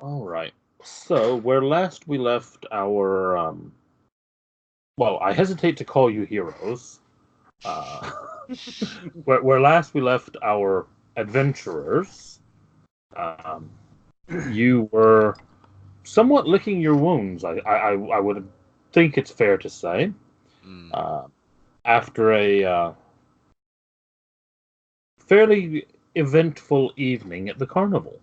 All right. So, where last we left our, well, I hesitate to call you heroes. Uh, where last we left our adventurers, um, you were somewhat licking your wounds. I would think it's fair to say. Mm. Uh, After a fairly eventful evening at the carnival.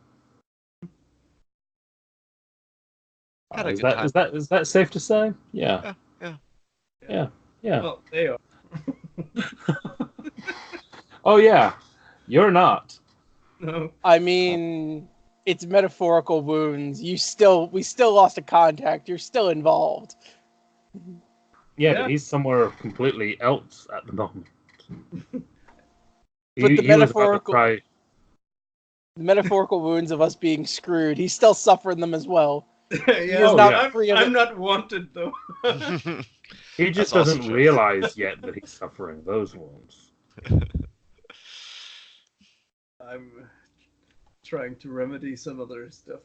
Had a Is good that time. is that safe to say? Yeah, Yeah, yeah. yeah, yeah. Well, they are. Oh yeah, you're not. No. I mean, it's metaphorical wounds. We still lost a contact. You're still involved. Yeah, Yeah. but he's somewhere completely else at the moment. But He was about to try. the metaphorical wounds of us being screwed, he's still suffering them as well. He Yeah. is Oh, not yeah. free of I'm it. not wanted though. He That's just also doesn't true. realize yet that he's suffering those wounds. I'm trying to remedy some other stuff.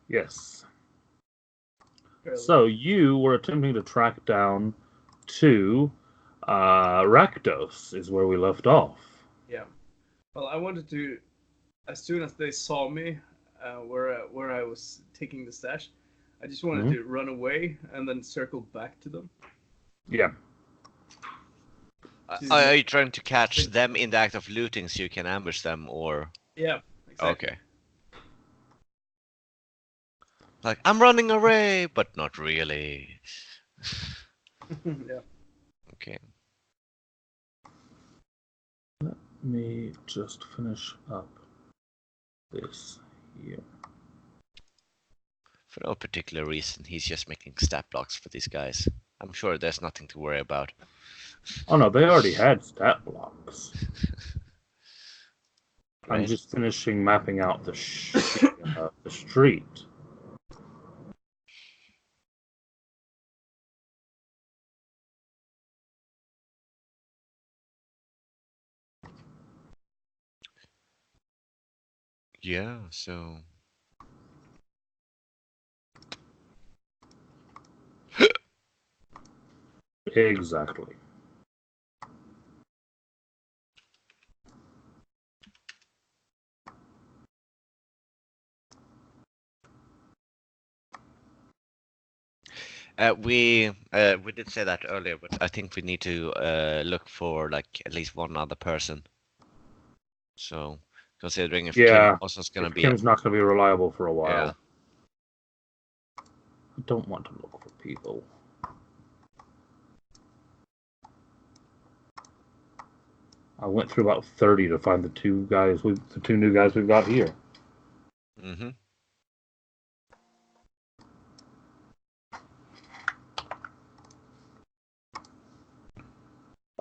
Yes. Fairly. So you were attempting to track down to Rakdos, is where we left off. Yeah. Well, I wanted to, as soon as they saw me, where I was taking the stash, I just wanted to run away and then circle back to them. Yeah. Are you trying to catch them in the act of looting so you can ambush them, or? Yeah. Exactly. Okay. Like, I'm running away, but not really. Yeah. Okay. Let me just finish up this here. For no particular reason, he's just making stat blocks for these guys. I'm sure there's nothing to worry about. Oh no, they already had stat blocks. I'm Right. just finishing mapping out the street. Yeah, so... Exactly. We did say that earlier, but I think we need to look for like at least one other person. So considering if Kim Yeah, also is gonna if be Kim's not going to be reliable for a while. yeah. I don't want to look for people. I went through about 30 to find the two new guys we've got here. Mm-hmm.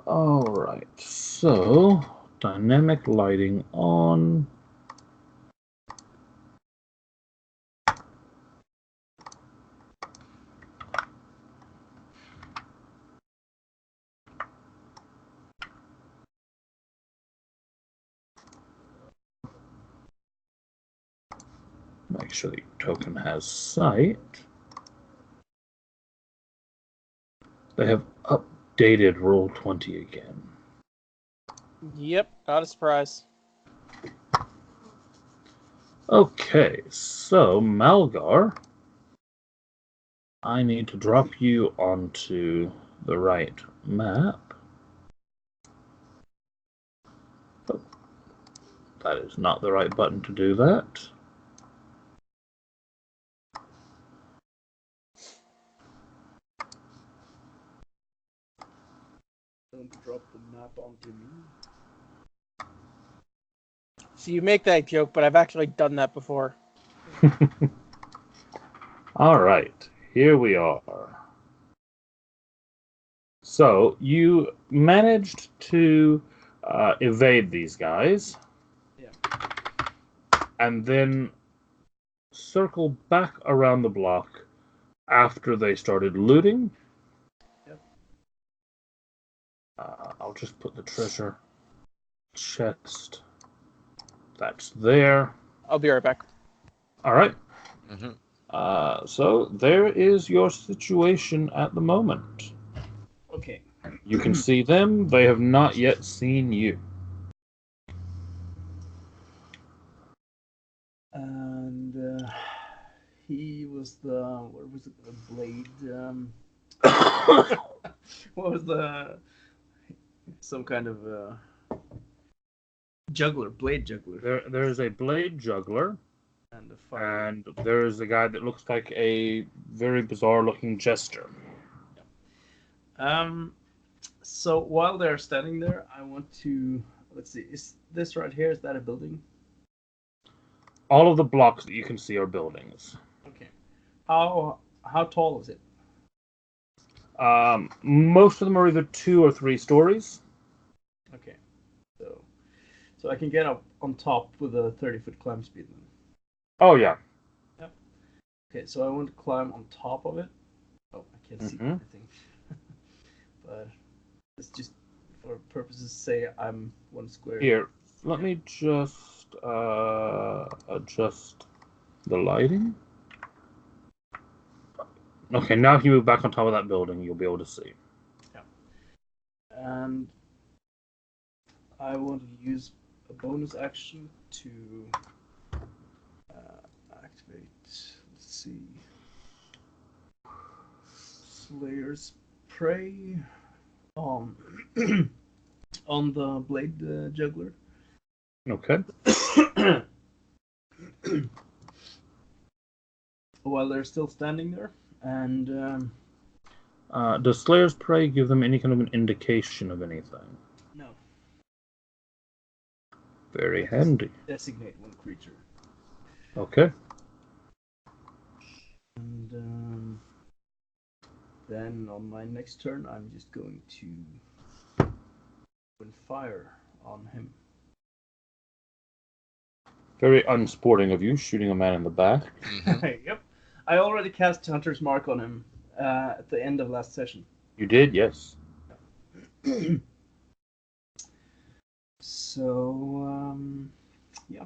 Alright, so dynamic lighting on. Make sure the token has sight. They have updated Roll20 again. Yep, not a surprise. Okay, so Malgar, I need to drop you onto the right map. Oh, that is not the right button to do that. Don't drop the map onto me. So you make that joke, but I've actually done that before. All right, here we are. So you managed to evade these guys. Yeah. And then circle back around the block after they started looting. Yep. I'll just put the treasure chest. That's there. I'll be right back. All right. Mm-hmm. So there is your situation at the moment. Okay. You can see them. They have not yet seen you. And he was the what was it? The blade. What was the some kind of juggler, blade juggler, There is a blade juggler, and a fire. and there is a guy that looks like a very bizarre-looking jester. So while they're standing there, I want to let's see. Is this right here? Is that a building? All of the blocks that you can see are buildings. Okay. How tall is it? Most of them are either 2 or 3 stories. Okay. So I can get up on top with a 30-foot climb speed then. Oh yeah. Yep. Okay, so I want to climb on top of it. Oh, I can't see anything. But let's just, for purposes, say I'm 1 square. Here, let me just adjust the lighting. Okay, now if you move back on top of that building, you'll be able to see. Yeah. And I want to use a bonus action to activate. Let's see. Slayer's Prey on on the blade juggler. Okay. While they're still standing there, and Does Slayer's Prey give them any kind of an indication of anything? no, Very handy. designate 1 creature. Okay. And then on my next turn, I'm just going to open fire on him. Very unsporting of you, shooting a man in the back. Mm-hmm. Yep. I already cast Hunter's Mark on him at the end of last session. You did, yes. So, yeah.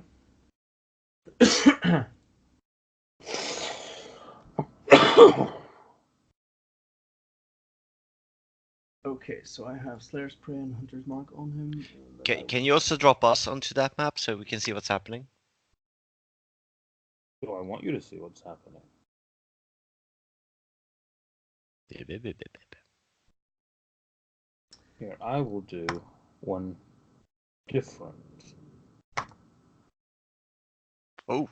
Okay, so I have Slayer's Prey and Hunter's Mark on him. Can you also drop us onto that map so we can see what's happening? So I want you to see what's happening. Here, I will do one different. Oh.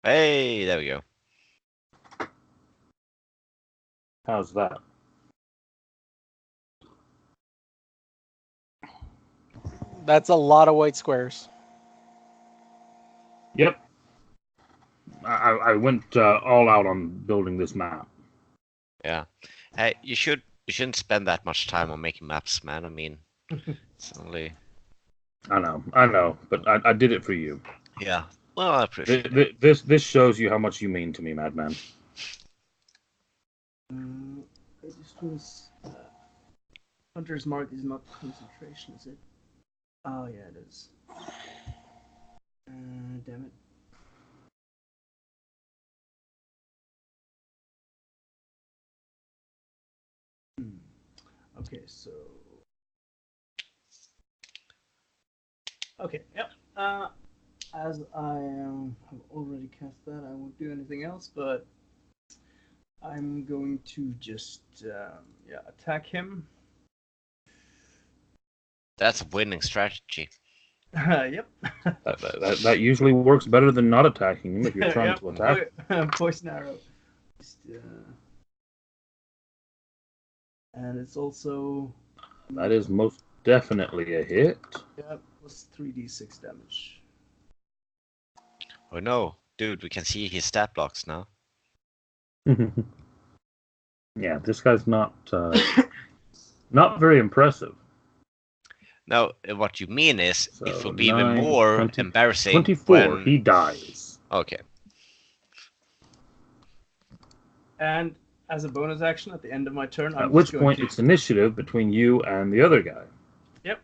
Hey, there we go. How's that? That's a lot of white squares. Yep. I went all out on building this map. Yeah. Hey, you shouldn't spend that much time on making maps, man. I mean, it's only. I know, but I did it for you. Yeah. Well, I appreciate it. This shows you how much you mean to me, Madman. I just was. Hunter's Mark is not concentration, is it? Oh, yeah, it is. Damn it. Okay, so. Okay, yep. As I have already cast that, I won't do anything else, but I'm going to just attack him. That's a winning strategy. Yep. That usually works better than not attacking him if you're trying to attack. Poison arrow. Just, and it's also. That is most definitely a hit. Yep, plus 3d6 damage. Oh no, dude, we can see his stat blocks now. Yeah, this guy's not very impressive. No, what you mean is So it will be even 9, more 20, embarrassing 24. when He dies. Okay. And as a bonus action at the end of my turn, I'm At which just going point to... it's initiative between you and the other guy. Yep.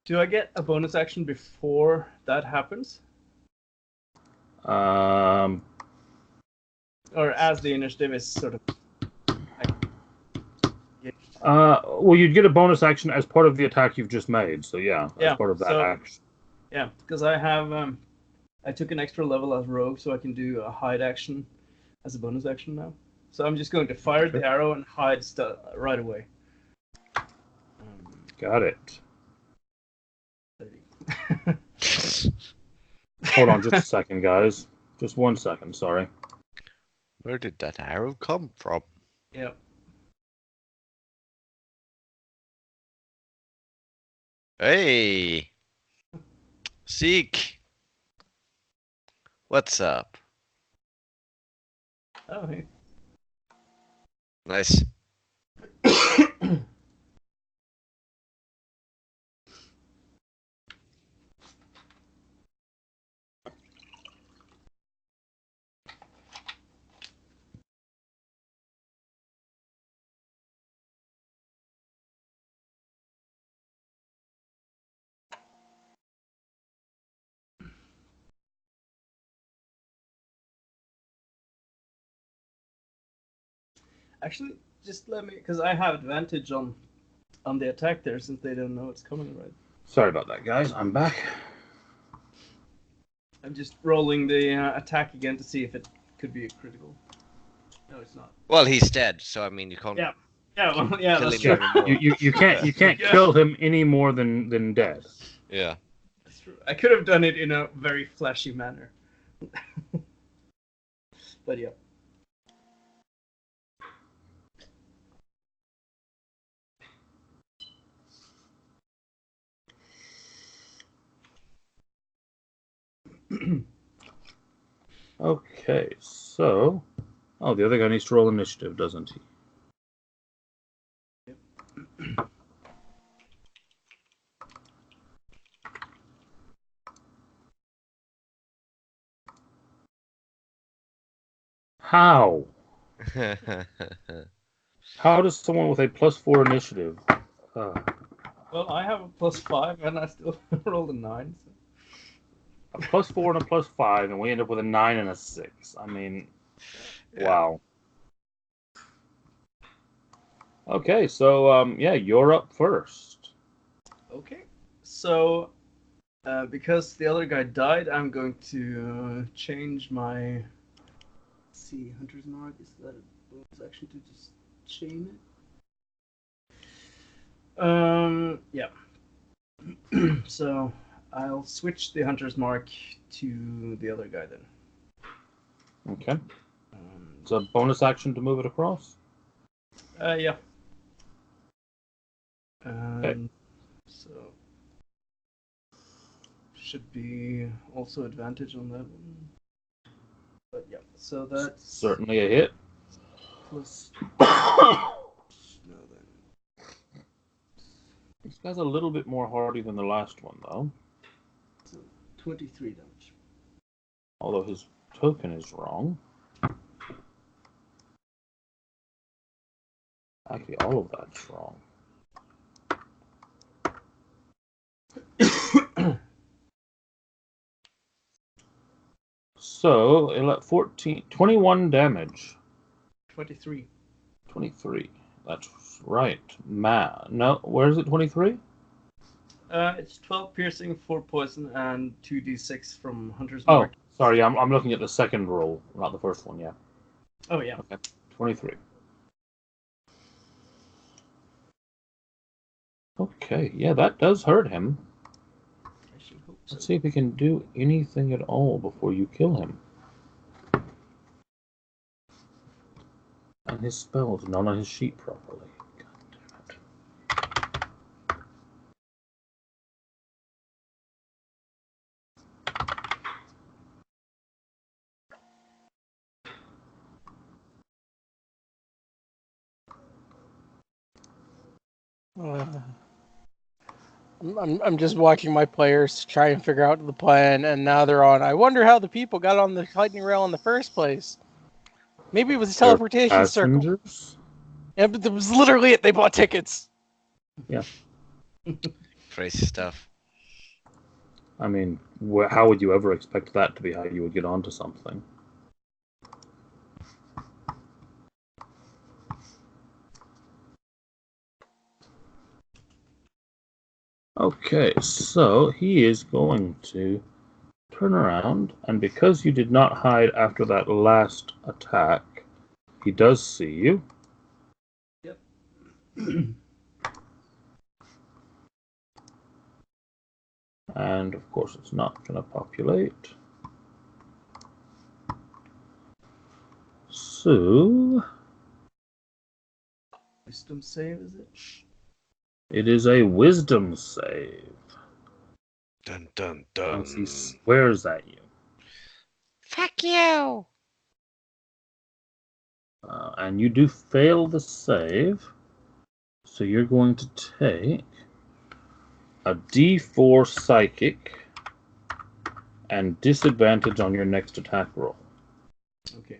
Do I get a bonus action before that happens? Um, Or as the initiative is sort of... well, you'd get a bonus action as part of the attack you've just made. So yeah, Yeah, as part of that so- action. Yeah, because I have... I took an extra level as rogue, so I can do a hide action as a bonus action now. So I'm just going to fire the arrow and hide stuff right away. Got it. 30. Hold on just a second, guys. Just 1 second, sorry. Where did that arrow come from? Yep. Hey! Seek! What's up? Oh, hey. Nice. Actually, just let me, because I have advantage on the attack there since they don't know it's coming, right? Sorry about that, guys. I'm back. I'm just rolling the attack again to see if it could be a critical. No, it's not. Well, he's dead, so I mean, you can't. Yeah. Yeah, well, yeah, Kill that's him true. even more. You can't Yeah. kill him any more than dead. Yeah. That's true. I could have done it in a very flashy manner. But yeah. Okay, so the other guy needs to roll initiative, doesn't he? How? How does someone with a +4 initiative? Well, I have a +5 and I still rolled a 9. So. A +4 and a +5, and we end up with a 9 and a 6. I mean, Yeah. wow. Okay, so yeah, you're up first. Okay. So, because the other guy died, I'm going to change my. Let's see, Hunter's Mark. Is that a bonus action to just chain it? Yeah. So I'll switch the Hunter's Mark to the other guy then. Okay. It's a bonus action to move it across. Yeah. Okay. So should be also advantage on that one. But yeah, so that's Certainly a hit. plus. No, then. This guy's a little bit more hardy than the last one, though. So 23 damage. Although his token is wrong. Actually, all of that's wrong. So, 21 damage. 23. 23. That's right. No, where is it? 23? It's 12 piercing, 4 poison, and 2d6 from Hunter's Oh, Mark. sorry. I'm looking at the second roll, not the first one. Yeah. Oh yeah. Okay. 23. Okay. Yeah, that does hurt him. I should hope so. Let's see if we can do anything at all before you kill him. And his spell's not on his sheet properly. God damn it. I'm just watching my players try and figure out the plan, and now they're on. I wonder how the people got on the lightning rail in the first place. Maybe it was a They're teleportation circle. passengers? Yeah, but that was literally it. They bought tickets. Yeah. Crazy stuff. I mean, how would you ever expect that to be how you would get onto something? Okay, so he is going to turn around, and because you did not hide after that last attack, he does see you. Yep. And of course, it's not going to populate. So, Wisdom save, is it? it is a wisdom save. Dun dun dun. As he swears at you. Fuck you! And you do fail the save. So you're going to take a D4 psychic and disadvantage on your next attack roll. Okay.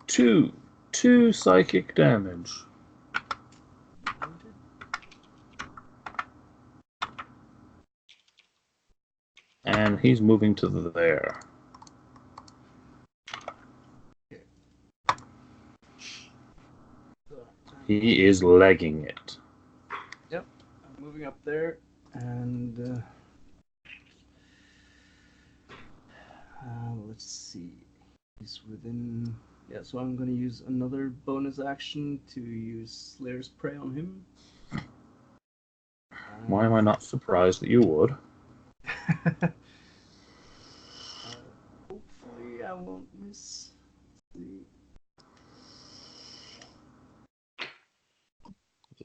Two psychic damage. And he's moving to there. He is legging it. Yep. I'm moving up there, and let's see. He's within. Yeah, so I'm going to use another bonus action to use Slayer's Prey on him. Why am I not surprised that you would? Hopefully I won't miss. Let's see.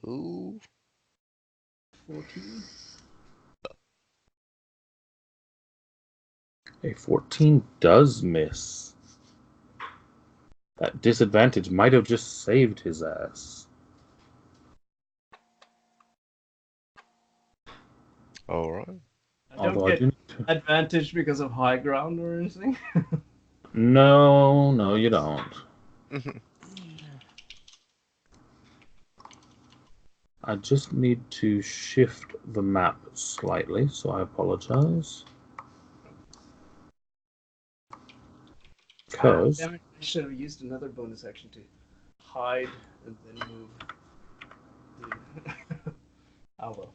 Ooh. 14. A 14 does miss. That disadvantage might have just saved his ass. Alright. I don't get advantage because of high ground or anything. No, you don't. I just need to shift the map slightly, so I apologize. Because Damn it, I should have used another bonus action to hide and then move. Oh well.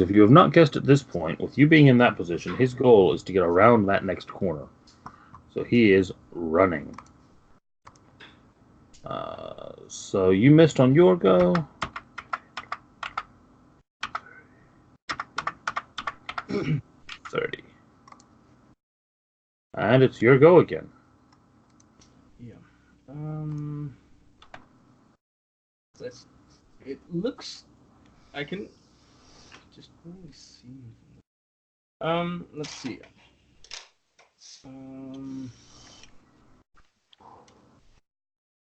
if you have not guessed at this point, with you being in that position, his goal is to get around that next corner. So he is running. So you missed on your go. $30. And it's your go again. Yeah. It looks. I can just really see. Let's see.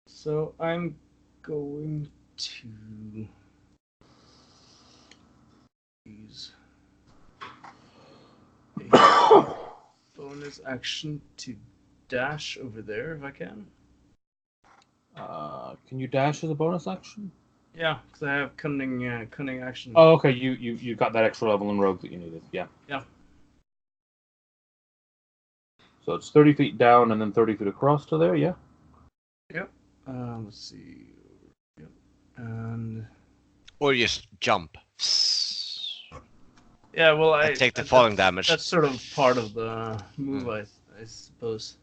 So I'm going to use a bonus action to dash over there if I can. Can you dash as a bonus action? Yeah, because I have cunning action. Oh, okay. You got that extra level in rogue that you needed. Yeah. Yeah. So it's 30 feet down and then 30 feet across to there. Yeah. Yep. Let's see. Yep. And Or just jump. yeah, well, I take the falling damage. That's sort of part of the move, I suppose.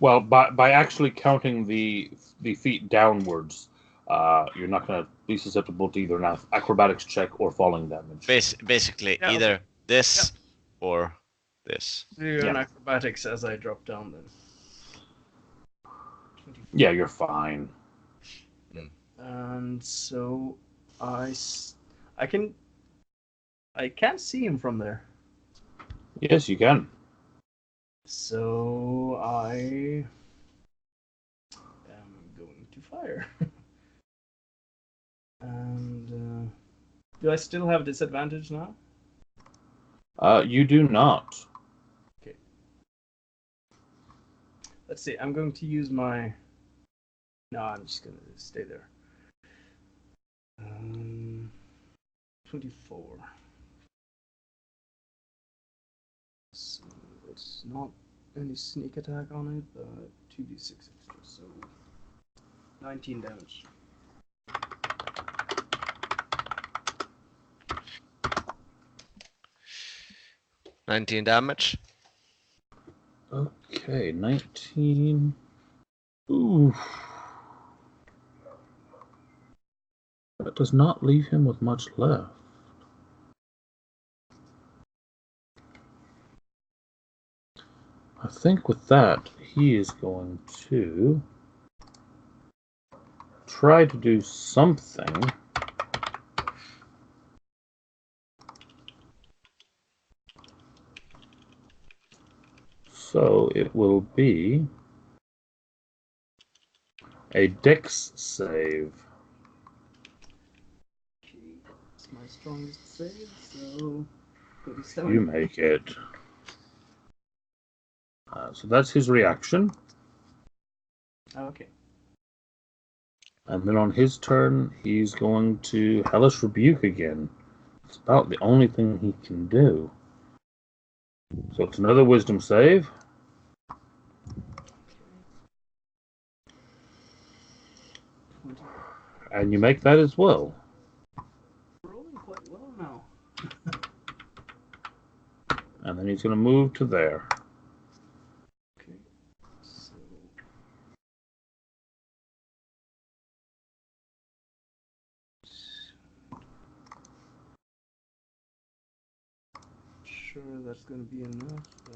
Well, by actually counting the feet downwards, you're not going to be susceptible to either an acrobatics check or falling damage. Basically, either this or this. Do an acrobatics as I drop down then. 24. Yeah, you're fine. And so I can't see him from there. Yes, you can. So I to fire. And do I still have disadvantage now? You do not. Okay. Let's see. I'm going to use my. No, I'm just gonna stay there. 24. So it's not any sneak attack on it, but 2d6 extra, so 19 damage. $19 damage. Okay, 19. Ooh. That does not leave him with much left. I think with that, he is going to try to do something. So it will be a dex save. Okay, that's my strongest save, so 37. You make it. So that's his reaction. Okay. And then on his turn, he's going to Hellish Rebuke again. It's about the only thing he can do. So it's another wisdom save. And you make that as well. Rolling quite well now. And then he's going to move to there. Okay. So. Sure, that's going to be enough. But,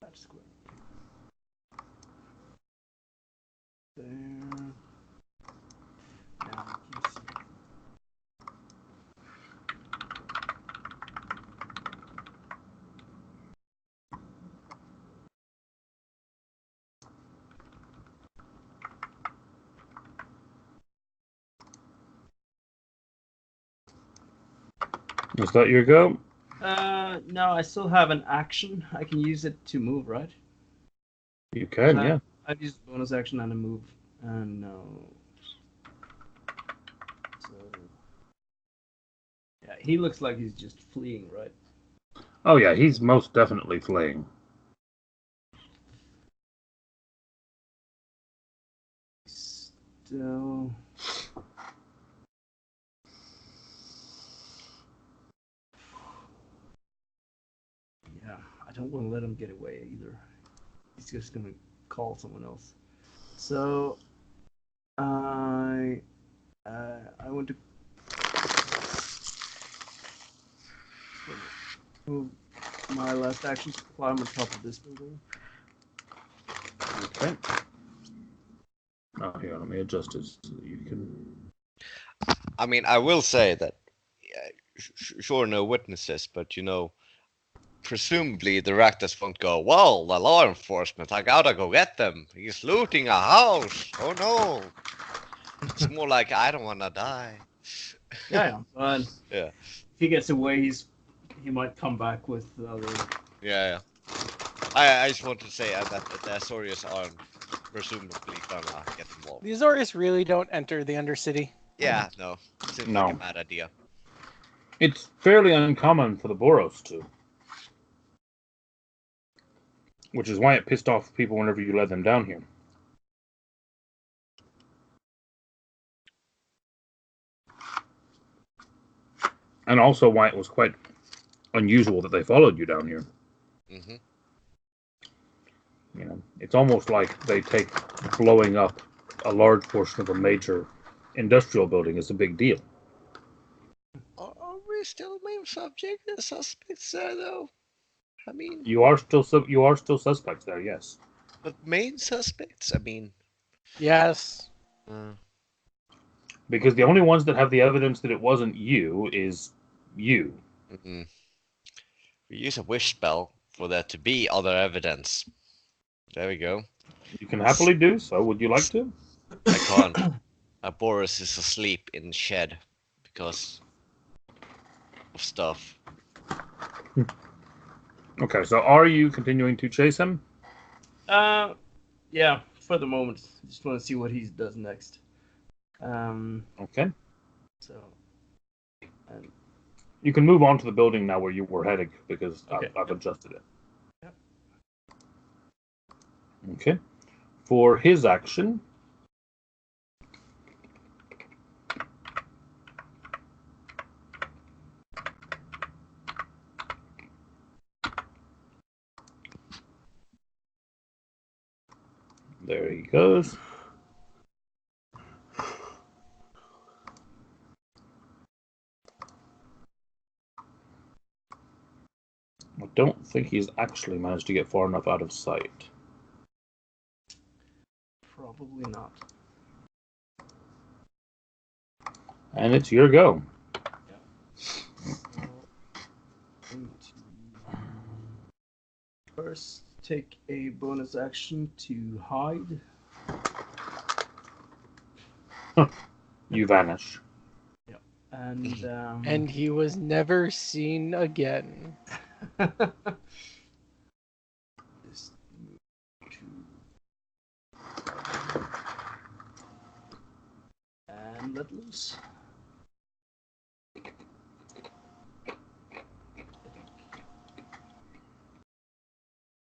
that's good. There. Now you see. Is that your go? No, I still have an action. I can use it to move, right? You can, yeah. I've used bonus action and a move. No. So. Yeah, he looks like he's just fleeing, right? Oh, yeah, he's most definitely fleeing. Still. Yeah, I don't want to let him get away either. He's just gonna call someone else. So, I want to move my last action to climb on top of this building. Okay. Oh, here, let me adjust it so that you can. I mean, I will say that, sure, no witnesses, but presumably the Raktas won't go, well, the law enforcement, I gotta go get them. He's looting a house. Oh no. It's more like, I don't wanna die. Yeah, but Yeah. if he gets away, he might come back with the other. Yeah. I just want to say that the Azorius aren't presumably gonna get involved. The Azorius really don't enter the Undercity. Yeah, no. Seems No. like a bad idea. It's fairly uncommon for the Boros to. Which is why it pissed off people whenever you led them down here. And also why it was quite unusual that they followed you down here. Mm-hmm. It's almost like they take blowing up a large portion of a major industrial building as a big deal. Are we still main subject and suspects there, though? I mean, You are still suspects there, yes. but main suspects? I mean, Yes. Because the only ones that have the evidence that it wasn't you is you. we use a wish spell for there to be other evidence. There we go. You can happily do so. Would you like to? I can't. Boris is asleep in the shed because of stuff. Okay, so are you continuing to chase him? Yeah, for the moment. I just want to see what he does next. Okay. So, and You can move on to the building now where you were heading because Okay. I've adjusted it. Yep. Okay. For his action, there he goes. I don't think he's actually managed to get far enough out of sight. probably not. And it's your go. So, going to first take a bonus action to hide. You vanish. And And he was never seen again. just move to and let loose.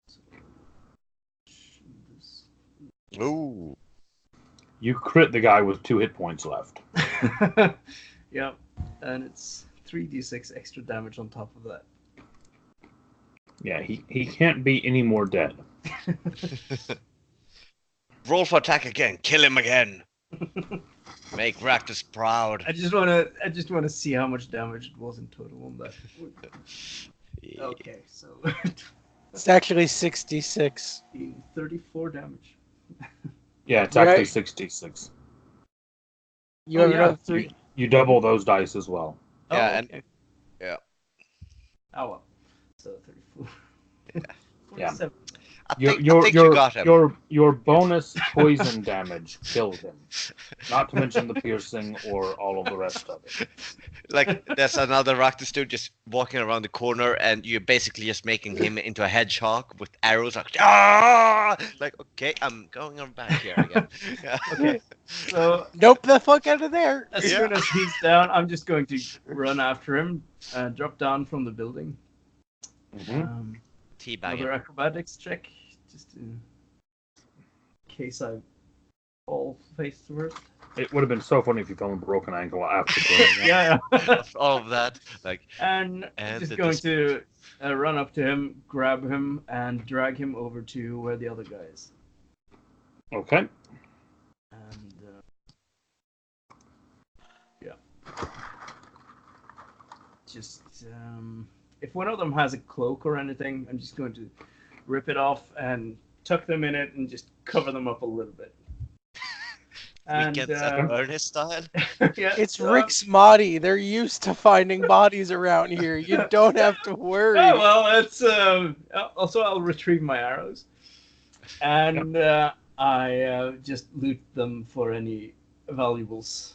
So, this. Ooh. You crit the guy with 2 hit points left. Yep, and it's 3d6 extra damage on top of that. Yeah, he can't be any more dead. Roll for attack again. Kill him again. Make Raktus proud. I just wanna see how much damage it was in total on that. Okay, so It's actually 66. 34 damage. Yeah, it's Right. actually 66. You Oh, have yeah. another 3. You double those dice as well. Yeah, Oh, and- okay. yeah. Oh well. So 34. Yeah. 47. I Your think your you got him. your bonus poison damage killed him. Not to mention the piercing or all of the rest of it. Like, there's another Raktus dude just walking around the corner, and you're basically just making him into a hedgehog with arrows. Like, ah! Like, okay, I'm going on back here again. Yeah. Okay. So Nope, the fuck out of there. as Yeah. soon as he's down, I'm just going to run after him, drop down from the building. Mhm. Teabag Another him. acrobatics check, just in case I fall face first. It would have been so funny if you fell on a broken ankle after doing that. Yeah. All of that. Like, And And just the going dis- to run up to him, grab him, and drag him over to where the other guy is. Okay. And yeah, just if one of them has a cloak or anything, I'm just going to rip it off and tuck them in it and just cover them up a little bit. And Weekends at Ernest style. yeah, It's so, Rick's Mahdi. They're used to finding bodies around here. You don't have to worry. Oh well, it's also I'll retrieve my arrows, and I just loot them for any valuables,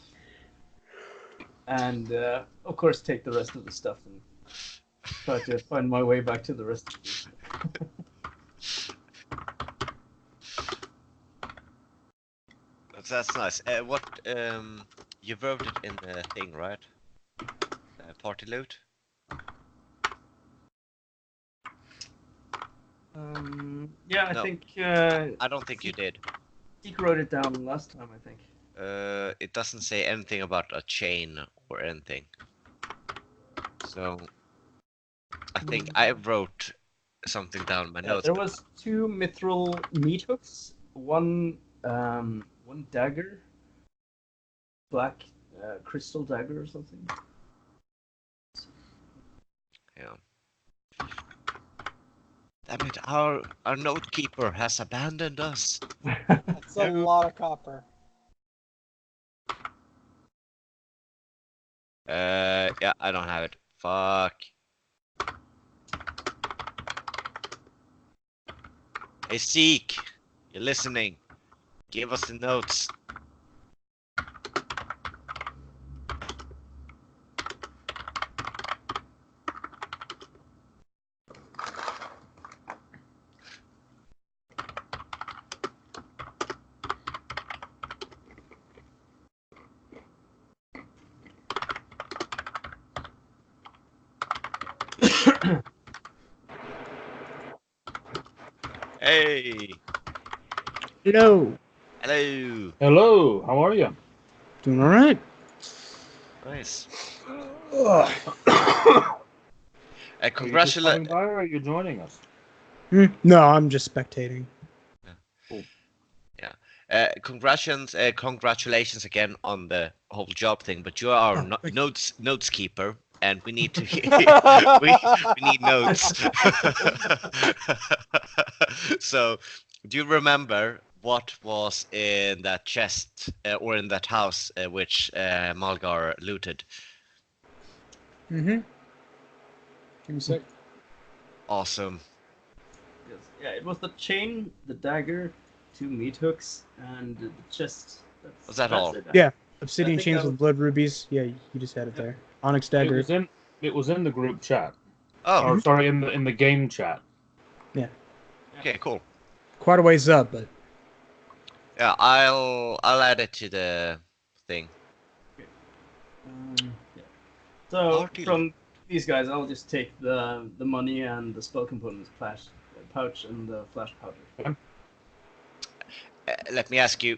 and of course take the rest of the stuff and try to find my way back to the rest of the That's nice. What you wrote it in the thing, right? Party loot. Yeah, I No. think I don't think you did. Zeke wrote it down last time. I think. It doesn't say anything about a chain or anything. So I think I wrote something down in my Yeah, notes. there was 2 mithril meat hooks, one dagger, black crystal dagger or something. Yeah. Damn it! Our note keeper has abandoned us. That's a lot of copper. Yeah, I don't have it. Fuck. Hey, Seek, you're listening. Give us the notes. Hey, Hello. hello. Hello, how are you? Doing all right. Nice. Ugh. Are you just Congratulations. coming by or are you joining us? No, I'm just spectating. Congratulations again on the whole job thing. But you are Oh, thank notes keeper, and we need to we need notes. So, do you remember what was in that chest or in that house which Malgar looted? Mm-hmm. Give me a sec. Awesome. Yes. Yeah, it was the chain, the dagger, 2 meat hooks, and the chest. Was that that's all? it. Yeah, obsidian I think chains that with blood rubies. Yeah, you just had it there. Onyx dagger. It was in the group chat. Oh, Or sorry, in the game chat. okay, cool. Quite a ways up, but Yeah, I'll add it to the thing. Yeah. So Party. from these guys, I'll just take the money and the spell components pouch and the flash powder. Let me ask you,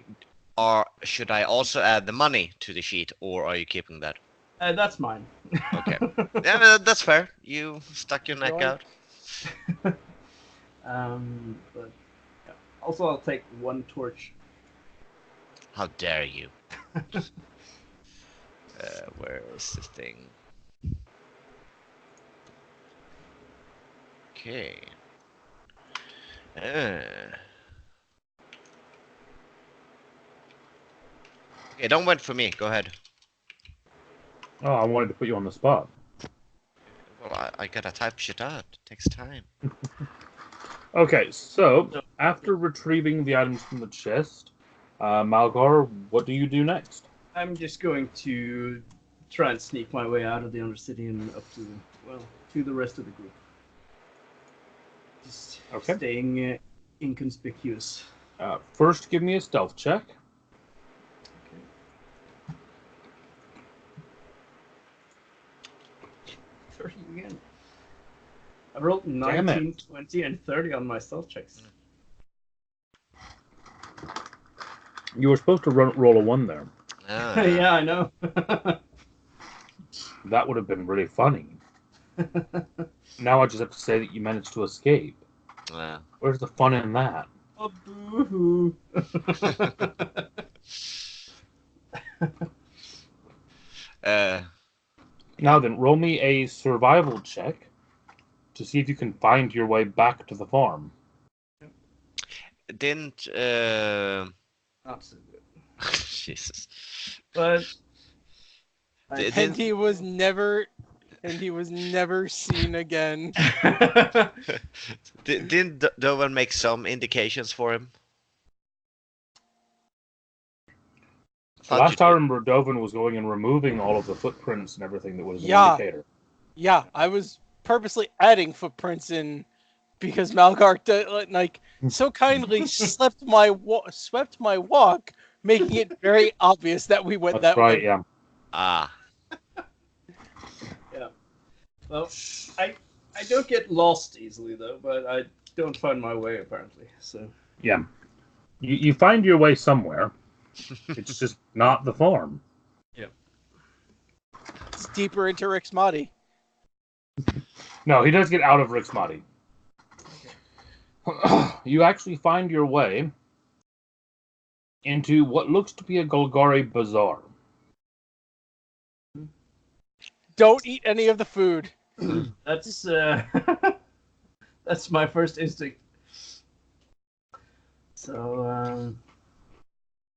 should I also add the money to the sheet, or are you keeping that? That's mine. Okay. Yeah, that's fair. You stuck your neck Really? out. But yeah. Also, I'll take 1 torch. How dare you? Where is the thing? Okay. Okay, don't wait for me. Go ahead. Oh, I wanted to put you on the spot. Well, I gotta type shit out. It takes time. Okay, so after retrieving the items from the chest, Malgar, what do you do next? I'm just going to try and sneak my way out of the Undercity and up to the rest of the group. Just Okay. staying inconspicuous. First, give me a stealth check. Okay. 30 again. I rolled Damn 19, it. 20, and 30 on my stealth checks. You were supposed to roll a 1 there. Yeah, I know. That would have been really funny. Now I just have to say that you managed to escape. Where's the fun in that? Oh, boo-hoo. Now then, roll me a survival check to see if you can find your way back to the farm. Didn't Not so good. Jesus. But And he was never seen again. Didn't Dovan make some indications for him? Last I remember, Dovin was going and removing all of the footprints and everything that was an Yeah. indicator. Yeah, I was purposely adding footprints in because Malgar so kindly swept my walk, making it very obvious that we went That's that right, way. yeah. Ah. yeah. Well, I don't get lost easily though, but I don't find my way apparently. So Yeah. You find your way somewhere. It's just not the farm. It's deeper into Rixmati. No, he does get out of Rixmati. You actually find your way into what looks to be a Golgari bazaar. Don't eat any of the food. that's that's my first instinct. So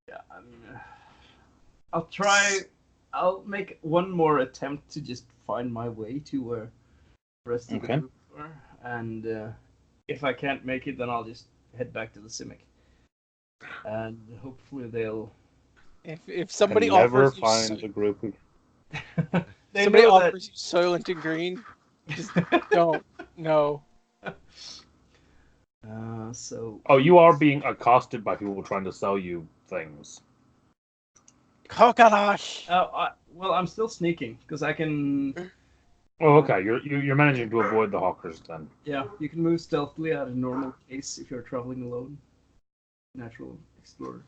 yeah, I mean, I'll make one more attempt to just find my way to where the rest of the Okay. group are, and if I can't make it, then I'll just head back to the Simic, and hopefully they'll If Can somebody never offers you find the group. they somebody know offers you Soylent and Green, just don't. No. So Oh, you are being accosted by people trying to sell you things. Coconut. well, I'm still sneaking because I can. Oh, okay. You're managing to avoid the hawkers then. Yeah, you can move stealthily at a normal pace if you're traveling alone. Natural explorer.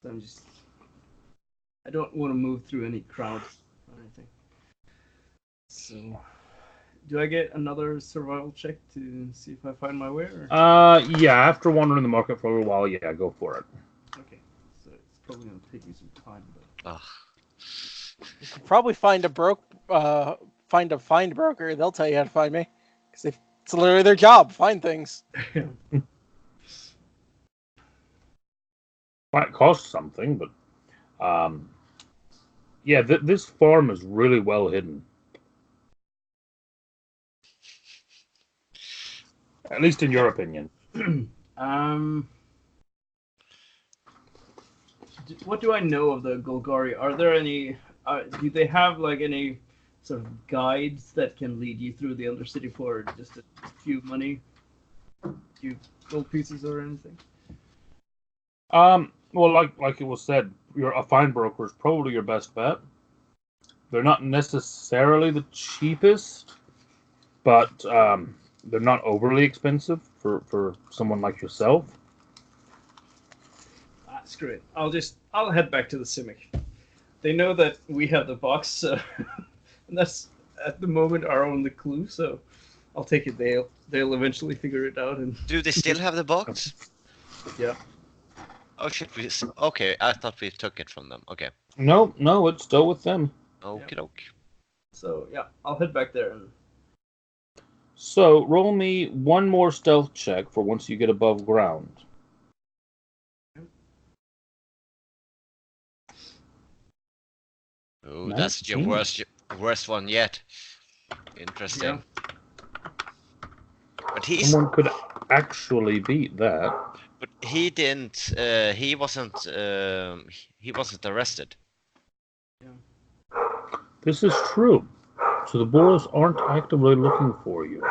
So I don't want to move through any crowds or anything. So, do I get another survival check to see if I find my way? Or? Yeah. After wandering the market for a little while, yeah, go for it. Okay, so it's probably gonna take me some time, but. Ugh. You can probably find a find broker. They'll tell you how to find me, because it's literally their job. Find things. Might cost something, but yeah, this farm is really well hidden. At least in your opinion. What do I know of the Golgari? Are there any? Do they have like any sort of guides that can lead you through the Undercity for just a few few gold pieces or anything? Well, like it was said, a fine broker is probably your best bet. They're not necessarily the cheapest, but they're not overly expensive for someone like yourself. Screw it. I'll head back to the Simic. They know that we have the box, so and that's at the moment our only clue. So I'll take it. They'll eventually figure it out. And Do they still have the box? yeah. Oh shit! Okay, I thought we took it from them. Okay. No, it's still with them. Okie doke. So yeah, I'll head back there. And So roll me one more stealth check for once you get above ground. Oh, that's your 19. worst one yet. Interesting. But Someone could actually beat that. But he didn't. He wasn't. He wasn't arrested. This is true. So the Boros aren't actively looking for you.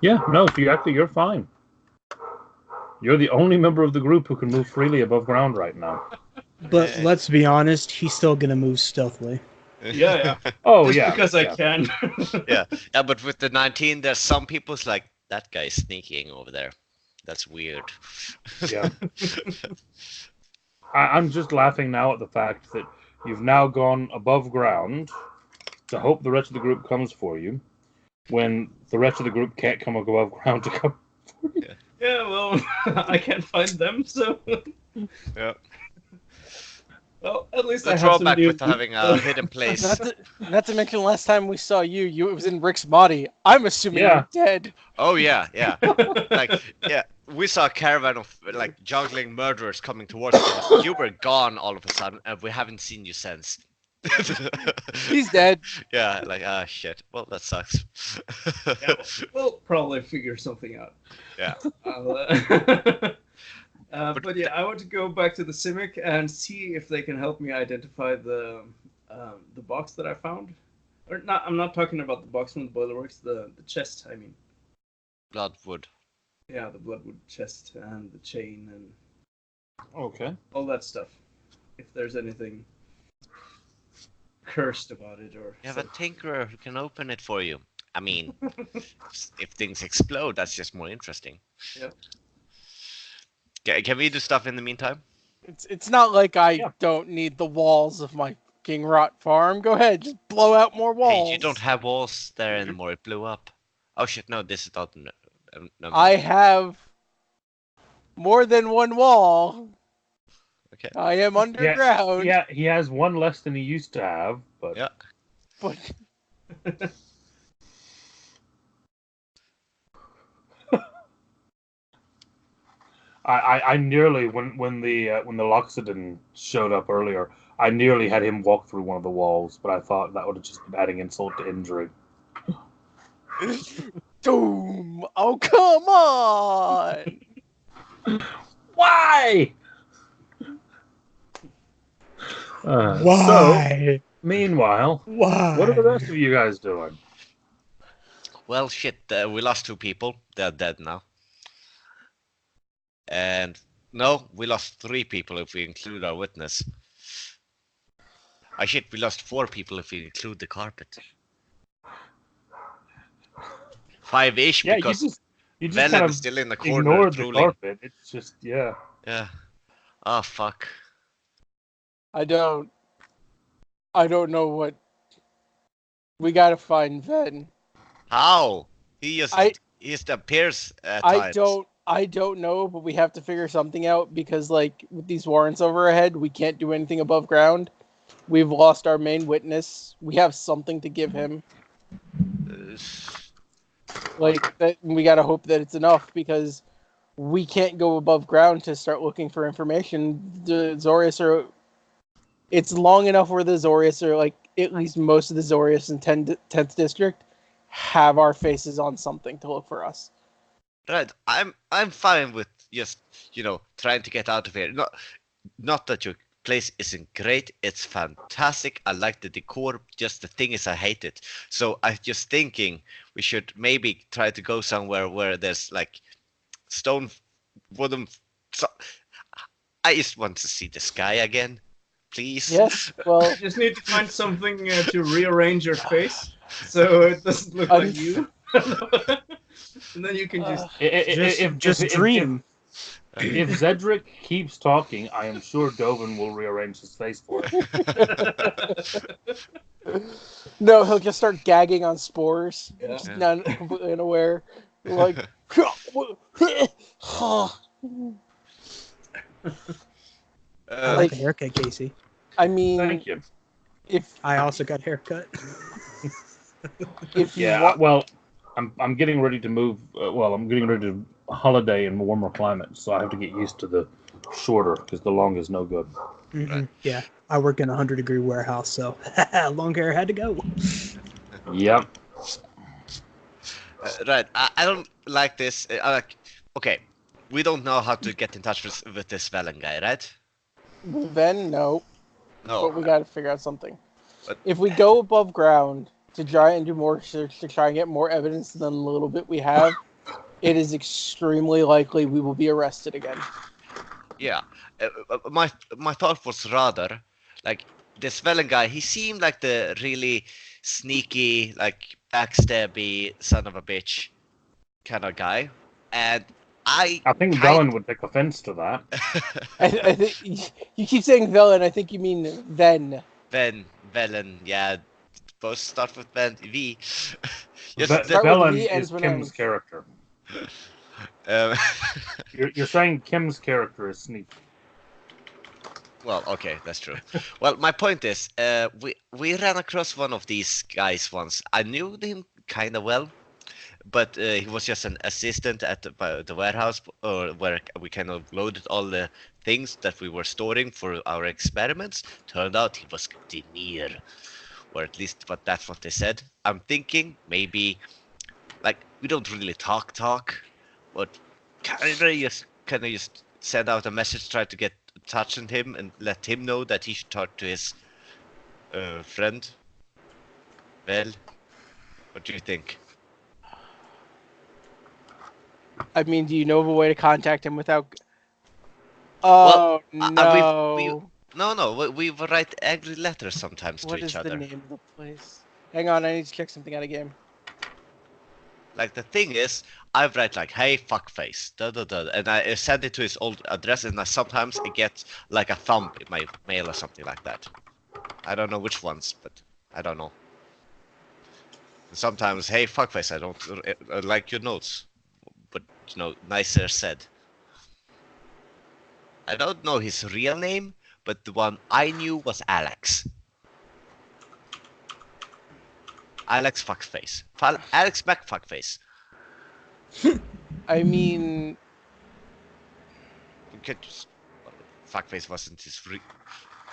Yeah, no, so you're fine. You're the only member of the group who can move freely above ground right now. But let's be honest, he's still gonna move stealthily. yeah. Oh, Just yeah. because I can. Yeah. But with the 19, there's some people's like that guy's sneaking over there. That's weird. Yeah. I'm just laughing now at the fact that you've now gone above ground to hope the rest of the group comes for you, when the rest of the group can't come above ground to come. Yeah, well, I can't find them, so. Yeah. Well, at least The I have some drawback new with having a hidden place. Not to mention, last time we saw you, it was in Rick's body. I'm assuming you're dead. Oh yeah. We saw a caravan of like juggling murderers coming towards us. You were gone all of a sudden, and we haven't seen you since. He's dead. Yeah, like shit. Well, that sucks. Yeah, we'll probably figure something out. Yeah. But yeah, I want to go back to the Simic and see if they can help me identify the box that I found. Or not? I'm not talking about the box from the Boilerworks. The chest. I mean. Bloodwood. Yeah, the Bloodwood chest and the chain and Okay. all that stuff. If there's anything cursed about it, or You have a tinkerer who can open it for you. I mean, if things explode, that's just more interesting. Yeah. Can we do stuff in the meantime? It's not like I don't need the walls of my King Rot farm. Go ahead, just blow out more walls. Hey, you don't have walls there anymore. It blew up. Oh shit! No, this is not. No. I have more than one wall. Okay. I am underground. Yeah, he has one less than he used to have, but Yeah. But I nearly when the Loxodon showed up earlier, I nearly had him walk through one of the walls, but I thought that would have just been adding insult to injury. Doom! Oh, come on! Why? So, Why? meanwhile, Why? what are the rest of you guys doing? Well, shit, we lost 2 people. They're dead now. And no, we lost 3 people if we include our witness. Shit, we lost 4 people if we include the carpet. 5-ish Yeah, because you just Velen kind is of still in the corner ignored the drooling. carpet. It's just yeah. Yeah. Oh, fuck. I don't know what. We gotta find Ven. How? He I just appears at times. I don't know, but we have to figure something out because like with these warrants over our head, we can't do anything above ground. We've lost our main witness. We have something to give him. Uh, Like that, we gotta hope that it's enough because we can't go above ground to start looking for information. The Zorius are. It's long enough where the Zorius are like at least most of the Zorius in 10th district have our faces on something to look for us. Right, I'm fine with just trying to get out of here. Not that your place isn't great, it's fantastic. I like the decor. Just the thing is, I hate it. So I'm just thinking we should maybe try to go somewhere where there's like stone, wooden. So, I just want to see the sky again, please. Yes, well, You just need to find something to rearrange your face so it doesn't look like you. And then you can just Just dream. If Zedric keeps talking, I am sure Dovin will rearrange his face for him. no, he'll just start gagging on spores. Yeah. Just not completely unaware. Like, I Uh, like a haircut, Casey. I mean, Thank you. if I also got a haircut. if you Yeah, want, well, I'm getting ready to move. I'm getting ready to holiday in warmer climates, so I have to get used to the shorter because the long is no good. Right. Yeah, I work in a 100-degree warehouse, so long hair had to go. Yep. right, I don't like this. Okay, we don't know how to get in touch with this Velen guy, right? then no, No. but we got to figure out something. But- If we go above ground to try and do more research to try and get more evidence than the little bit we have, it is extremely likely we will be arrested again. Yeah, my thought was rather like this Velen guy. He seemed like the really sneaky, like backstabby son of a bitch kind of guy, and I think kind- Velen would take offense to that. I think you keep saying villain. I think you mean then. Velen, yeah, both start with V. Yes, Ve- Start with Velen V, is ends with Kim's N. character. um, You're saying Kim's character is sneaky. Well, okay, that's true. Well, my point is, we ran across one of these guys once. I knew him kind of well, but he was just an assistant at the warehouse, or where we kind of loaded all the things that we were storing for our experiments. Turned out he was engineer, or at least that's what they said. I'm thinking maybe, like, we don't really talk, but kind of just send out a message, try to get touch on him and let him know that he should talk to his friend. Well, what do you think? I mean, do you know of a way to contact him without? Oh no! We write angry letters sometimes What to each is the other. name of the place? Hang on, I need to check something out of game. Like, the thing is, I write like, "Hey, fuckface," da da da, and I send it to his old address, and sometimes I get like a thumb in my mail or something like that. I don't know which ones, but I don't know. And sometimes, "Hey, fuckface, I don't like your notes," but nicer said. I don't know his real name, but the one I knew was Alex. Alex Fuckface. Alex McFuckface. I mean, You could just... Fuckface wasn't his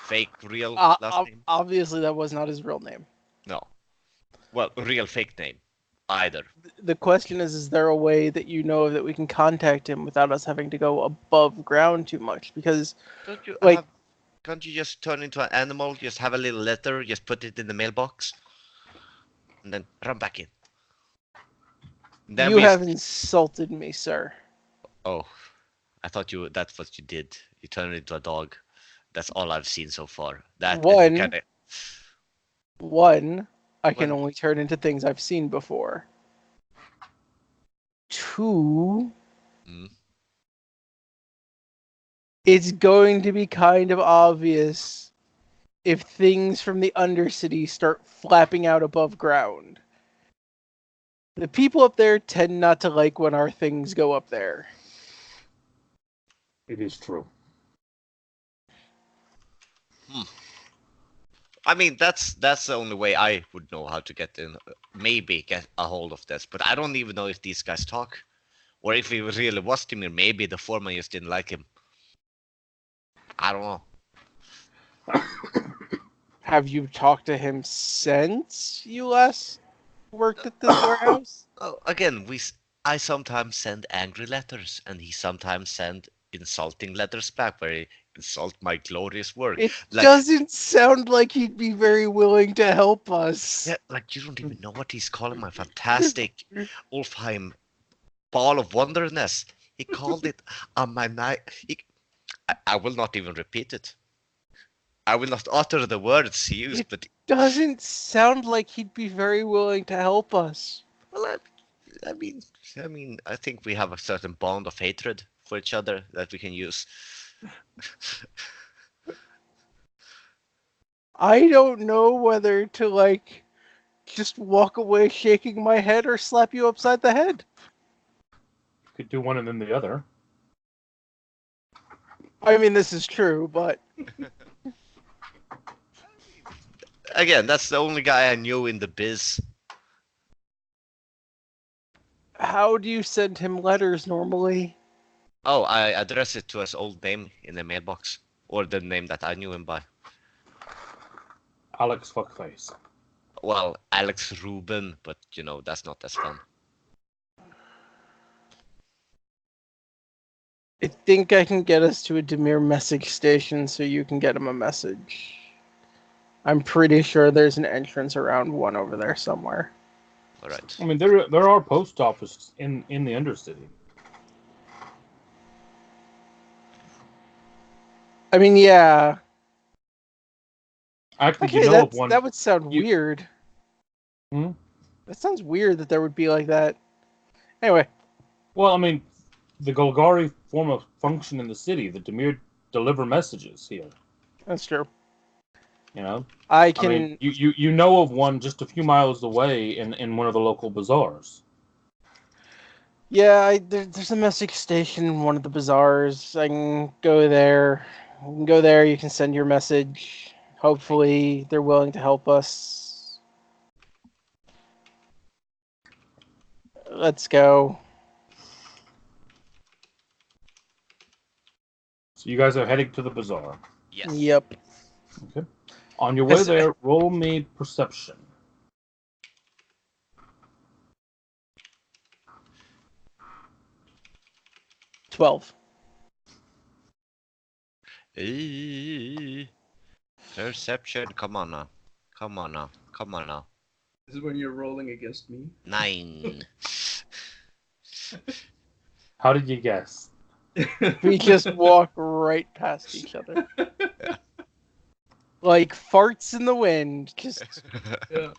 fake real last name? obviously that was not his real name. No. Well, real fake name. either. The question is there a way that you know that we can contact him without us having to go above ground too much? Because, Don't you like, have? Can't you just turn into an animal? Just have a little letter, just put it in the mailbox, and then run back in. Then you we. have insulted me, sir. Oh, I thought that's what you did. You turned into a dog. That's all I've seen so far. That and you One, kind of. one, I can Well, only turn into things I've seen before. Two, mm, it's going to be kind of obvious if things from the Undercity start flapping out above ground. The people up there tend not to like when our things go up there. It is true. I mean, that's the only way I would know how to get in. Maybe get a hold of this, but I don't even know if these guys talk, or if he really was Timir. Maybe the foreman just didn't like him. I don't know. Have you talked to him since you last worked at this warehouse? Oh, again, I sometimes send angry letters, and he sometimes send insulting letters back, where he insult my glorious work. It Like, doesn't sound like he'd be very willing to help us. yeah, like you don't even know what he's calling my fantastic Ulfheim ball of wonderness. He called it a I will not even repeat it. I will not utter the words he used, It but doesn't sound like he'd be very willing to help us. well, I mean, I think we have a certain bond of hatred for each other that we can use. I don't know whether to, like, just walk away shaking my head or slap you upside the head. Could do one and then the other. I mean, this is true, but Again, that's the only guy I knew in the biz. how do you send him letters normally? Oh, I address it to his old name in the mailbox, or the name that I knew him by. Alex Fuckface. Well, Alex Ruben, but you know, that's not as fun. I think I can get us to a Demir message station so you can get him a message. I'm pretty sure there's an entrance around one over there somewhere. All right. I mean, there are post offices in the Undercity. I mean, yeah. Actually, Okay, you know of one. that would sound weird. Hmm? That sounds weird that there would be like that. Anyway, Well, I mean, the Golgari form a function in the city. The Demir deliver messages here. that's true. You know, I I mean, can. you know of one just a few miles away in one of the local bazaars. Yeah, there's a message station in one of the bazaars. I can go there. You can go there. You can send your message. Hopefully, they're willing to help us. Let's go. So you guys are heading to the bazaar. Yes. Yep. Okay. On your way Yes, there, roll me perception. $12. Perception. Come on now. Come on now. Come on now. This is when you're rolling against me. 9. How did you guess? We just walk right past each other. Like farts in the wind. Just Yeah.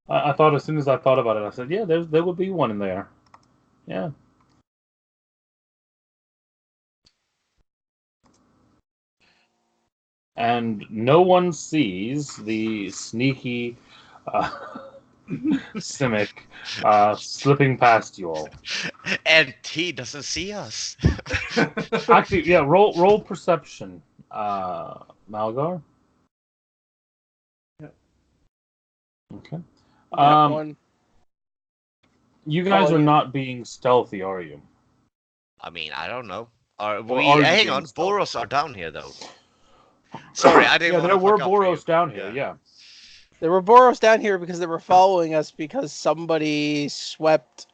I thought as soon as I thought about it, I said, yeah, there would be one in there. Yeah. And no one sees the sneaky Simic slipping past you all. And he doesn't see us. Actually, yeah, roll perception, Malgar. Yeah. Okay. that one. You guys Call are you. not being stealthy, are you? I mean, I don't know. Are Or we? are you Hang being on, stealthy? Boros are down here though. Sorry, I didn't Yeah, want there to were fuck up for you. Boros down here. Yeah. There were Boros down here because they were following us because somebody swept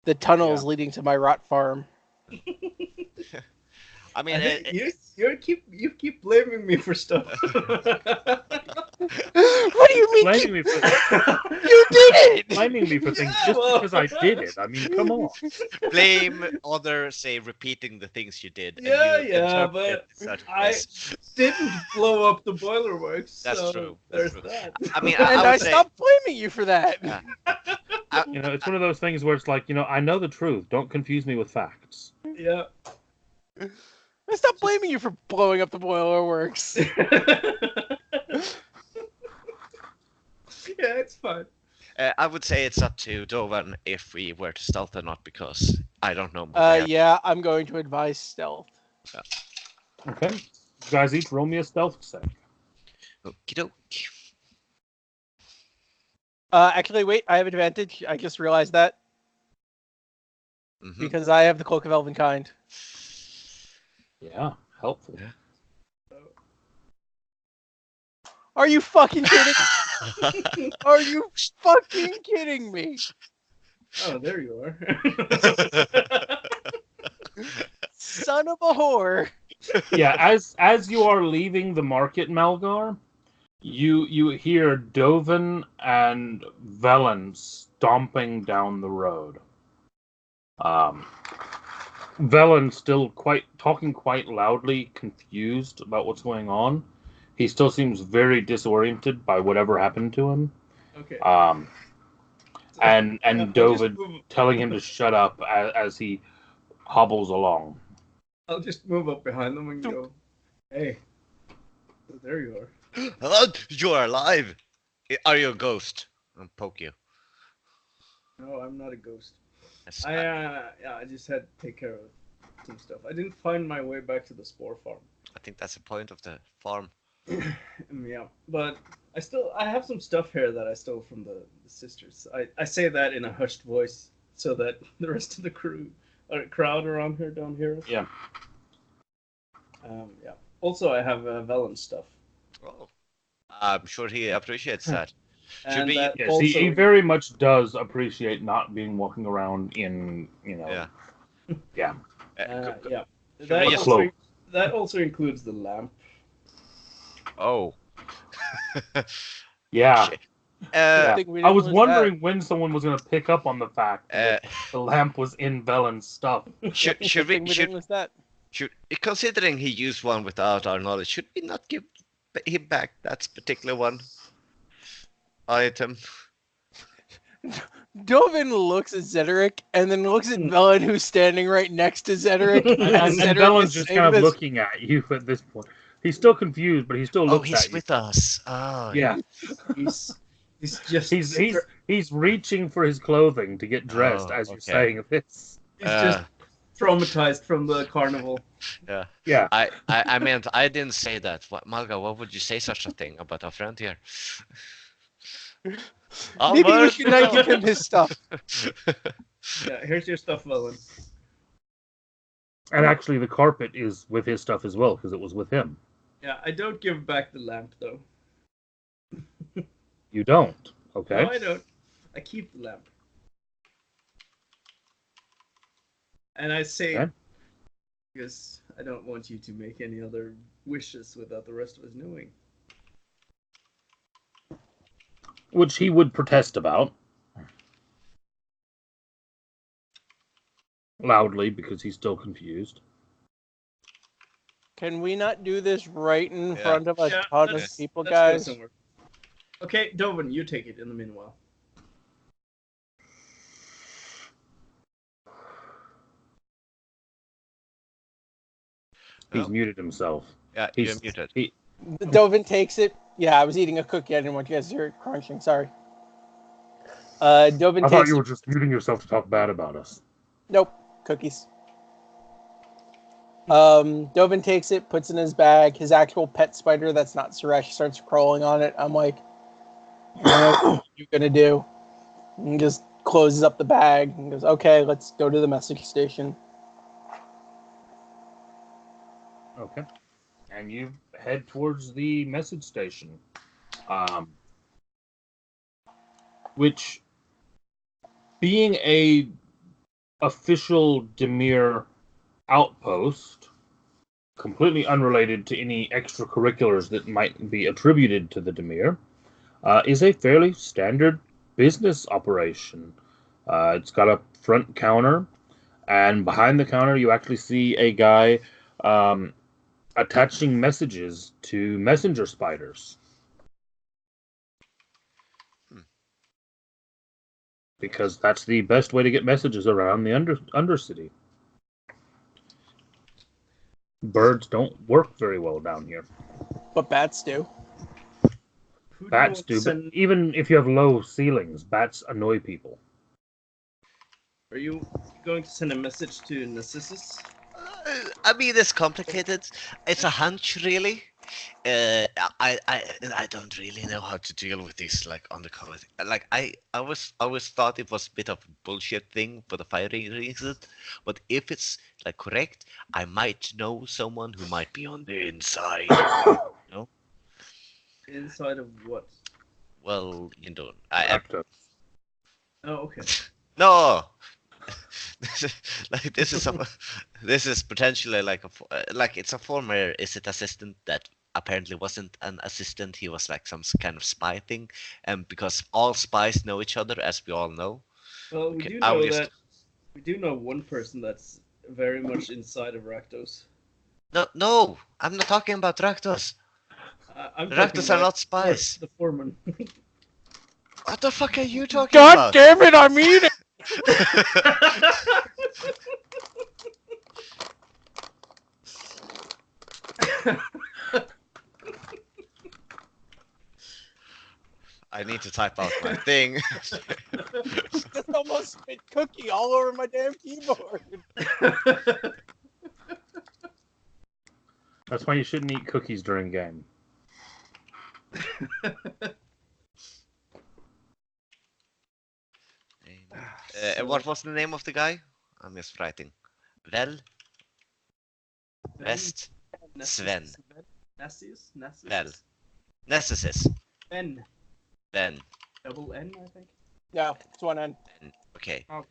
the tunnels leading to my rot farm. I mean, I think you keep blaming me for stuff. What do you mean? Blaming me for You did it! blaming me for things Yeah, just well. because I did it. I mean, come on. blame others, say repeating the things you did, and Yeah, you yeah, interpret it but in certain I ways. didn't blow up the boiler works. That's So true. there's That's true. that. I mean, And I I would say, stopped blaming you for that. yeah. You know, it's one of those things where it's like, I know the truth. Don't confuse me with facts. Yeah. I stopped blaming you for blowing up the boiler works. Yeah, it's fine. I would say it's up to Dovan if we were to stealth or not, because I don't know. More. Yeah, I'm going to advise stealth. Okay. You guys each roll me a stealth save. Okie doke. Actually, wait, I have advantage. I just realized that Mhm. because I have the Cloak of Elvenkind. Yeah, helpful. Are you fucking kidding? Are you fucking kidding me? Oh, there you are. Son of a whore. Yeah, as you are leaving the market, Malgar, you hear Dovin and Velen stomping down the road. Velen still talking quite loudly, confused about what's going on. He still seems very disoriented by whatever happened to him. Okay. And I'll just Dovid move- telling him to shut up as he hobbles along. I'll just move up behind them and go, hey. So there you are. Hello, you are alive. Are you a ghost? I'll poke you. No, I'm not a ghost. Yes, I just had to take care of some stuff. I didn't find my way back to the spore farm. I think that's the point of the farm. Yeah, but I have some stuff here that I stole from the sisters. I say that in a hushed voice so that the rest of the crowd around here don't hear us. Yeah. Yeah. Also, I have Velen stuff. Oh, I'm sure he appreciates that. Should And we? that Yes, also, he very much does appreciate not being walking around in, Yeah. Yeah. yeah. Should That we just- also, that also includes the lamp. Oh. Yeah. Uh, Think we I didn't was lose wondering when someone was going to pick up on the fact that uh, the lamp was in Velen's stuff. should Good thing we? we Should didn't lose that. considering he used one without our knowledge, should we not give him back that particular one item? Dovin looks at Zedric and then looks at Velen, who's standing right next to Zedric. And Zedric Velen's is just saying kind of this. looking at you at this point. He's still confused, but he still Oh, looks he's at you. with us. Oh, Yeah. He's just He's reaching for his clothing to get dressed Oh, as you're okay. saying this. he's just traumatized from the carnival. Yeah. Yeah. I meant I didn't say that. What, Malga? What would you say such a thing about our friend here? Maybe we should not give him his stuff. Yeah, here's your stuff, Velen. And actually, the carpet is with his stuff as well, because it was with him. Yeah, I don't give back the lamp though. You don't, okay? No, I don't. I keep the lamp. And I say, Okay. because I don't want you to make any other wishes without the rest of us knowing. Which he would protest about. Loudly, because he's still confused. Can we not do this right in Yeah. front of a ton of let's- people, let's go guys? somewhere. Okay, Dovin, you take it in the meanwhile. He's Oh. muted himself. Yeah, you're muted. Dovin takes it. Yeah, I was eating a cookie. I didn't want you guys to hear it crunching. Sorry. Dovin I thought takes you it. were just muting yourself to talk bad about us. Nope, cookies. Dovin takes it, puts it in his bag. His actual pet spider that's not Suresh starts crawling on it. I'm like, what you gonna do? And just closes up the bag and goes, okay, let's go to the message station. Okay. And you head towards the message station. which, being a official Demir outpost, completely unrelated to any extracurriculars that might be attributed to the Demir, is a fairly standard business operation. It's got a front counter, and behind the counter, you actually see a guy attaching messages to messenger spiders. Because that's the best way to get messages around the Undercity. Birds don't work very well down here. But bats do. Who Bats do you do, want to but send? even if you have low ceilings, bats annoy people. Are you going to send a message to Narcissus? I mean, it's complicated. It's a hunch, really. I don't really know how to deal with this like undercover. Like I always thought it was a bit of a bullshit thing for the firing reason, but if it's like correct, I might know someone who might be on the inside. No, Inside of what? well, I Raptor. Oh, okay. no. Like this is potentially like like it's a former assistant that apparently wasn't an assistant. He was like some kind of spy thing, and because all spies know each other, as we all know. Well, Okay, I will just we do know one person that's very much inside of Rakdos. no. I'm not talking about Rakdos. I'm talking Rakdos are about not spies. the foreman. What the fuck are you talking God about? damn it! I mean it. I need to type out my thing. Just almost spit cookie all over my damn keyboard. That's why you shouldn't eat cookies during game. What was the name of the guy? I'm just writing. Vel West Sven. Nassius? Vel Nessus. N. Ben. Double N, I think. Yeah, it's one end. Okay. Okay.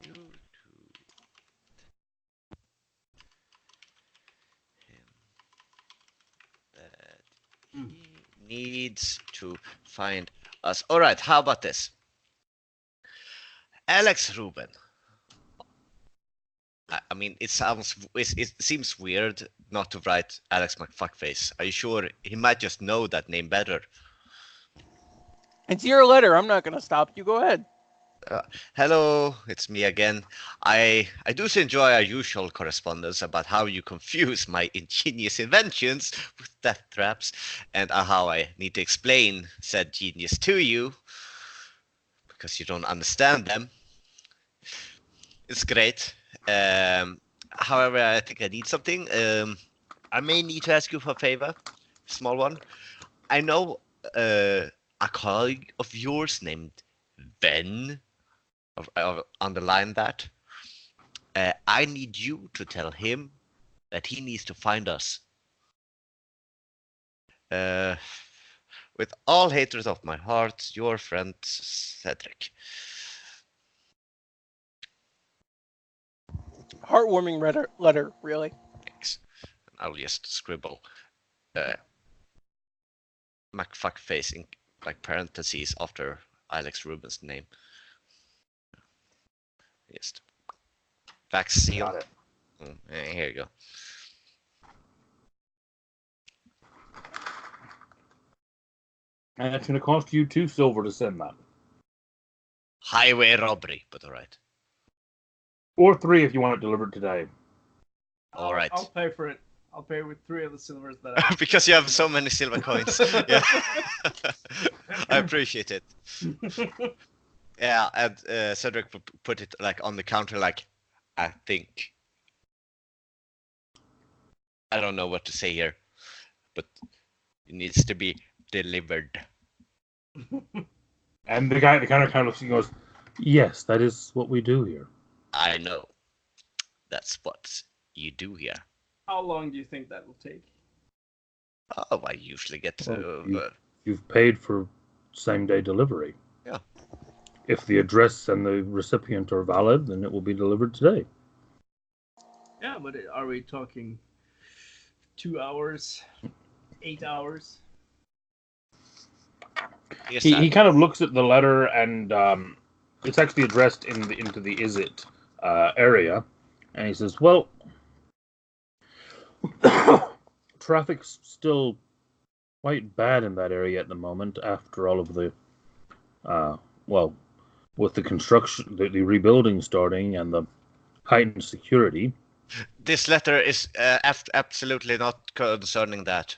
You to him that he needs to find us. All right. How about this? Alex Ruben. I mean, it seems weird not to write Alex McFuckface. Are you sure he might just know that name better? It's your letter. I'm not gonna stop you. Go ahead. Hello, it's me again. I do enjoy our usual correspondence about how you confuse my ingenious inventions with death traps, and how I need to explain said genius to you because you don't understand them. It's great. However, I think I need something. I may need to ask you for a favor, small one. I know a colleague of yours named Ben. I'll underline that. I need you to tell him that he needs to find us. With all hatred of my heart, your friend Cedric. Heartwarming letter, really. Thanks. I'll just scribble McFuckface in like parentheses after Alex Rubin's name. Just vaccine. Got it. Here you go. And it's going to cost you 2 silver to send that. Highway robbery, but all right. Or 3 if you want it delivered today. All right. I'll pay for it. I'll pay with 3 of the silvers that I Because you have so many silver coins. Yeah. I appreciate it. Yeah, and Cedric put it like on the counter, like, I think. I don't know what to say here, but it needs to be delivered. And the guy at the counter kind of looks and goes, yes, that is what we do here. I know. That's what you do here. How long do you think that will take? Oh, I usually get. Well, you've paid for same-day delivery. Yeah. If the address and the recipient are valid, then it will be delivered today. Yeah, but are we talking 2 hours, 8 hours? Yes, He kind of looks at the letter, and it's actually addressed into the Is It area, and he says, "Well, traffic's still quite bad in that area at the moment after all of the, well, with the construction, the rebuilding starting, and the heightened security." This letter is absolutely not concerning that.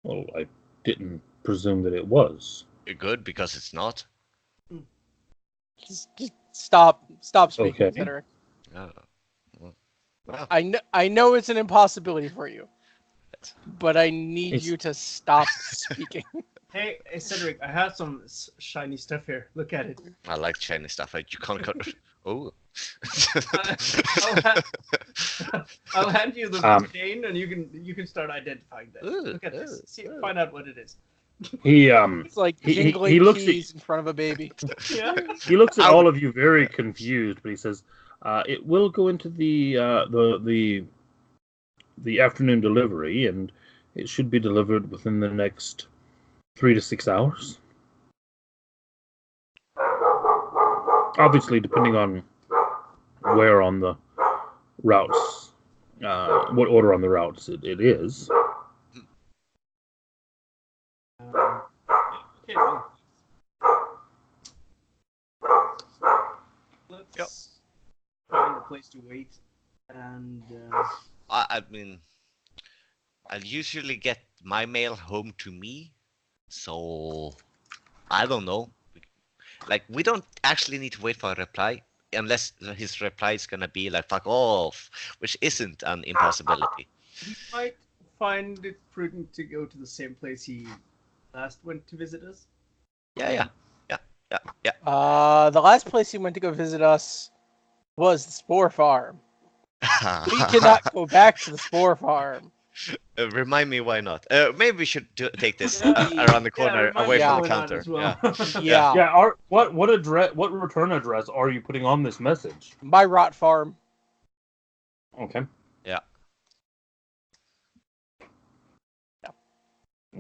Well, I didn't presume that it was. Good, because it's not. Just stop speaking, Okay. Cedric. Oh. Well, I know it's an impossibility for you, but I need It's- you to stop speaking. Hey, Cedric, I have some shiny stuff here. Look at it. I like Chinese stuff. You can't cut. Oh. I'll hand you the chain, and you can start identifying that. Ooh, Look at this. ooh, See, ooh. find out what it is. He It's like He- he jingling looks at- keys in front of a baby. Yeah. He looks at Ow. all of you very confused, but he says, "It will go into the afternoon delivery, and it should be delivered within the next 3 to 6 hours. Obviously, depending on where on the routes, what order on the routes it is." Okay, well. Let's find a place to wait, and I mean, I usually get my mail home to me, so I don't know. Like, we don't actually need to wait for a reply unless his reply is gonna be like "fuck off," which isn't an impossibility. he might find it prudent to go to the same place he last went to visit us. Yeah. The last place he went to go visit us was the Spore Farm. We cannot go back to the Spore Farm. Remind me why not? Maybe we should take this Yeah, around the corner, remind away me from the going on counter. as well. Yeah. Yeah, What return address are you putting on this message? my rot farm. Okay. Yeah.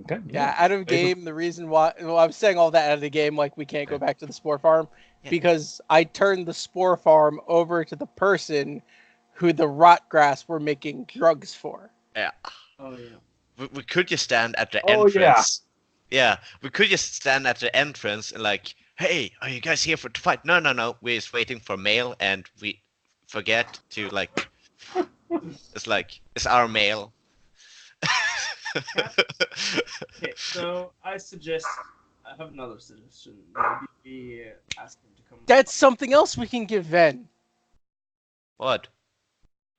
Okay. Yeah, out of game. The reason why, well, I was saying all that out of the game, like we can't go back to the Spore Farm, Yeah. because I turned the Spore Farm over to the person who the rot grass were making drugs for. Yeah. Oh yeah. We could just stand at the Oh, yeah. entrance. Yeah, we could just stand at the entrance and like, "Hey, are you guys here for to fight?" No. We're just waiting for mail, and we forget to like. It's like it's our mail. Okay, so I have another suggestion. Maybe we ask him to come. That's something else we can give Ven. What?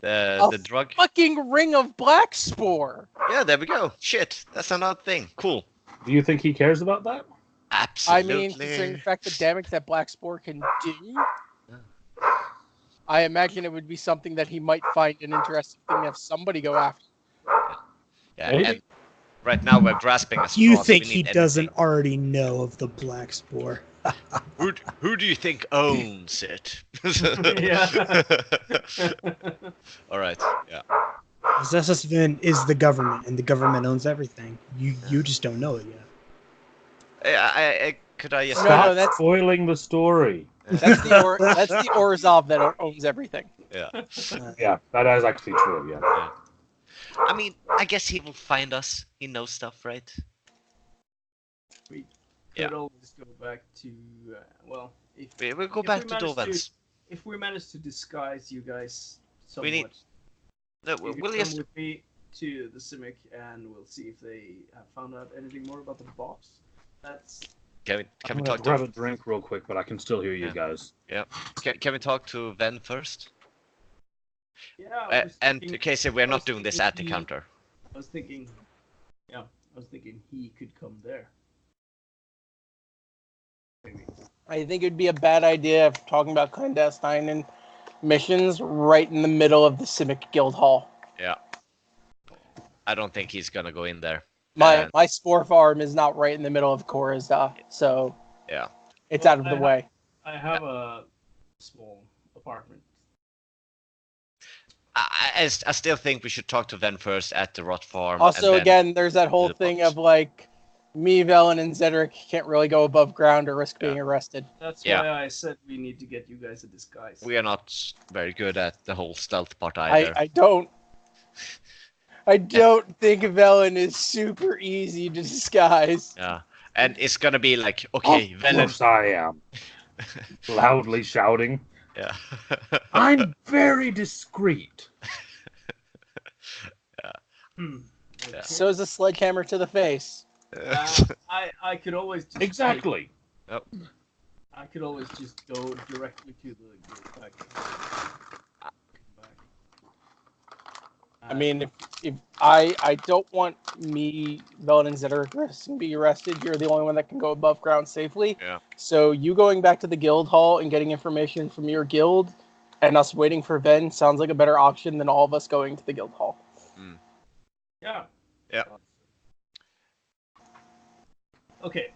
A The drug? Fucking ring of black spore. Yeah, there we go. Shit, that's another thing. Cool. Do you think he cares about that? I Absolutely. mean, considering the fact the damage that black spore can do, I imagine it would be something that he might find an interesting thing to have somebody go after. Yeah, Maybe. and right now we're grasping a straw. You so think we he need doesn't anything. already know of the black spore? Who do you think owns it? Yeah. All right. Yeah. Possessive is the government, and the government owns everything. You just don't know it yet. Could I just? No, Stop that's- spoiling the story. That's the Orzhov that owns everything. Yeah. Yeah, that is actually true. Yeah. I mean, I guess he will find us. He knows stuff, right? We Yeah. could always go back to well, if We'll go If back we to manage to- Dovens. if we manage to disguise you guys somewhat, We need- No, you we'll come just. with me to the Simic, and we'll see if they have found out anything more about the box. That's Can we I'm gonna talk grab a to? drink real quick, but I can still hear you Yeah. guys. Can we talk to Ven first? yeah. I was And thinking- Casey, we're I was not doing this thinking at the he- counter. I was thinking he could come there. Maybe. I think it'd be a bad idea of talking about clandestine and missions right in the middle of the Simic Guild Hall. Yeah. I don't think he's gonna go in there. My spore farm is not right in the middle of Korazda, so Yeah. it's Well, out of the way. I have a small apartment. I still think we should talk to Ven first at the Rot Farm. Also, and then again, there's that whole the thing box. of like me, Velen, and Zedric can't really go above ground or risk being arrested. That's Yeah. why I said we need to get you guys a disguise. we are not very good at the whole stealth part either. I don't think Velen is super easy to disguise. Yeah. And it's gonna be like, okay, Of Velen. course I am. Loudly shouting. Yeah. I'm very discreet. Hmm. Yeah. So is a sledgehammer to the face. I could always just Exactly. I could always just go directly to the back. I mean, if I don't want me, Velen, and Zedric to be arrested. You're the only one that can go above ground safely. Yeah. So you going back to the guild hall and getting information from your guild, and us waiting for Ven sounds like a better option than all of us going to the guild hall. Yeah. Yeah. Okay.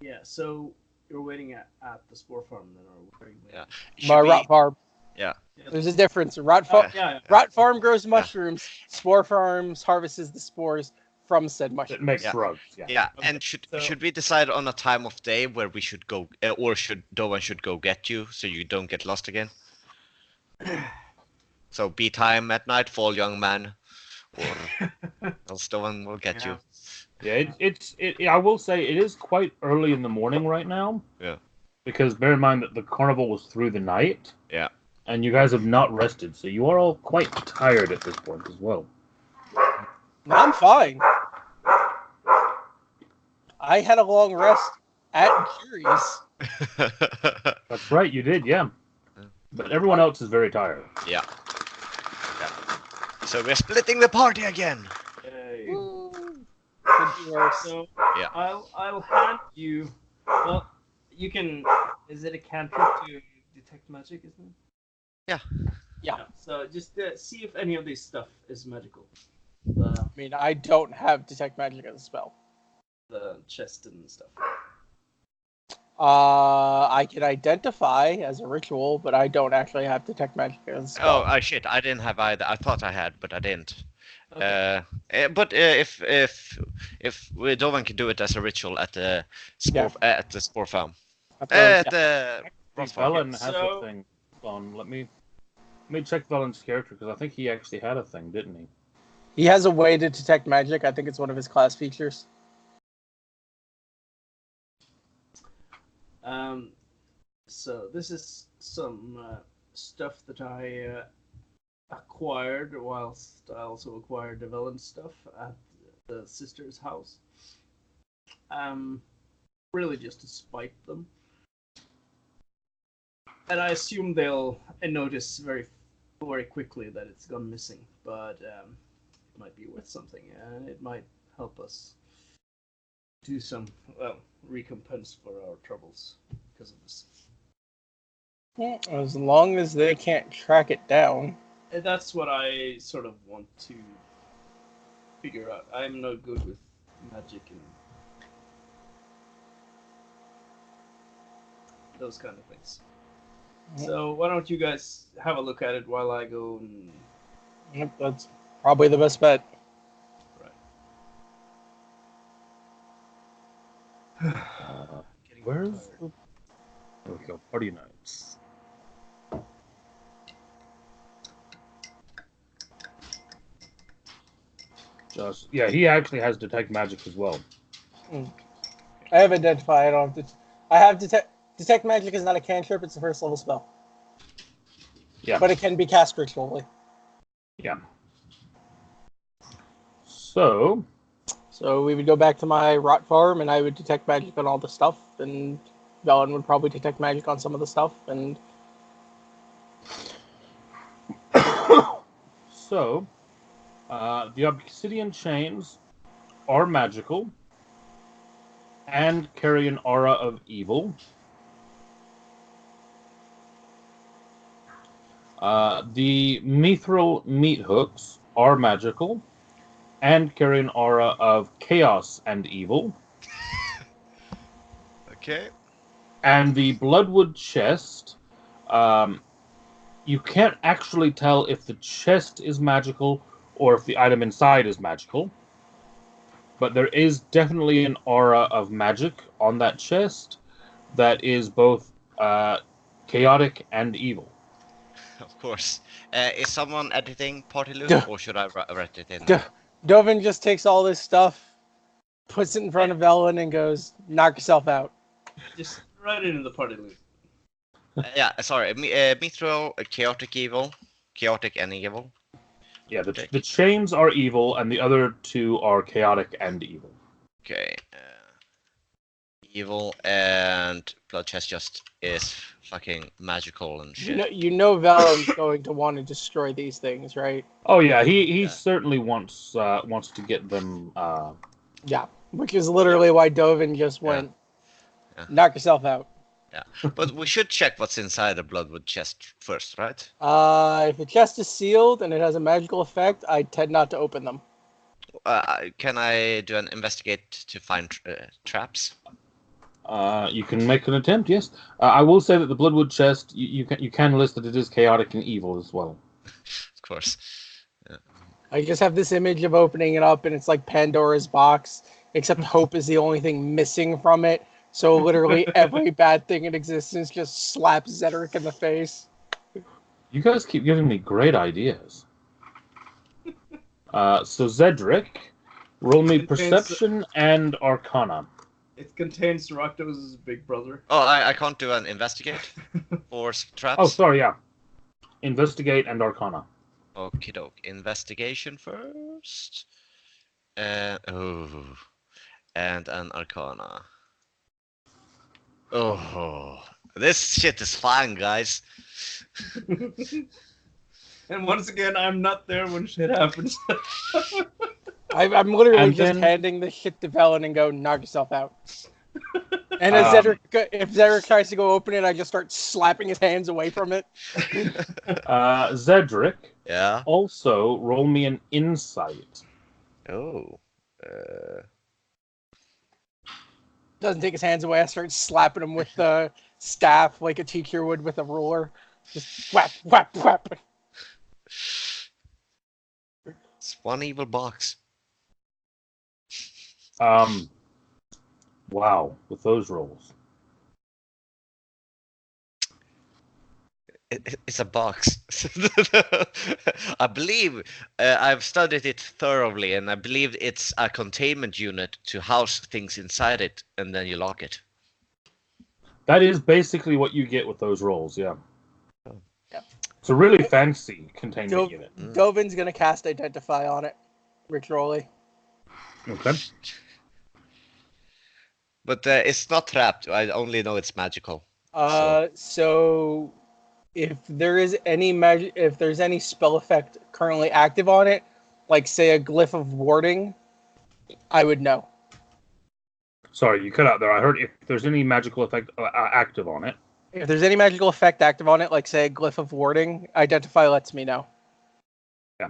Yeah. So you're waiting at the spore farm then, or where are you waiting? Yeah. My Should we- rot farm. Yeah. There's a difference. Rot Yeah. farm grows mushrooms. Spore farms harvests the spores from said It mushrooms. makes Yeah. drugs. Yeah. Yeah, Okay, and so- should we decide on a time of day where we should go, or should Doan should go get you so you don't get lost again? So be time at nightfall, young man, or else Doan will get you. Yeah, I will say it is quite early in the morning right now. Yeah. Because bear in mind that the carnival was through the night. Yeah. And you guys have not rested, so you are all quite tired at this point as well. I'm fine. I had a long rest at Jury's. That's right, you did, yeah. But everyone else is very tired. Yeah. So we're splitting the party again. Yay. Could be worse. So Yeah. I'll hand you. Well, you can. Is it a cantrip to detect magic? Isn't it? Yeah. So just see if any of this stuff is magical. I mean, I don't have detect magic as a spell. The chest and stuff. I can identify as a ritual, but I don't actually have detect magic as a spell. Oh, shit! I didn't have either. I thought I had, but I didn't. Okay. But if Dovan can do it as a ritual at the spore farm, Yeah. at the Rot farm. Velen has So- a thing on. Let me check Velen's character because I think he actually had a thing, didn't he? He has a way to detect magic. I think it's one of his class features. So this is some stuff that I acquired whilst I also acquired development stuff at the sister's house. Really just to spite them. And I assume they'll notice very quickly that it's gone missing, but it might be worth something, and it might help us do some, recompense for our troubles because of this. As long as they can't track it down. And that's what I sort of want to figure out. I'm not good with magic and those kind of things. So why don't you guys have a look at it while I go and... Yep, that's probably the best bet. Getting Where's tired. the... There we go. Party nights. Yeah, he actually has detect magic as well. I have identify. I don't have to. I have detect magic is not a cantrip. It's a first level spell. Yeah. But it can be cast ritually. Yeah. So So we would go back to my rot farm, and I would detect magic on all the stuff, and Velen would probably detect magic on some of the stuff, and So, the obsidian chains are magical and carry an aura of evil. The mithril meat hooks are magical and carry an aura of chaos and evil. Okay. And the Bloodwood chest, you can't actually tell if the chest is magical or if the item inside is magical. But there is definitely an aura of magic on that chest that is both chaotic and evil. Of course. Is someone editing party loot, Duh. or should I write it in? Dovin just takes all this stuff, puts it in front of Ellen, and goes, "Knock yourself out." Just write it in the party loot. Yeah, sorry. Mithril, chaotic evil, chaotic and evil. Yeah, Okay. the chains are evil, and the other two are chaotic and evil. Okay. Evil and blood chest just is fucking magical and shit. You know Valen's going to want to destroy these things, right? Oh yeah, he Yeah. certainly wants to get them. Yeah, which is literally why Dovin just went, Yeah. "Knock yourself out." Yeah, but we should check what's inside the Bloodwood chest first, right? If the chest is sealed and it has a magical effect, I tend not to open them. Can I do an investigate to find traps? You can make an attempt. Yes, I will say that the Bloodwood chest you can list that it is chaotic and evil as well. Of course. I just have this image of opening it up, and it's like Pandora's box, except hope is the only thing missing from it. So literally every bad thing in existence just slaps Zedric in the face. You guys keep giving me great ideas. So Zedric, roll me It contains- perception and arcana. It contains Rakdos' big brother. Oh, I can't do an investigate for traps? Oh, sorry, yeah. Investigate and arcana. Okie doke. Investigation first. And an arcana. Oh, this shit is fine, guys. And once again, I'm not there when shit happens. I'm literally And just then- handing this shit to Velen and go, "Knock yourself out." And as if Zedric tries to go open it, I just start slapping his hands away from it. Zedric, Yeah. also roll me an insight. Oh. Doesn't take his hands away. I start slapping him with the staff like a teacher would with a ruler. Just whap, whap, whap. It's one evil box. Wow, with those rolls. It's a box. I believe I've studied it thoroughly, and I believe it's a containment unit to house things inside it, and then you lock it. That is basically what you get with those rolls, yeah. Oh. Yep. It's a really fancy containment unit. Dovin's gonna cast Identify on it. Rich Rolly. Okay. But it's not trapped. I only know it's magical. So if there is any if there's any spell effect currently active on it, like say a glyph of warding, I would know. Sorry, you cut out there. I heard if there's any magical effect active on it. If there's any magical effect active on it, like say a glyph of warding, Identify lets me know. Yeah.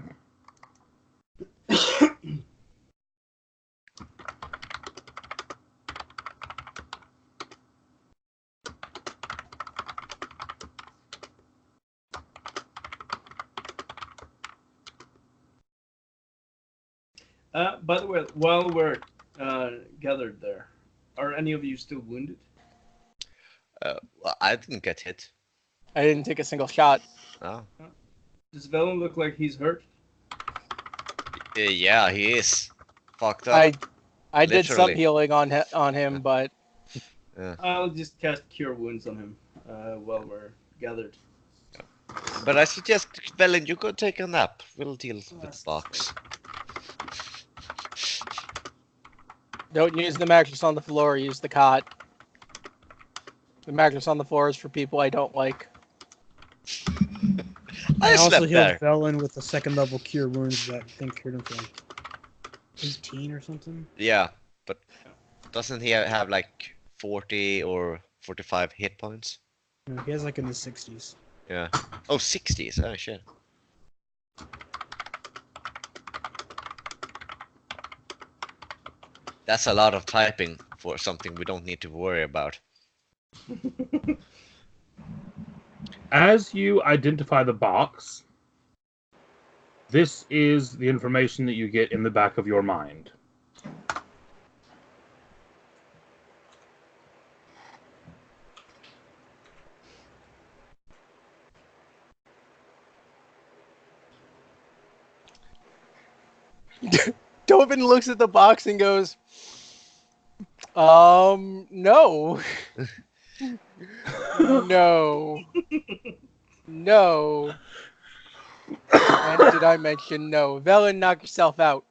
By the way, while we're gathered there, are any of you still wounded? Well, I didn't get hit. I didn't take a single shot. No. Does Velen look like he's hurt? Yeah, he is fucked up. I did some Literally. healing on him, but I'll just cast Cure Wounds on him while we're gathered. But I suggest, Velen, you go take a nap. We'll deal with box. don't use the mattress on the floor. Use the cot. The mattress on the floor is for people I don't like. I I also slept healed there. Velen with the second level cure wounds that I think cured him for like 18 or something. Yeah, but doesn't he have like 40 or 45 hit points? No, he has like in the 60s. Yeah. Oh, 60s. Oh, shit. That's a lot of typing for something we don't need to worry about. As you identify the box, this is the information that you get in the back of your mind. Tobin looks at the box and goes, no. No. No. And did I mention no? Velen, knock yourself out.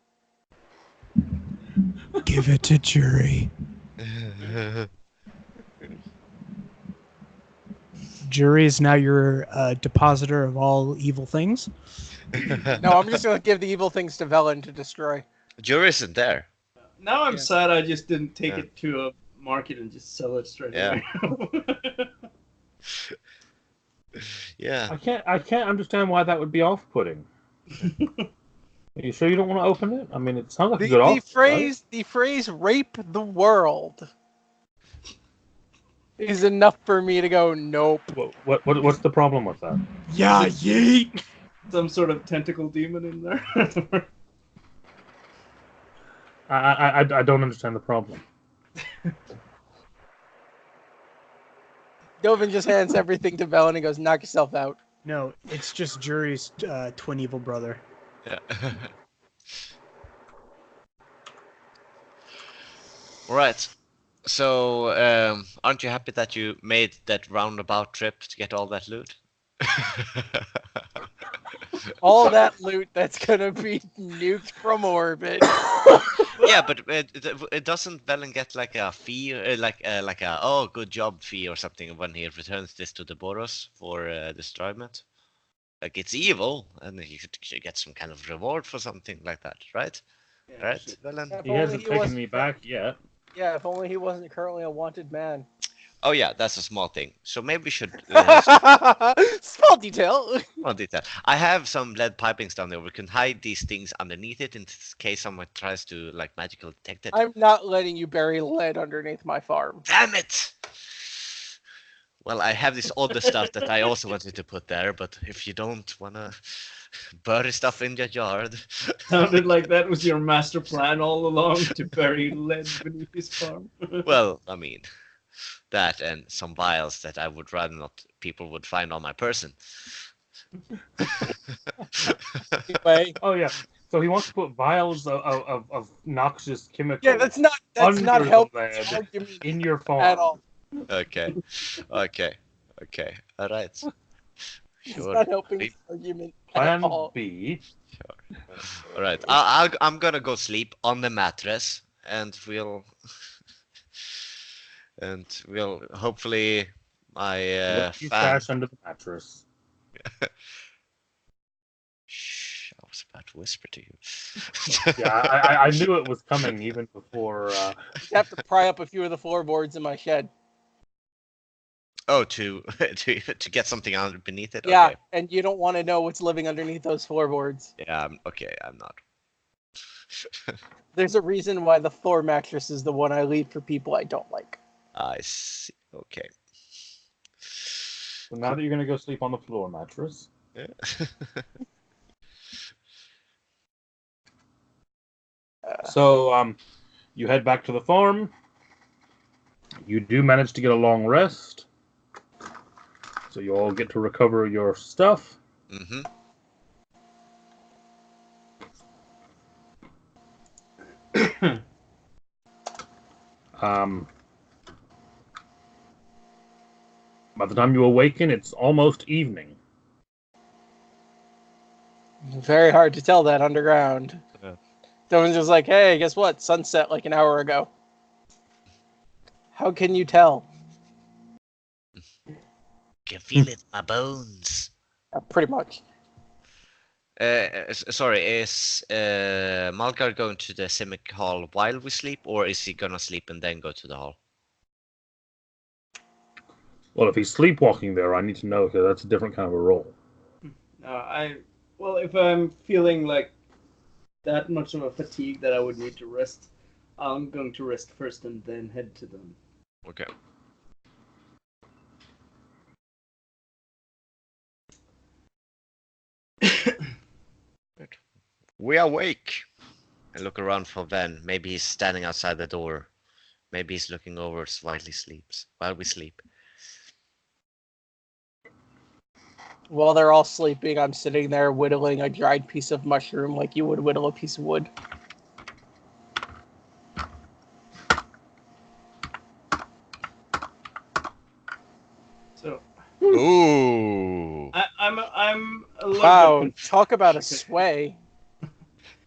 Give it to jury. Jury is now your depositor of all evil things. No, I'm just gonna give the evil things to Velen to destroy. Jury isn't there. Now I'm Yeah. sad I just didn't take Yeah. it to a market and just sell it straight Yeah. away. Yeah. I can't understand why that would be off-putting. Are you sure you don't want to open it? I mean, it sounds like a good offer. The phrase "rape the world" is enough for me to go nope. Right? What's the problem with that? Yeah, yeet. Some sort of tentacle demon in there. I don't understand the problem. Dovin just hands everything to Velen and goes, knock yourself out. No, it's just jury's twin evil brother. Yeah. Right. So, aren't you happy that you made that roundabout trip to get all that loot? All that loot that's gonna be nuked from orbit. Yeah, but it doesn't Velen get like a fee, like a oh good job fee or something when he returns this to the Boros for destroyment? Like it's evil, and he should get some kind of reward for something like that, right? Yeah, Right, shit. Velen? If He only hasn't he taken wasn't- me back yet. Yeah, if only he wasn't currently a wanted man. Oh yeah, that's a small thing. So maybe we should. Small detail. Small detail. I have some lead pipings down there. We can hide these things underneath it in case someone tries to like magical detect it. I'm not letting you bury lead underneath my farm. Damn it! Well, I have this other stuff that I also wanted to put there, but if you don't wanna bury stuff in your yard, Sounded like that was your master plan all along to bury lead beneath his farm. well, I mean, that and some vials that I would rather not people would find on my person. Anyway, Oh yeah. So he wants to put vials of noxious chemicals yeah, that's not under the helping lead the argument in your farm. at all. Okay, okay, all right. It's Sure. not helping the Please. argument Plan at all. B. All right. I'm gonna go sleep on the mattress, and we'll hopefully my What you fan. stash under the mattress. Shh, I was about to whisper to you. Yeah, I knew it was coming even before. Just have to pry up a few of the floorboards in my shed. Oh, to to get something on beneath it. Yeah, Okay. and you don't want to know what's living underneath those floorboards. Yeah. Okay. I'm not. There's a reason why the floor mattress is the one I leave for people I don't like. I see. Okay. So now that you're gonna go sleep on the floor mattress, Yeah. so you head back to the farm. You do manage to get a long rest, so you all get to recover your stuff. Mm-hmm. By the time you awaken, it's almost evening. Very hard to tell that underground. Yeah. Someone's just like, hey, guess what? Sunset like an hour ago. How can you tell? Can feel it in my bones. Pretty much. Sorry, is Malgar going to the Simic Hall while we sleep, or is he gonna sleep and then go to the hall? Well, if he's sleepwalking there, I need to know because that's a different kind of a role. Well, if I'm feeling like that much of a fatigue that I would need to rest, I'm going to rest first and then head to them. Okay. We awake. I look around for Ven. Maybe he's standing outside the door. Maybe he's looking over while he sleeps. While we sleep. While they're all sleeping, I'm sitting there whittling a dried piece of mushroom like you would whittle a piece of wood. So Ooh. I'm a little Wow, bit talk about a confused. sway.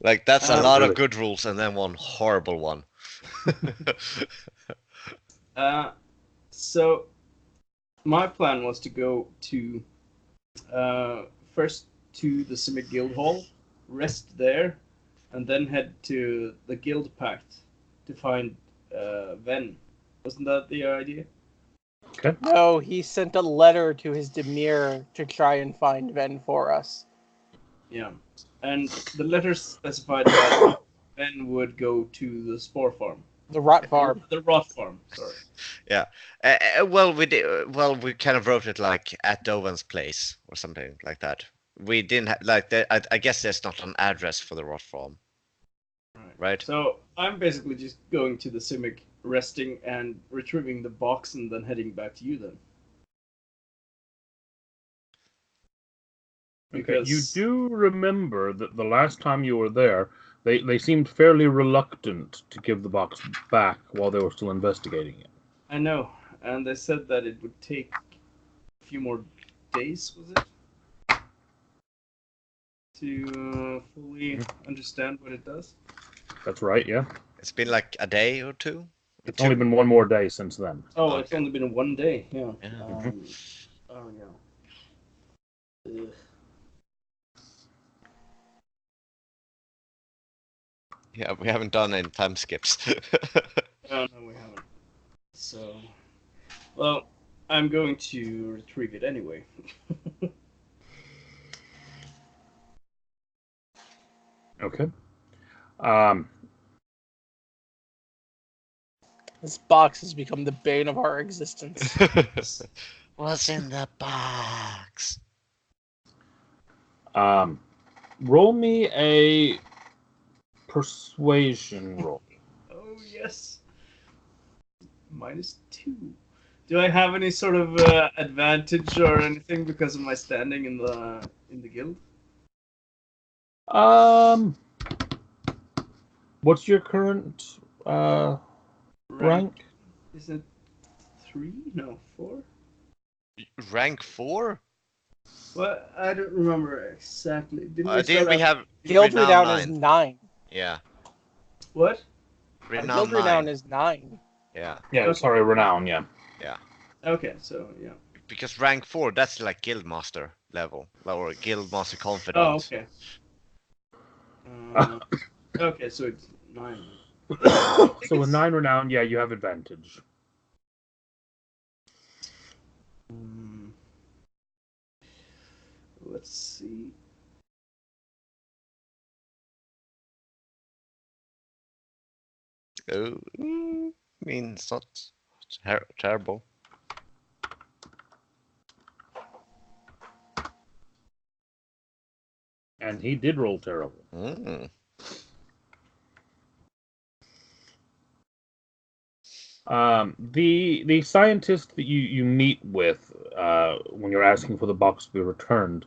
Like that's a Um, lot really. of good rules and then one horrible one. So my plan was to go to first to the Simic Guild Hall, rest there, and then head to the Guild Pact to find Ven. Wasn't that the idea? Okay. No, he sent a letter to his Demir to try and find Ven for us. Yeah. And the letter specified that Ven would go to the Spore Farm. The Rot Farm. The Rot Farm, sorry. Yeah. Well, we did. Well, we kind of wrote it like at Dovan's place or something like that. We didn't like. I guess there's not an address for the rot farm, right? So I'm basically just going to the Simic, resting and retrieving the box, and then heading back to you then. Okay. You do remember that the last time you were there, they seemed fairly reluctant to give the box back while they were still investigating it. I know, and they said that it would take a few more days, was it? To fully understand what it does. That's right, yeah. It's been like a day or two. It's only been one more day since then. Oh, it's Okay. only been 1 day, yeah. Yeah. Oh, yeah. Ugh. Yeah, we haven't done any time skips. Oh, no, we haven't. So, well, I'm going to retrieve it anyway. Okay. This box has become the bane of our existence. What's in the box? Roll me a persuasion roll. Oh, yes. -2. Do I have any sort of advantage or anything because of my standing in the guild? What's your current rank? Is it 3? No, 4? Rank 4? Well, I don't remember exactly. Didn't we Didn't start we out- have Guild renown Renown is 9? 9. Yeah, What? Our renown Guild 9. Renown is 9. Yeah, Yeah, Okay. sorry, renown, yeah. yeah. Okay, so yeah. Because rank 4, that's like guildmaster level, or guildmaster Oh, confidant. okay. Okay, so it's 9. So with 9 renown, yeah, you have advantage. Let's see. Oh, I mean, it's not terrible. And he did roll terrible. Mm. The scientist that you meet with when you're asking for the box to be returned,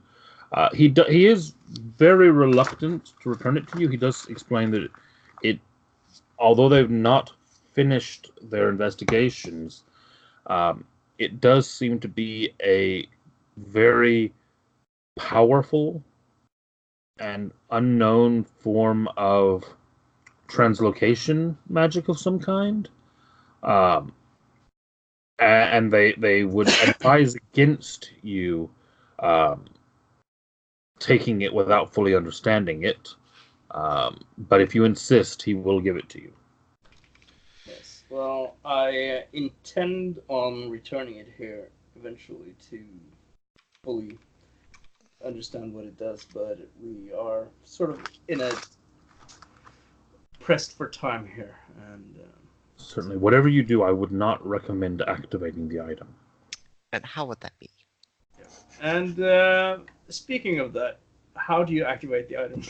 he is very reluctant to return it to you. He does explain that although they've not finished their investigations, it does seem to be a very powerful and unknown form of translocation magic of some kind. And they would advise against you taking it without fully understanding it. But if you insist, he will give it to you. Yes. Well, I intend on returning it here eventually to fully understand what it does, but we are sort of in a pressed for time here, and Certainly, whatever you do, I would not recommend activating the item. And how would that be? speaking of that, how do you activate the item?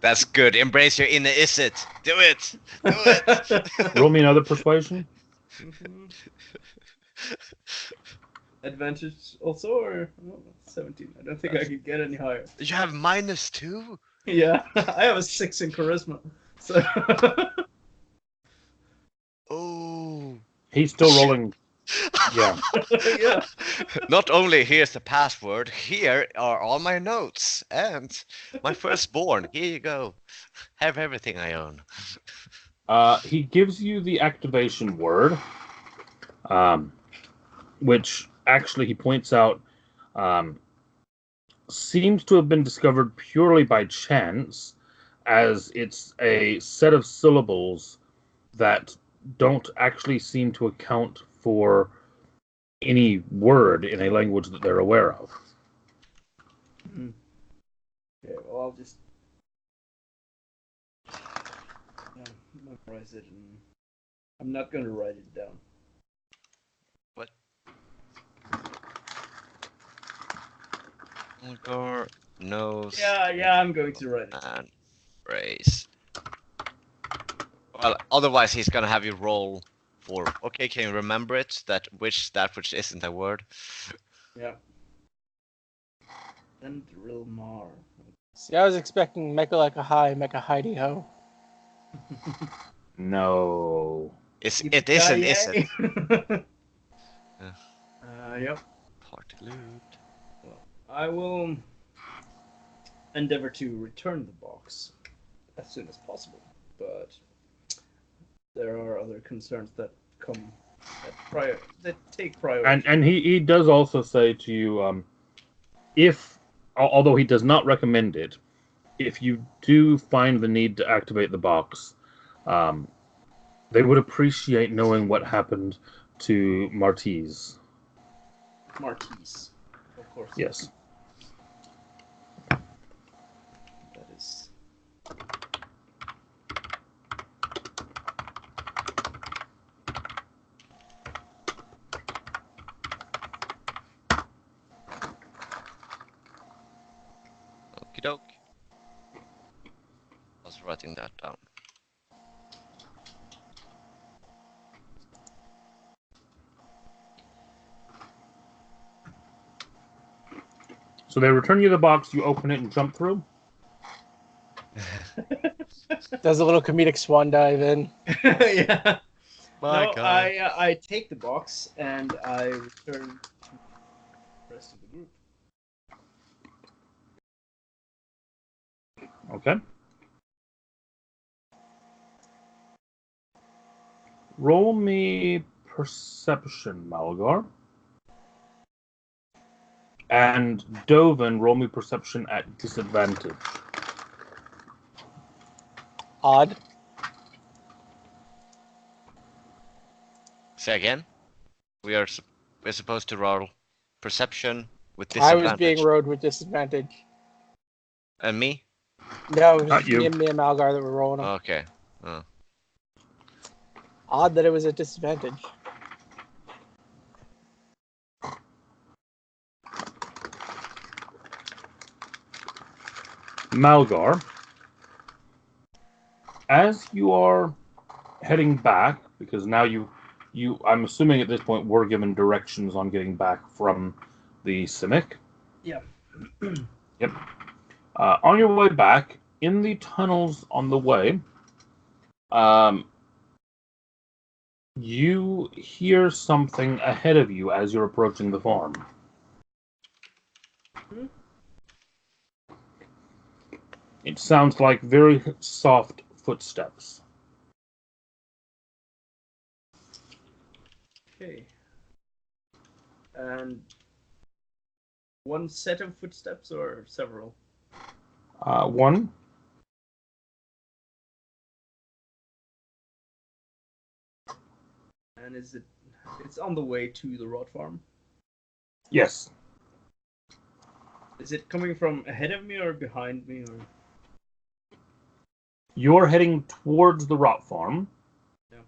That's good. Embrace your inner Isit. Do it. Do it. Roll me another persuasion. Advantage also, or 17? I don't think I could get any higher. You have -2? Yeah, I have a 6 in charisma. So Oh. He's still rolling. Yeah. yeah. Not only here's the password, here are all my notes and my firstborn. Here you go. Have everything I own. He gives you the activation word, which actually he points out seems to have been discovered purely by chance, as it's a set of syllables that don't actually seem to account for any word in a language that they're aware of. Okay, well, I'll just memorize it, and I'm not going to write it down. What? Mulgar knows. Yeah, I'm going to write it. And raise. Well, otherwise he's gonna have you roll for. Okay, can you remember it? That which isn't a word. Yeah. And Rilmar. See, I was expecting Mecha like a high, Mecha Heidi ho. No. It isn't. Yep. Party loot. Well, I will endeavor to return the box as soon as possible, but there are other concerns that come that take priority. And he does also say to you, if, although he does not recommend it, if you do find the need to activate the box, they would appreciate knowing what happened to Martise. Marquise, of course. Yes. That is. Okie doke. I was writing that down. So they return you the box, you open it and jump through? Does a little comedic swan dive in. Yeah. My No, God. I take the box and I return to the rest of the group. Okay. Roll me perception, Malgar. And Dovin, roll me perception at disadvantage. Odd. Say again. We're supposed to roll perception with I was being disadvantage. rode with disadvantage. And me? No, it was Not just you. me and Malgar that were rolling them. Okay. Oh. Odd that it was a disadvantage. Malgar, as you are heading back, because now you I'm assuming at this point were given directions on getting back from the Simic. Yeah. Yep. On your way back, in the tunnels on the way, you hear something ahead of you as you're approaching the farm. It sounds like very soft footsteps. Okay. And one set of footsteps or several? One. And it's on the way to the rot farm? Yes. Is it coming from ahead of me or behind me? Or You're heading towards the rot farm. Yeah.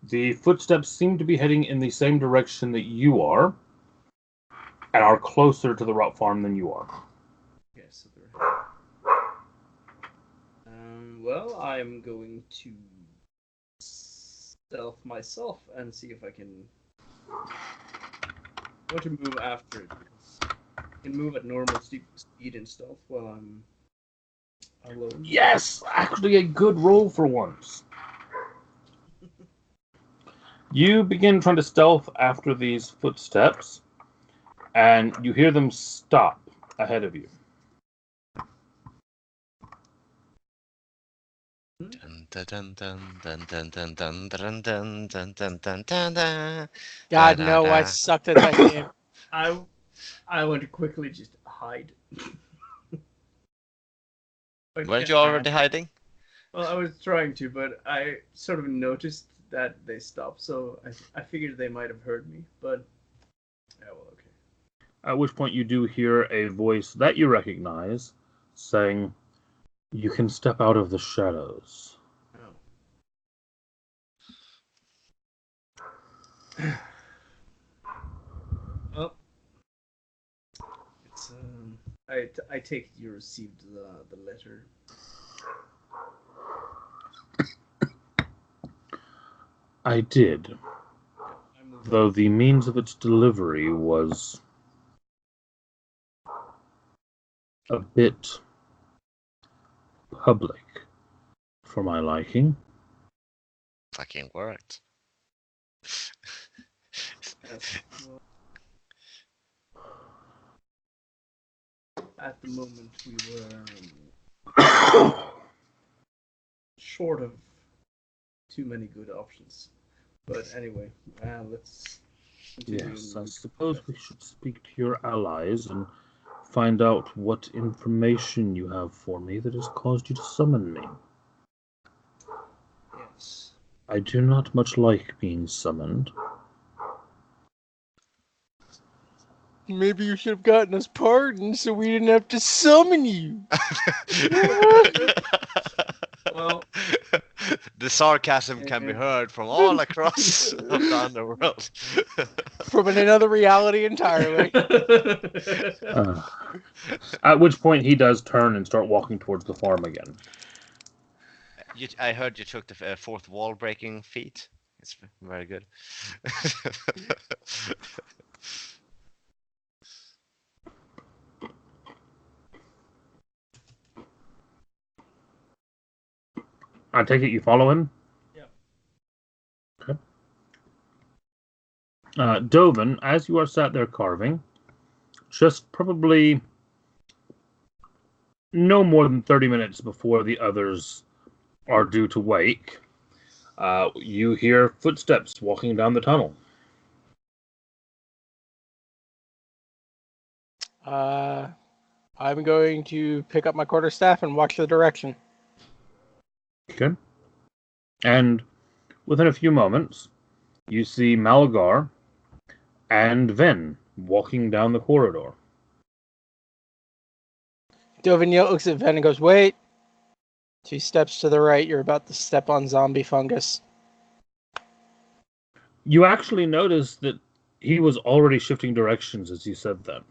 The footsteps seem to be heading in the same direction that you are, and are closer to the rot farm than you are. okay, so they're. Well, I'm going to stealth myself and see if I can. I want to move after it because I can move at normal speed and stealth while I'm alone. Yes, actually a good roll for once. You begin trying to stealth after these footsteps, and you hear them stop ahead of you. Dun, dun, dun, dun, dun, dun, dun, dun, dun, dun, dun, dun, dun, dun. God, Da, no, da, I da. sucked at that game. I want to quickly just hide. Like, Weren't you already hiding? Well, I was trying to, but I sort of noticed that they stopped, so I figured they might have heard me. But yeah, well, okay. At which point you do hear a voice that you recognize saying, "You can step out of the shadows." Oh. Well, it's I take it you received the letter. I did, I moved though on. the means of its delivery was a bit public for my liking. Fucking worked. Yes. Well, at the moment, we were short of too many good options. But anyway, let's continue. Yes, I suppose we should speak to your allies and find out what information you have for me that has caused you to summon me. Yes. I do not much like being summoned. Maybe you should have gotten us pardoned so we didn't have to summon you. Well, the sarcasm can be heard from all across of the underworld. From another reality entirely. Uh, at which point he does turn and start walking towards the farm again. I heard you took the fourth wall breaking feat. It's very good. I take it you follow him? Yeah. Okay. Dovin, as you are sat there carving, just probably no more than 30 minutes before the others are due to wake, you hear footsteps walking down the tunnel. I'm going to pick up my quarterstaff and watch the direction. Okay. And within a few moments, you see Malgar and Ven walking down the corridor. Dovignac looks at Ven and goes, "Wait." 2 steps to the right, you're about to step on zombie fungus. You actually notice that he was already shifting directions as you said that.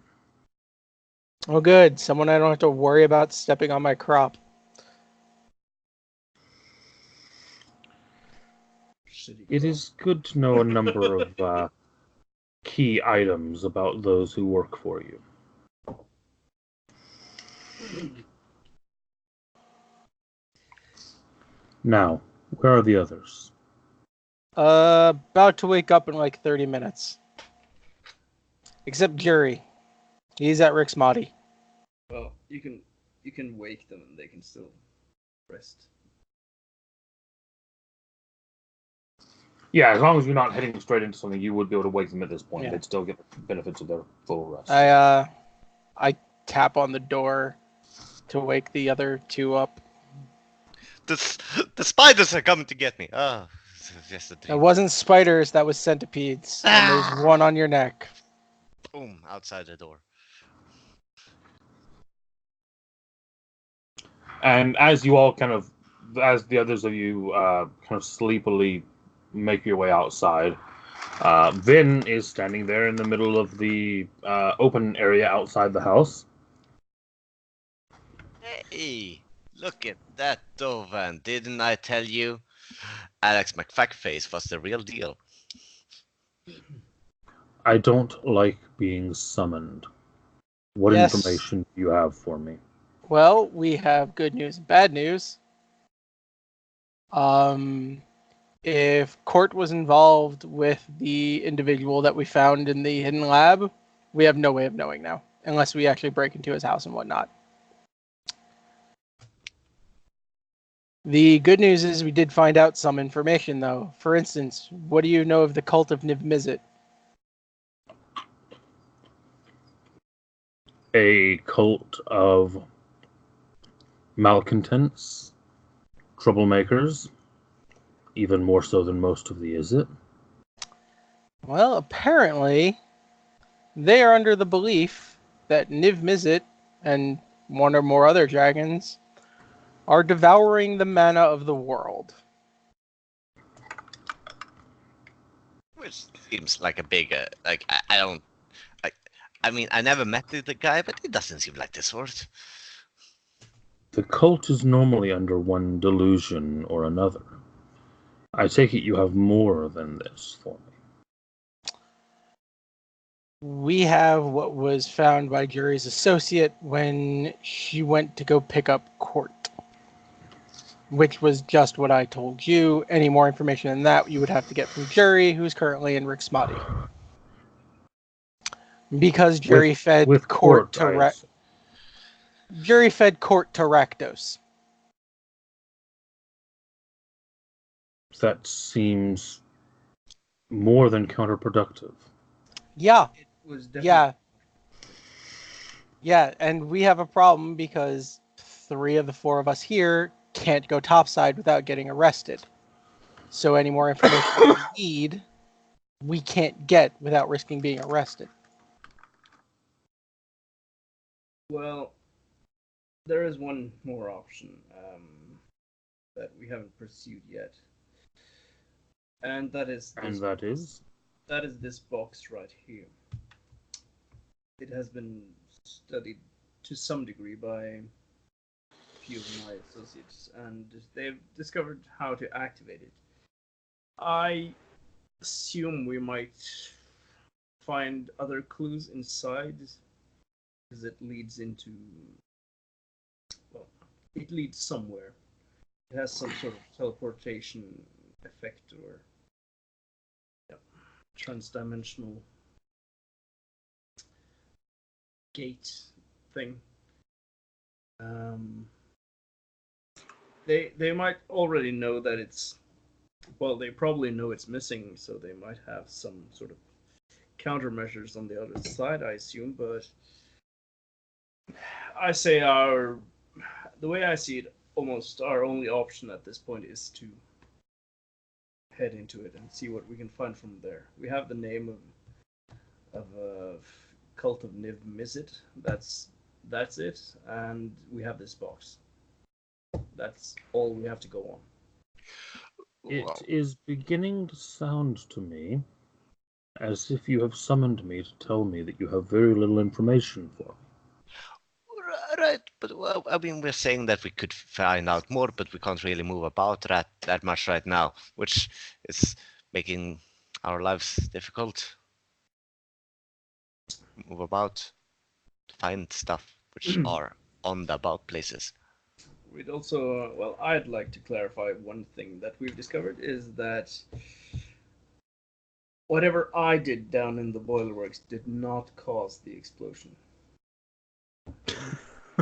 Oh, good. Someone I don't have to worry about stepping on my crop. It is good to know a number of key items about those who work for you. Now, where are the others? About to wake up in like 30 minutes. Except Jury. He's at Rick's Mahdi. Well, you can wake them and they can still rest. Yeah, as long as you're not heading straight into something, you would be able to wake them at this point. Yeah. They'd still get the benefits of their full rest. I tap on the door to wake the other 2 up. The spiders are coming to get me. Oh, it's just a That dream. wasn't spiders, that was centipedes. And there's one on your neck. Boom, outside the door. And as you all as the others of you kind of sleepily make your way outside, Vin is standing there in the middle of the open area outside the house. Hey, look at that Dovan. Didn't I tell you? Alex McFackface was the real deal. I don't like being summoned. What Yes. information do you have for me? Well, we have good news and bad news. If Court was involved with the individual that we found in the hidden lab, we have no way of knowing now, unless we actually break into his house and whatnot. The good news is we did find out some information, though. For instance, what do you know of the cult of Niv Mizzet? A cult of malcontents, troublemakers, even more so than most of the Izzet. Well, apparently, they are under the belief that Niv Mizzet and one or more other dragons are devouring the mana of the world. Which seems like a big, I don't, I mean, I never met the guy, but it doesn't seem like the sort. The cult is normally under one delusion or another. I take it you have more than this for me. We have what was found by Jury's associate when she went to go pick up Court, which was just what I told you. Any more information than that, you would have to get from Jury, who's currently in Rixmati. Because Jury fed Court to Jury fed Court to Rakdos. That seems more than counterproductive. Yeah. It was definitely. Yeah. Yeah, and we have a problem because 3 of the 4 of us here can't go topside without getting arrested. So any more information we need, we can't get without risking being arrested. Well, there is one more option that we haven't pursued yet, and that is this box right here. It has been studied to some degree by a few of my associates, and they've discovered how to activate it. I assume we might find other clues inside, because it leads into, well, it leads somewhere. It has some sort of teleportation effect or transdimensional gate thing. They might already know that it's, well, they probably know it's missing, so they might have some sort of countermeasures on the other side, I assume. But I say the way I see it, almost our only option at this point is to head into it and see what we can find from there. We have the name of a cult of Niv Mizzet. That's it, and we have this box. That's all we have to go on. It is beginning to sound to me as if you have summoned me to tell me that you have very little information for me. Right, but well, I mean, we're saying that we could find out more, but we can't really move about that much right now, which is making our lives difficult. Move about, find stuff which are on the about places. We'd also, well, I'd like to clarify one thing that we've discovered is that whatever I did down in the boiler works did not cause the explosion.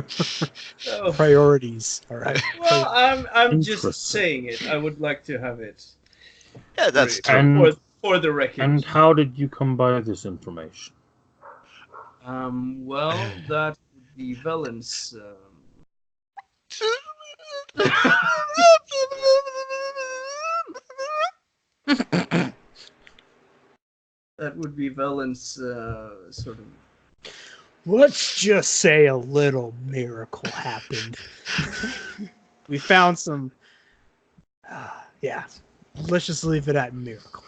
So, Priorities, all right. well, I'm just saying it. I would like to have it. Yeah, that's true. For the record. And how did you come by this information? Well, that would be Velen's. That would be Velen's sort of Let's just say a little miracle happened. We found some. Yeah. Let's just leave it at miracle.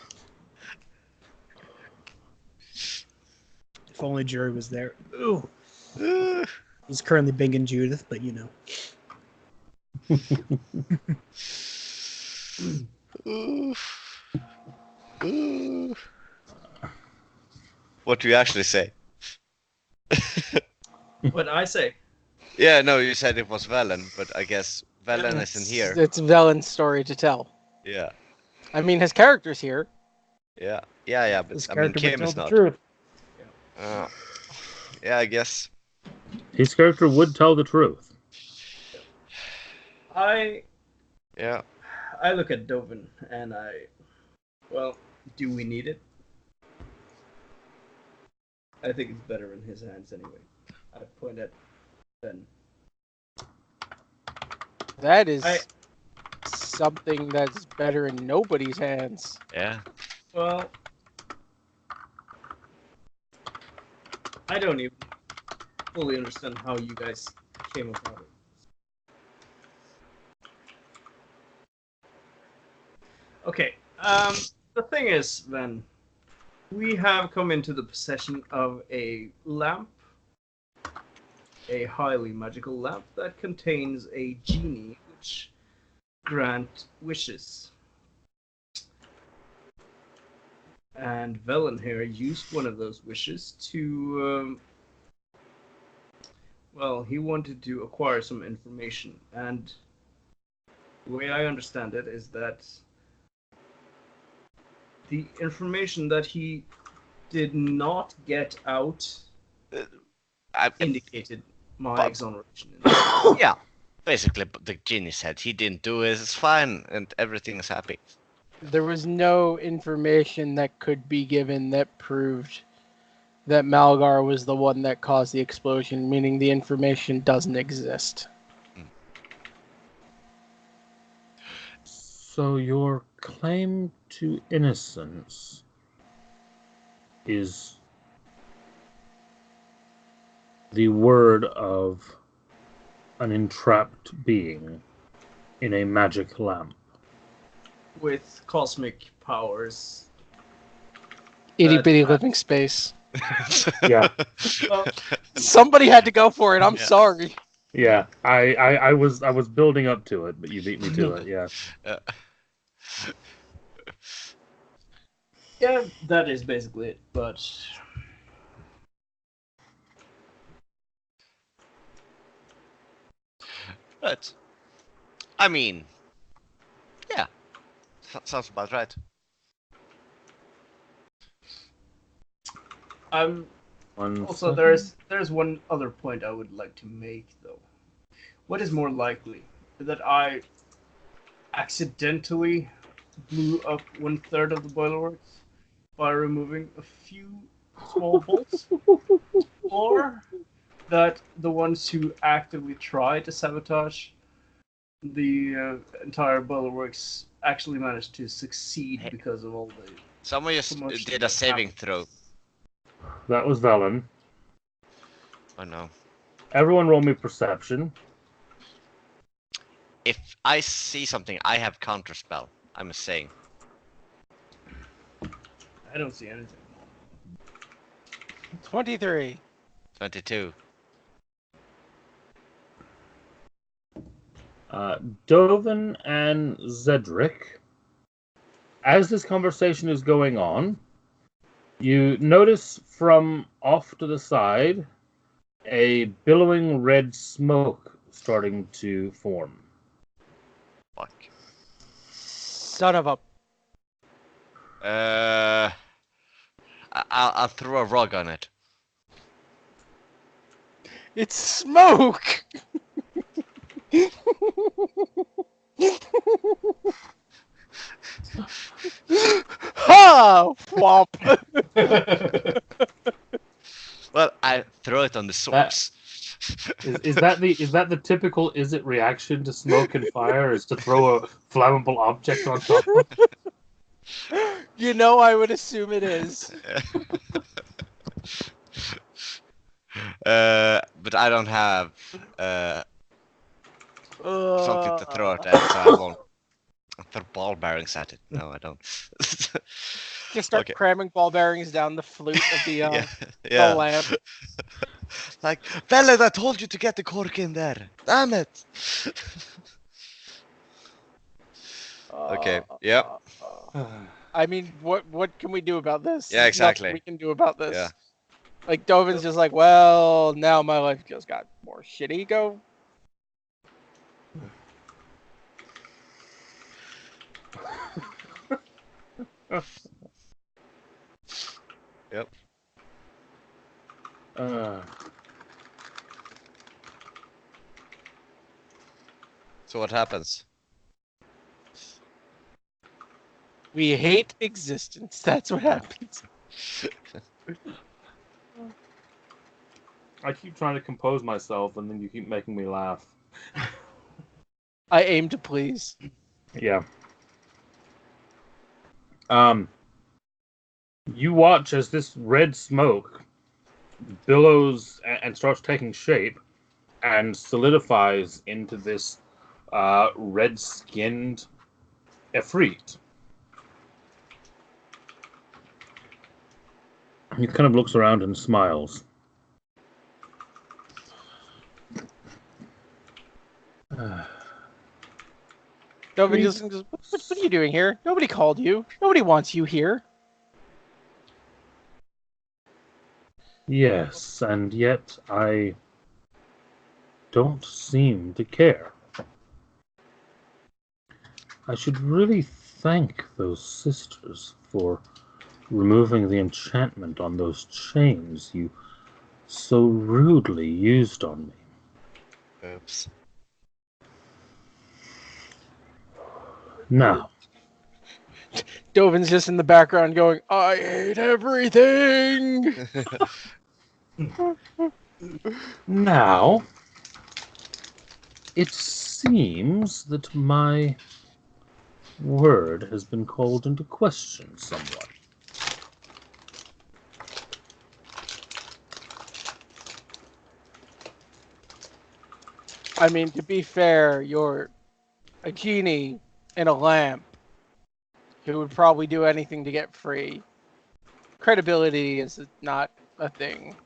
If only Jury was there. Ooh. He's currently banging Judith, but you know. What do you actually say? What I say? Yeah, no, you said it was Velen, but I guess Velen isn't here. It's Velen's story to tell. Yeah, I mean, his character's here. yeah, but This I mean, character would Kim tell is the not. truth. Yeah, I guess. His character would tell the truth. I Yeah. look at Dovin and well, do we need it? I think it's better in his hands anyway. I point at Ben. That is something that's better in nobody's hands. Yeah. Well, I don't even fully understand how you guys came about it. Okay, the thing is, then, we have come into the possession of a lamp, a highly magical lamp that contains a genie which grant wishes. And Velen here used one of those wishes to, well, he wanted to acquire some information, and the way I understand it is that the information that he did not get out indicated my exoneration. Yeah. Basically, the genie said he didn't do it. It's fine, and everything is happy. There was no information that could be given that proved that Malgar was the one that caused the explosion, meaning the information doesn't exist. So your claim to innocence is the word of an entrapped being in a magic lamp. With cosmic powers. Itty bitty living space. Yeah. Well, Somebody had to go for it. I'm Yeah. sorry. Yeah, I was building up to it, but you beat me to it. Yeah. yeah, that is basically it. But But, I mean, yeah, sounds about right. also there's one other point I would like to make though. What is more likely, that I accidentally blew up 1/3 of the boiler works by removing a few small bolts, or that the ones who actively try to sabotage the entire boiler works actually managed to succeed because of all the Someone just commotion did a that saving happened? throw. That was Velen. Oh no. Everyone roll me perception. If I see something, I have counterspell. I'm saying. I don't see anything. 23. 22. Dovin and Zedric, as this conversation is going on, you notice from off to the side a billowing red smoke starting to form. Fuck. Son of a... I'll throw a rug on it. It's smoke! Ha! Whomp! Well, I throw it on the source. Is that the typical is it reaction to smoke and fire is to throw a flammable object on top of it? You know, I would assume it is. But I don't have something to throw at that, so I won't throw ball bearings at it. No, I don't. Just start Okay. cramming ball bearings down the flute of the Yeah, the yeah. lamp. Like, Vellet, I told you to get the cork in there. Damn it. Okay. Yeah. I mean, what can we do about this? Yeah, There's nothing exactly. we can do about this. Yeah. Like Dovin's just like, well, now my life just got more shitty. Go. Yep. So what happens? We hate existence. That's what happens. I keep trying to compose myself, and then you keep making me laugh. I aim to please. Yeah. You watch as this red smoke billows and starts taking shape and solidifies into this red-skinned Efreet. He kind of looks around and smiles. Dovin just what are you doing here? Nobody called you. Nobody wants you here. Yes, and yet I don't seem to care. I should really thank those sisters for removing the enchantment on those chains you so rudely used on me. Oops. Now, Dovin's just in the background going, I hate everything. now, it seems that my word has been called into question somewhat. I mean, to be fair, you're a genie in a lamp who would probably do anything to get free. Credibility is not a thing.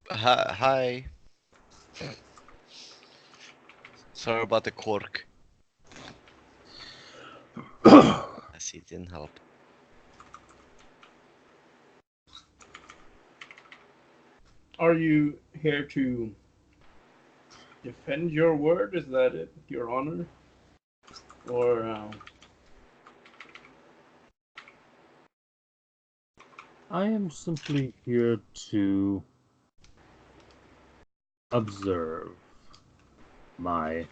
Hi. Sorry about the cork. I see it didn't help. Are you here to defend your word? Is that it? Your honor? Or I am simply here to observe my.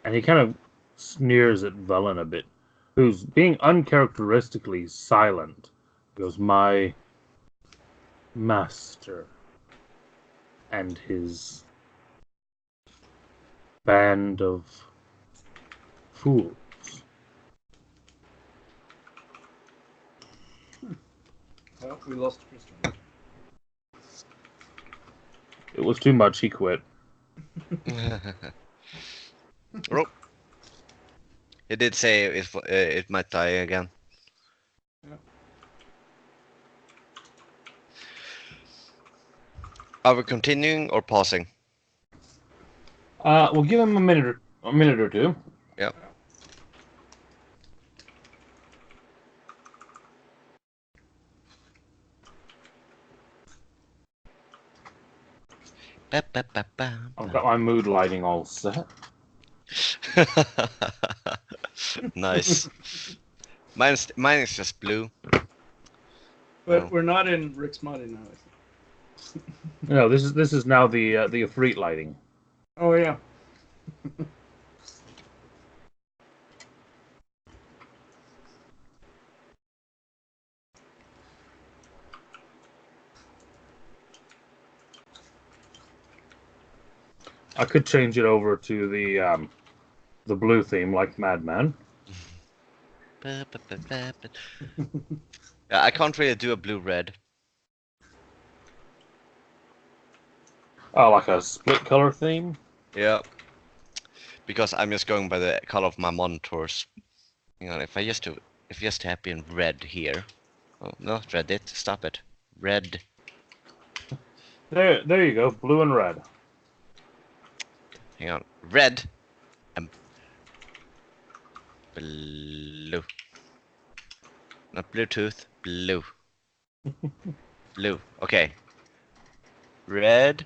And he kind of sneers at Velen a bit, who's being uncharacteristically silent. He goes, my master and his band of fools. well, we lost Christian. It was too much, he quit. Oh. He did say it might die again. Yeah. Are we continuing or pausing? We'll give him a minute or two. Yep. I've got my mood lighting all set. Nice. Mine is just blue. But Oh. we're not in Rick's Money now. Is it? No, this is now the Efreet lighting. Oh yeah. I could change it over to the the blue theme like Madman. Yeah, I can't really do a blue-red. Oh, like a split color theme? Yeah. Because I'm just going by the color of my monitors. You know, if I just type in red here. Oh, not Reddit, stop it. Red. There you go, blue and red. Hang on. Red and blue. Not Bluetooth, blue. Blue. Okay. Red,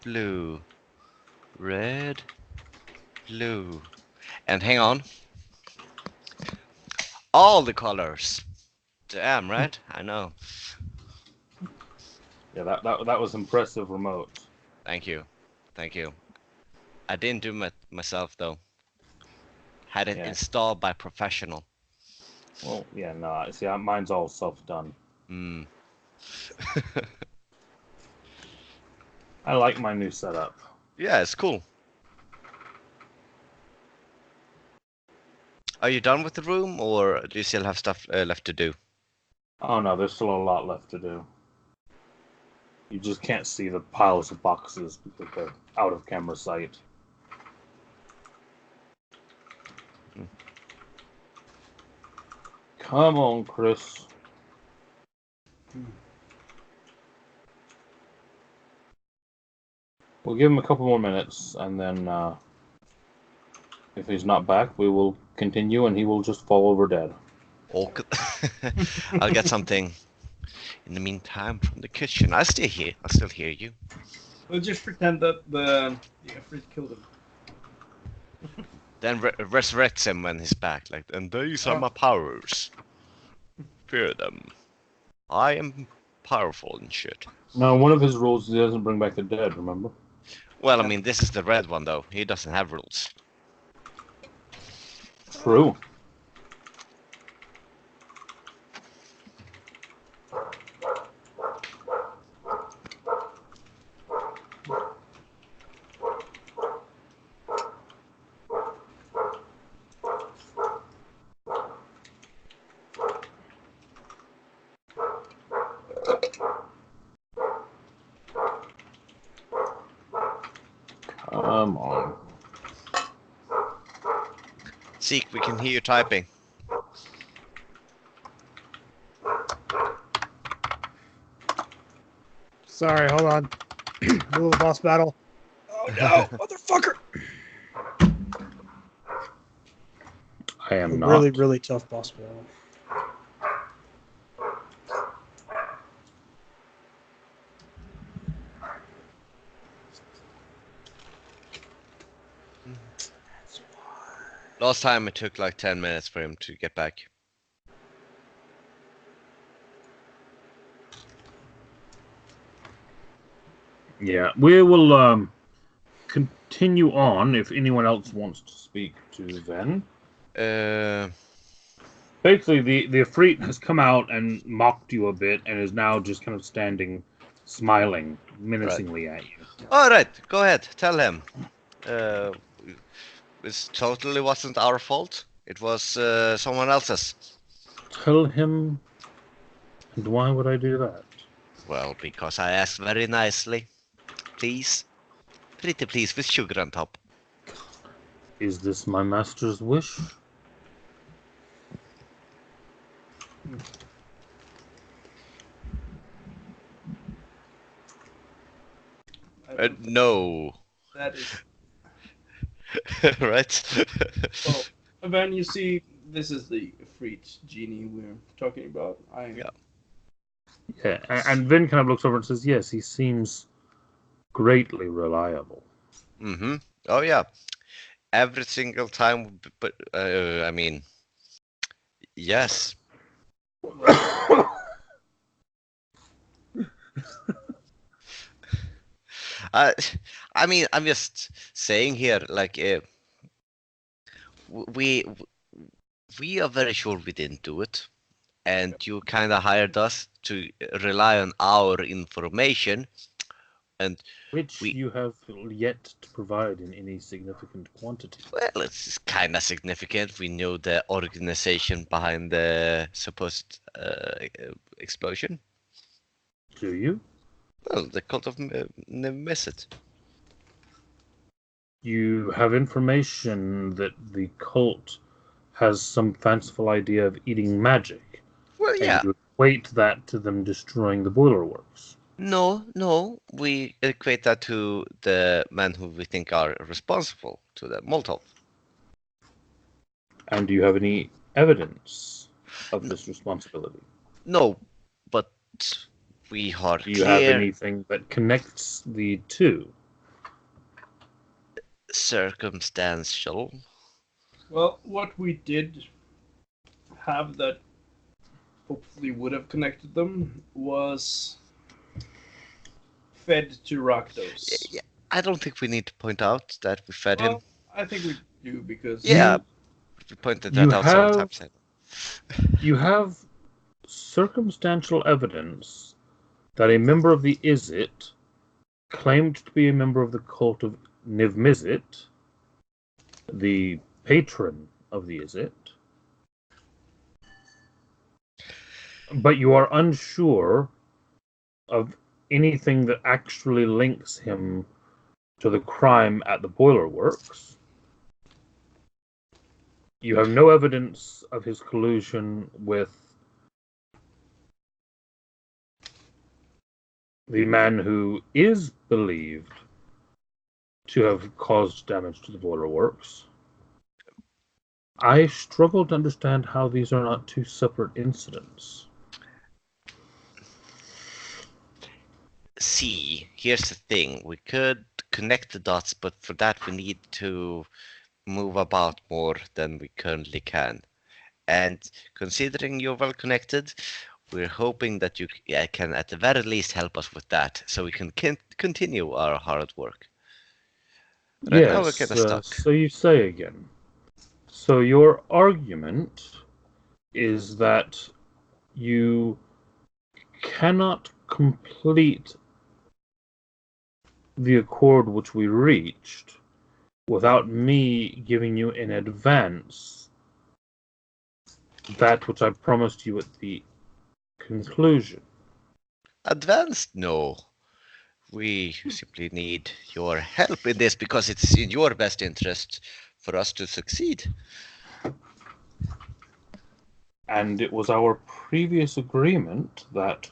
blue. Red, blue. And hang on. All the colors. Damn, right? I know. Yeah, that was impressive remote. Thank you. Thank you. I didn't do it myself though. Had it Yeah. installed by professional. Well, yeah, no, see, mine's all self-done. Hmm. I like my new setup. Yeah, it's cool. Are you done with the room, or do you still have stuff left to do? Oh no, there's still a lot left to do. You just can't see the piles of boxes because they're out of camera sight. Come on, Chris. We'll give him a couple more minutes, and then if he's not back, we will continue, and he will just fall over dead. Okay. I'll get something in the meantime from the kitchen. I still hear you. We'll just pretend that the Ifrit killed him. Then resurrects him when he's back. Like, and these are my powers. Fear them. I am powerful and shit. No, one of his rules is he doesn't bring back the dead, remember? Well, I mean, this is the red one though. He doesn't have rules. True. Come on. Seek, we can hear you typing. Sorry, hold on. A little boss battle. Oh no, motherfucker! I am not. Really, really tough boss battle. Last time it took like 10 minutes for him to get back. Yeah, we will continue on if anyone else wants to speak to Ven. Basically, the Ifrit has come out and mocked you a bit and is now just kind of standing, smiling menacingly at you. Alright, go ahead, tell him. This totally wasn't our fault. It was someone else's. Tell him. And why would I do that? Well, because I asked very nicely. Please. Pretty please, with sugar on top. Is this my master's wish? No. That is. Right? Well, when you see, this is the Ifrit genie we're talking about. Yeah. Yeah, and Vin kind of looks over and says, yes, he seems greatly reliable. Mm-hmm. Oh, yeah. Every single time, but, I mean, yes. I mean, I'm just saying here, like, we are very sure we didn't do it, and you kind of hired us to rely on our information, And Which we, you have yet to provide in any significant quantity. well, it's kind of significant. We know the organization behind the supposed explosion. Do you? Well, the cult of Nemesis. You have information that the cult has some fanciful idea of eating magic, Well, and yeah. you equate that to them destroying the boiler works. No. We equate that to the men who we think are responsible to the Molotov. And do you have any evidence of this responsibility? No, but we are Do you have clear anything that connects the two? circumstantial. Well, what we did have that hopefully would have connected them was fed to Rakdos. Yeah, I don't think we need to point out that we fed him. Well, I think we do because Yeah, we pointed you that out several have- times. You have circumstantial evidence that a member of the Izzet claimed to be a member of the cult of Niv-Mizzet, the patron of the Izzet, but you are unsure of anything that actually links him to the crime at the boiler works. You have no evidence of his collusion with the man who is believed to have caused damage to the boiler works. I struggle to understand how these are not two separate incidents. See, here's the thing. We could connect the dots, but for that we need to move about more than we currently can. And considering you're well connected, we're hoping that you can at the very least help us with that, so we can continue our hard work. Right now we're Yes, kind of stuck. so you say again. So your argument is that you cannot complete the accord which we reached without me giving you in advance that which I promised you at the conclusion. Advanced? No. We simply need your help in this because it's in your best interest for us to succeed. And it was our previous agreement that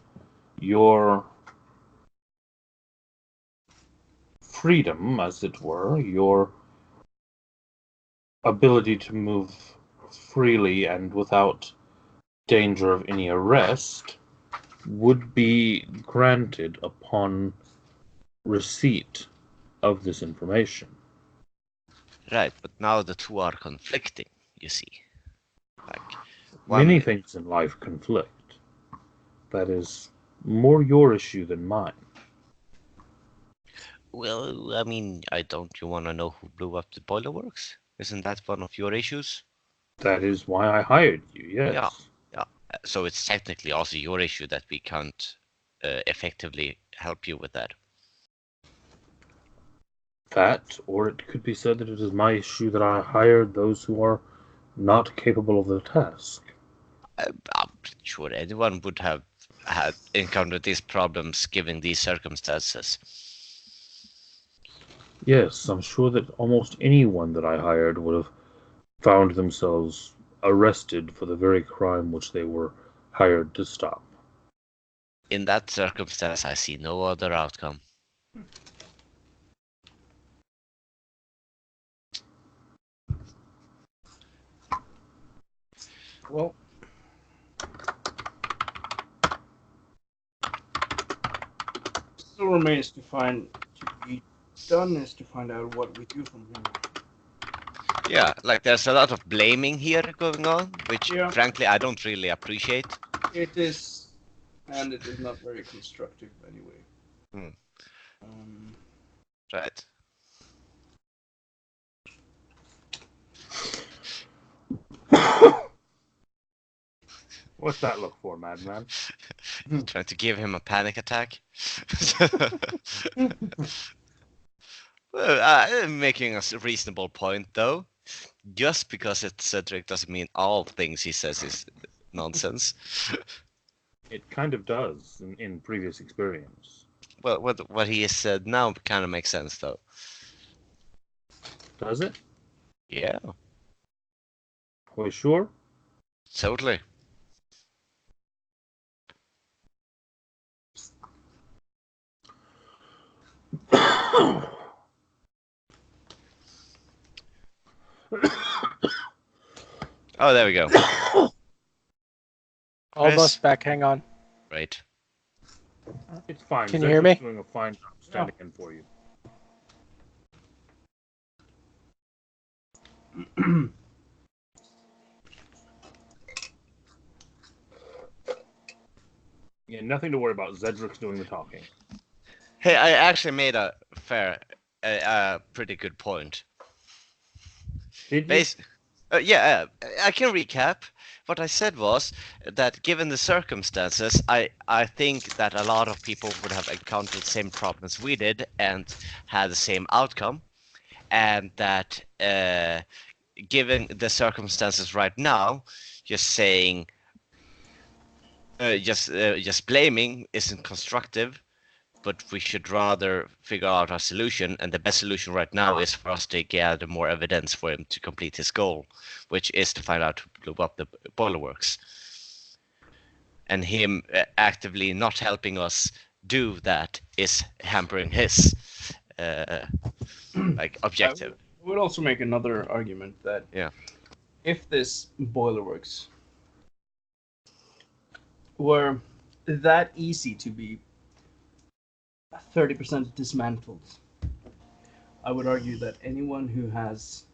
your freedom, as it were, your ability to move freely and without danger of any arrest would be granted upon receipt of this information. Right, but now the two are conflicting, you see. Like, Many things in life conflict. That is more your issue than mine. well, I mean, don't you want to know who blew up the boiler works? Isn't that one of your issues? That is why I hired you, yes. Yeah. So it's technically also your issue that we can't effectively help you with that. That, or it could be said that it is my issue that I hired those who are not capable of the task. I'm pretty sure anyone would have had encountered these problems given these circumstances. Yes, I'm sure that almost anyone that I hired would have found themselves arrested for the very crime which they were hired to stop. In that circumstance, I see no other outcome. Well, still remains to be done is to find out what we do from here. Yeah, like there's a lot of blaming here going on, which Yeah. frankly I don't really appreciate. It is, and it is not very constructive anyway. Hmm. Um, Right. What's that look for, madman? Trying to give him a panic attack. Well, I'm making a reasonable point, though. Just because it's Cedric doesn't mean all things he says is nonsense. It kind of does in previous experience. Well, what he has said now kind of makes sense, though. Does it? Yeah, Are we sure? totally. Oh, there we go. Almost back. Hang on. Right. It's fine. Can you hear me? Cedric's doing a fine job standing in for you. Yeah, nothing to worry about. Zedric's doing the talking. Hey, I actually made a pretty good point. Did you? Yeah, I can recap. What I said was that given the circumstances, I think that a lot of people would have encountered the same problems we did and had the same outcome, and that given the circumstances right now, just saying, just blaming isn't constructive. But we should rather figure out our solution, and the best solution right now is for us to gather more evidence for him to complete his goal, which is to find out who blew up the boiler works. And him actively not helping us do that is hampering his objective. I would also make another argument that if this boiler works were that easy to be 30% dismantled, I would argue that anyone who has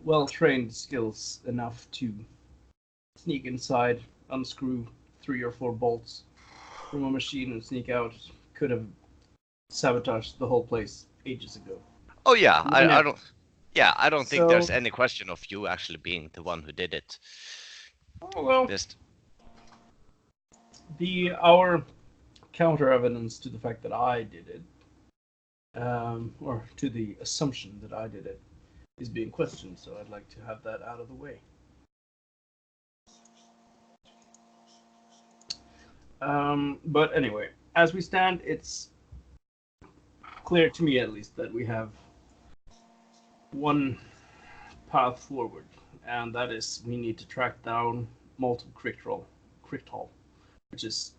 well-trained skills enough to sneak inside, unscrew 3 or 4 bolts from a machine and sneak out could have sabotaged the whole place ages ago. Oh yeah, I don't. Yeah, I don't think there's So- any question of you actually being the one who did it. Oh well, Just our counter evidence to the fact that I did it, or to the assumption that I did it, is being questioned. So I'd like to have that out of the way. But anyway, as we stand, it's clear to me at least that we have one path forward, and that is we need to track down multiple Crichtal, which is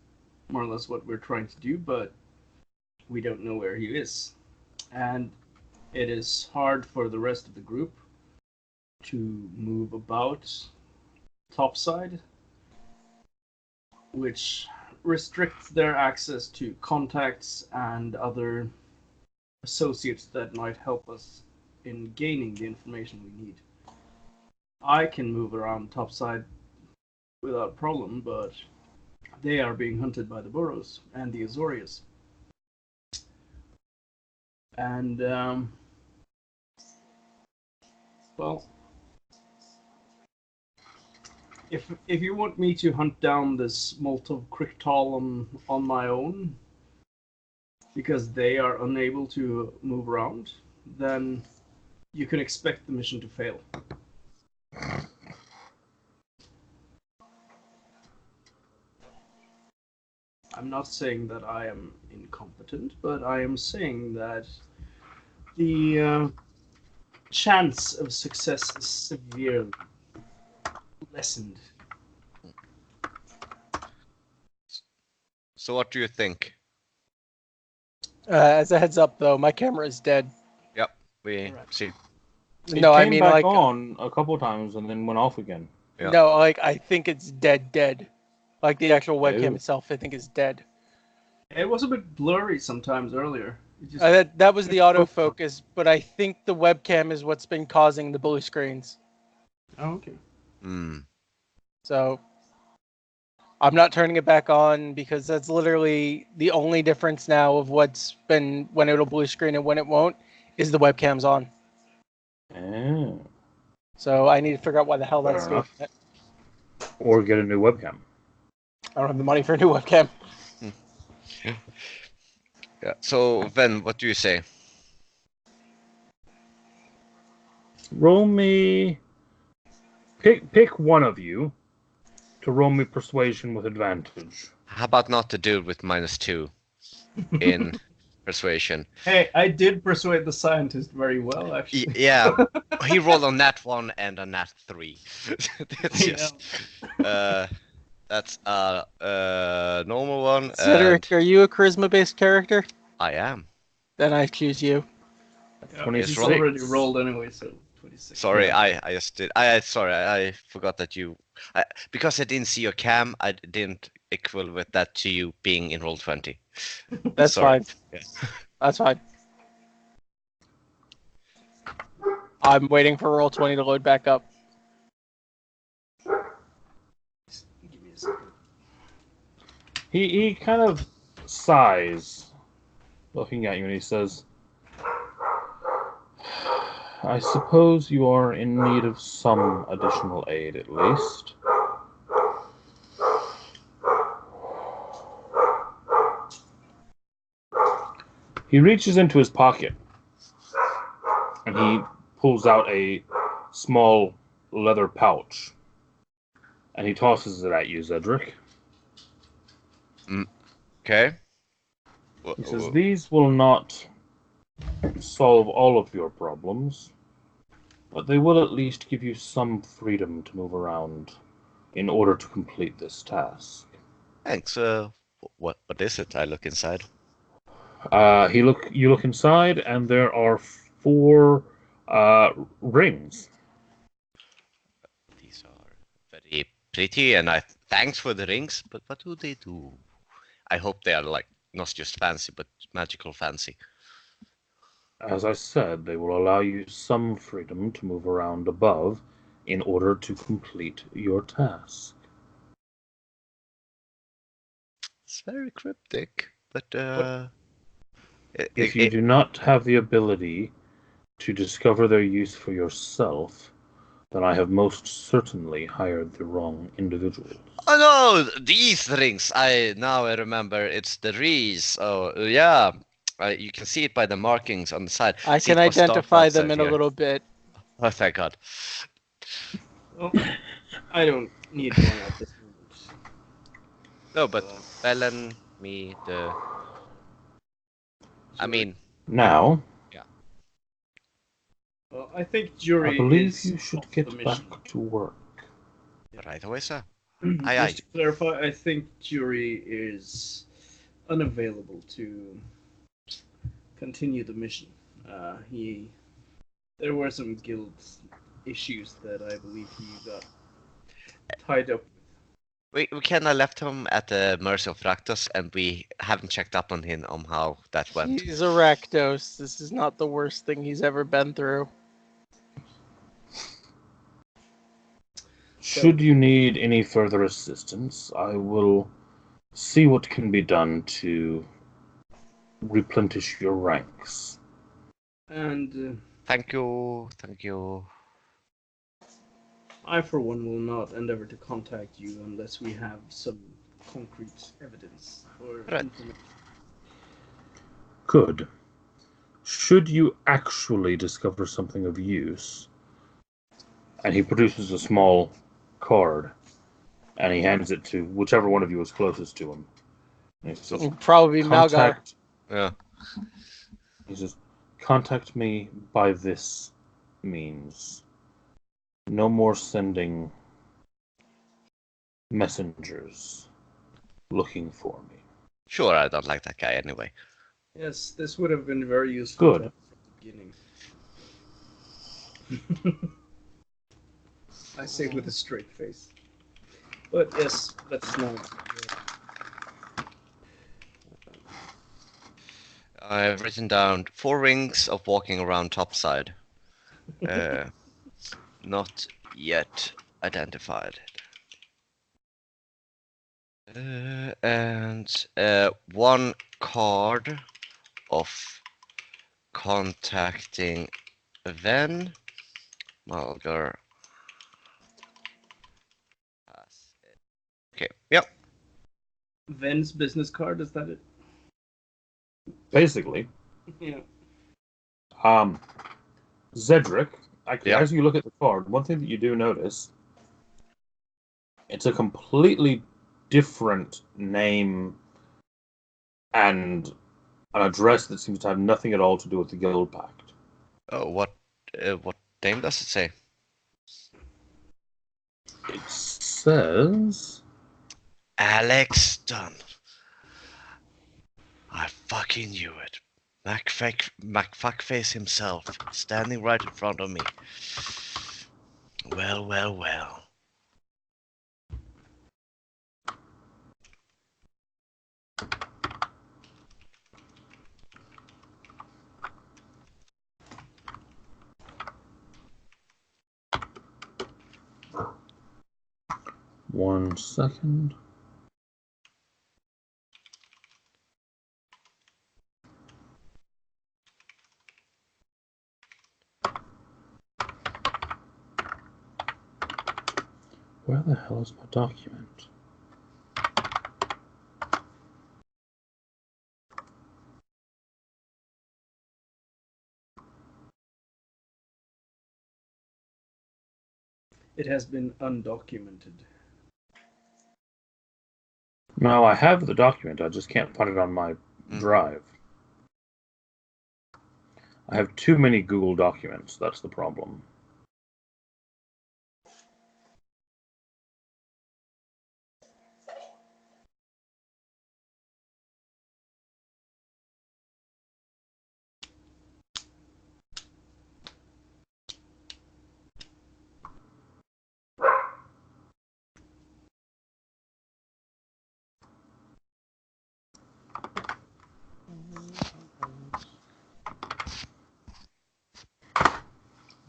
more or less what we're trying to do, but we don't know where he is. And it is hard for the rest of the group to move about topside, which restricts their access to contacts and other associates that might help us in gaining the information we need. I can move around topside without problem, but they are being hunted by the Burrows and the Azorius. And, well, if you want me to hunt down this Moltov Crichtal on my own, because they are unable to move around, then you can expect the mission to fail. I'm not saying that I am incompetent, but I am saying that the chance of success is severely lessened. so, what do you think? As a heads up, though, my camera is dead. We Right. see. It No, I came mean back like on a couple times and then went off again. Yeah. no, like I think it's dead. Like the actual webcam Ew. itself, I think is dead. It was a bit blurry sometimes earlier. It just, That was the autofocus, but I think the webcam is what's been causing the blue screens. oh, okay. Hmm. So I'm not turning it back on because that's literally the only difference now of what's been when it'll blue screen and when it won't is the webcam's on. Oh. So I need to figure out why the hell Fair that's doing enough. that. Or get a new webcam. I don't have the money for a new webcam. Yeah. So, Ven, what do you say? Roll me. Pick one of you to roll me persuasion with advantage. How about not the dude with -2 in persuasion? Hey, I did persuade the scientist very well, actually. Yeah, he rolled on nat 1 and a nat 3. It's Yeah. just, that's a normal one. Cedric, And are you a charisma-based character? I am. Then I choose you. Yeah, 26. he's already rolled anyway, so 26. Sorry, Yeah. I just did. Sorry, I forgot that you. Because I didn't see your cam, I didn't equal with that to you being in roll 20. That's Sorry. fine. Yeah. That's fine. I'm waiting for roll 20 to load back up. Give me a second. He kind of sighs, looking at you, and he says, I suppose you are in need of some additional aid, at least. He reaches into his pocket, and he pulls out a small leather pouch, and he tosses it at you, Zedric. Okay. He says, these will not solve all of your problems, but they will at least give you some freedom to move around in order to complete this task. Thanks. What is it? I look inside. You look inside, and there are 4 rings. These are very pretty, and thanks for the rings. But what do they do? I hope they are like not just fancy, but magical fancy. As I said, they will allow you some freedom to move around above in order to complete your task. It's very cryptic, but If you do not have the ability to discover their use for yourself, then I have most certainly hired the wrong individuals. Oh no, these rings! I remember. It's the Rees. Oh yeah, you can see it by the markings on the side. I See, can it was dark identify them outside in a here. little bit. Oh, thank God. Well, I don't need one at this moment. No, but Belen, me, I mean, Now, Well, I think Jury I believe is you should off get the back mission. to work. right away, sir. Just to clarify, I think Jury is unavailable to continue the mission. There were some guild issues that I believe he got tied up with. We kind of left him at the mercy of Raktos, and we haven't checked up on him on how that went. He's a Rakdos. This is not the worst thing he's ever been through. Should you need any further assistance, I will see what can be done to replenish your ranks. And Thank you, thank you. I, for one, will not endeavor to contact you unless we have some concrete evidence or Right. information. Good. Should you actually discover something of use, and he produces a small card, and he hands it to whichever one of you is closest to him. And he says, It'll probably be Malgar. Yeah. He says, contact me by this means. No more sending messengers looking for me. Sure, I don't like that guy anyway. Yes, this would have been very useful Good. to have from the beginning. I say with a straight face. But yes, let's not. I've written down 4 rings of walking around topside. Not yet identified. And 1 card of contacting Ven. Malgar. Okay, yep. Ven's business card, is that it? Basically, Yeah. Zedric, actually, Yeah. as you look at the card, one thing that you do notice, it's a completely different name and an address that seems to have nothing at all to do with the Guild Pact. Oh, what name does it say? It says... Alex Dunn. I fucking knew it. McFuckface himself, standing right in front of me. Well, well, well. One second. Where the hell is my document? It has been undocumented. No, I have the document. I just can't find it on my drive. I have too many Google documents. That's the problem.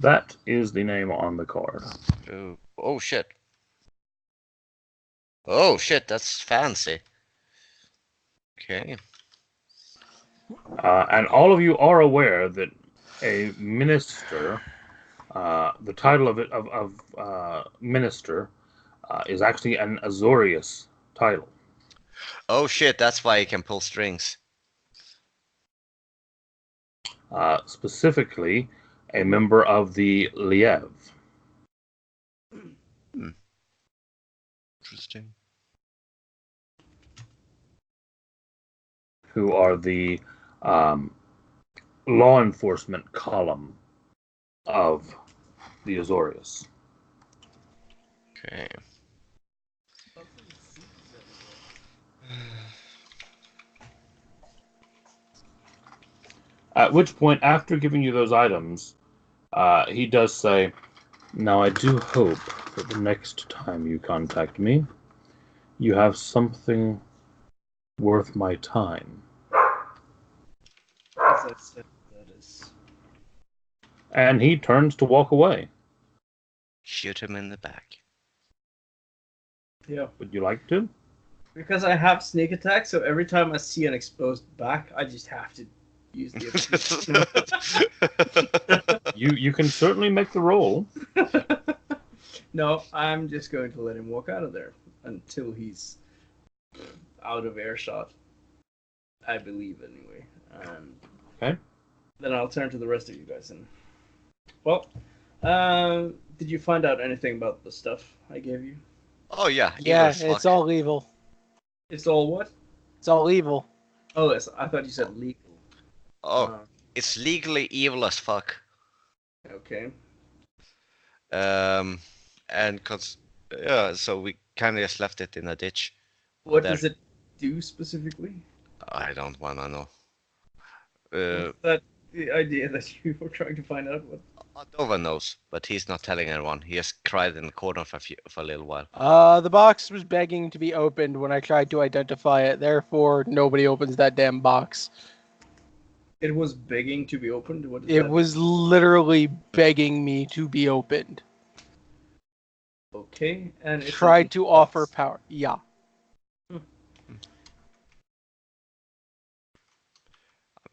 That is the name on the card. Oh shit. Oh shit, that's fancy. Okay. And all of you are aware that a minister, the title of minister, is actually an Azorius title. Oh shit, that's why he can pull strings. Specifically, a member of the Liev. Interesting. Who are the law enforcement column of the Azorius. Okay. At which point, after giving you those items, he does say, "Now I do hope that the next time you contact me, you have something worth my time." As I said, that is. And he turns to walk away. Shoot him in the back. Yeah. Would you like to? Because I have sneak attack, so every time I see an exposed back, I just have to use the ability. You can certainly make the roll. No, I'm just going to let him walk out of there until he's out of earshot. I believe, anyway. Okay. Then I'll turn to the rest of you guys. And well, did you find out anything about the stuff I gave you? Oh yeah, Yeah, evil as it's fuck. all evil. It's all what? It's all evil. Oh, yes, I thought you said legal. Oh, it's legally evil as fuck. Okay. And yeah, so we kind of just left it in a ditch. What There. does it do specifically? I don't wanna know. Was that the idea that you were trying to find out what? Adova knows, but he's not telling anyone. He just cried in the corner for a little while. The box was begging to be opened when I tried to identify it. Therefore, nobody opens that damn box. It was begging to be opened. What is It that? was literally begging me to be opened. Okay, and it's Tried to offer box. power. Yeah. I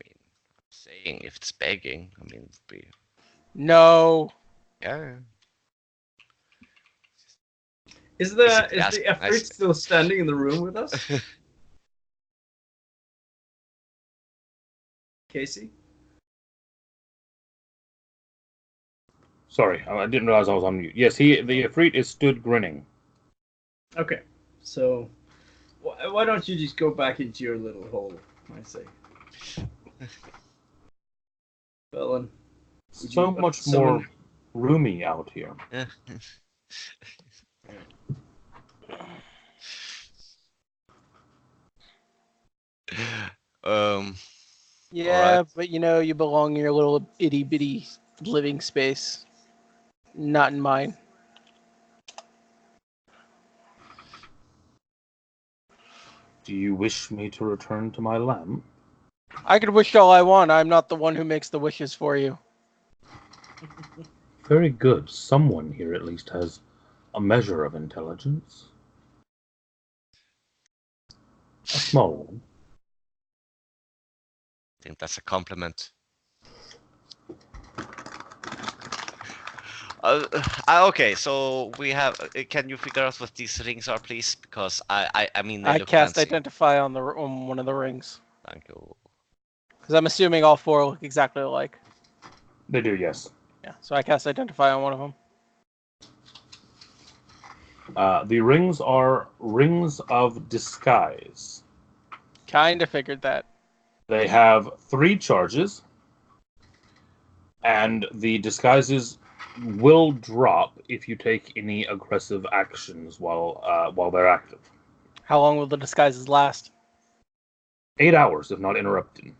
mean, saying if it's begging, I mean, it'd be No. yeah. Is Is the it is ask the effort nicely? still standing in the room with us? Casey? Sorry, I didn't realize I was on mute. Yes, the Ifrit is stood grinning. Okay, so why don't you just go back into your little hole, I say. Felon. Would So you much summon- more roomy out here. Yeah. um. Yeah, Alright. but you belong in your little itty bitty living space. Not in mine. Do you wish me to return to my lamp? I could wish all I want. I'm not the one who makes the wishes for you. Very good. Someone here at least has a measure of intelligence. A small one. I think that's a compliment. Okay, so we have. Can you figure out what these rings are, please? Because I mean, they I look cast fancy. identify on one of the rings. Thank you. Because I'm assuming all four look exactly alike. They do, yes. Yeah, so I cast identify on one of them. The rings are rings of disguise. Kinda figured that. They have 3 charges, and the disguises will drop if you take any aggressive actions while they're active. How long will the disguises last? 8 hours, if not interrupted.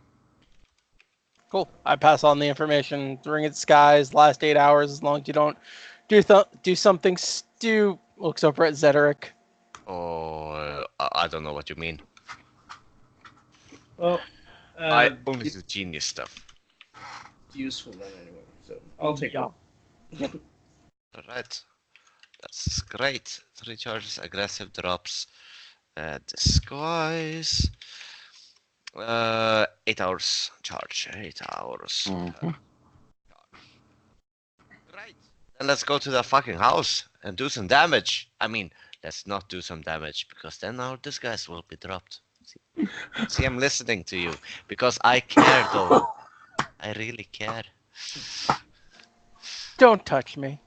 Cool. I pass on the information. The ring of disguise, last 8 hours, as long as you don't do something. Stu looks over at Zederic. Oh, I don't know what you mean. Well, I only do genius stuff. it's useful then anyway. So I'll take Yeah. one. Alright. That's great. 3 charges, aggressive drops, disguise. 8 hours charge. 8 hours. Right. Then let's go to the fucking house and do some damage. I mean, let's not do some damage because then our disguise will be dropped. See, I'm listening to you because I care though. I really care. Don't touch me.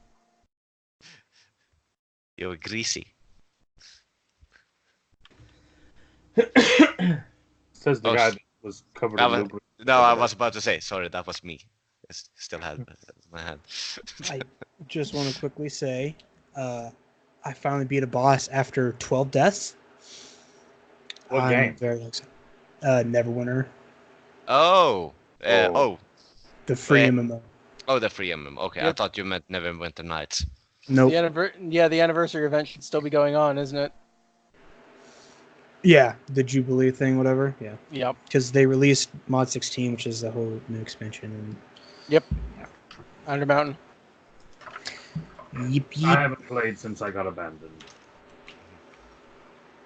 You're greasy. Says the Oh, guy that was covered I in was- lubricant. No, I was about to say, sorry, that was me. I still had my hand. I just want to quickly say, I finally beat a boss after 12 deaths. What I'm game? very excited. Neverwinter, Oh, Oh. oh, the free Eh. MMO. oh, the free MM. Okay, I Yep. thought you meant Neverwinter Nights. Nope. The anniversary event should still be going on, isn't it? Yeah, the Jubilee thing, whatever. Yeah, Yep. because they released Mod 16, which is the whole new expansion. Undermountain. And yep, I yep. haven't played since I got abandoned.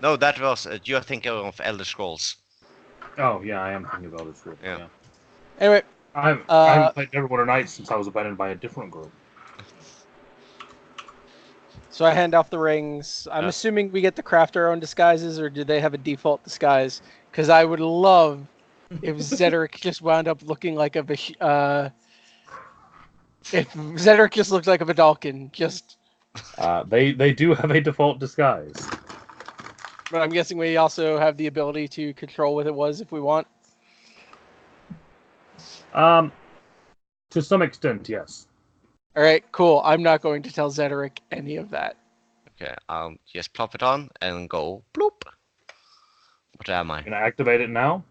No, that was you're thinking of Elder Scrolls. Oh, yeah, I am thinking about it. Too. Yeah. Yeah. Anyway, I haven't played Neverwinter Nights since I was abandoned by a different group. so I hand off the rings. I'm Yeah. assuming we get to craft our own disguises, or do they have a default disguise? Because I would love if Zederic just wound up looking like a if Zederic just looked like a Vidalkin, just. They do have a default disguise. But I'm guessing we also have the ability to control what it was if we want. To some extent, yes. All right, cool. I'm not going to tell Zederic any of that. Okay, just plop it on and go bloop. What am I? Can I activate it now?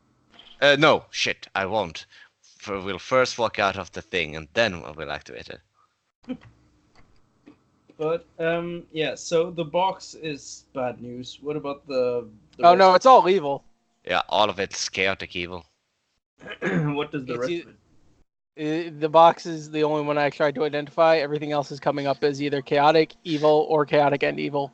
No, shit, I won't. We'll first walk out of the thing and then we'll activate it. But yeah. So the box is bad news. What about the Oh no, rest? it's all evil. Yeah, all of it's chaotic evil. What does the It's rest e- of it? The box is the only one I tried to identify. Everything else is coming up as either chaotic, evil, or chaotic and evil.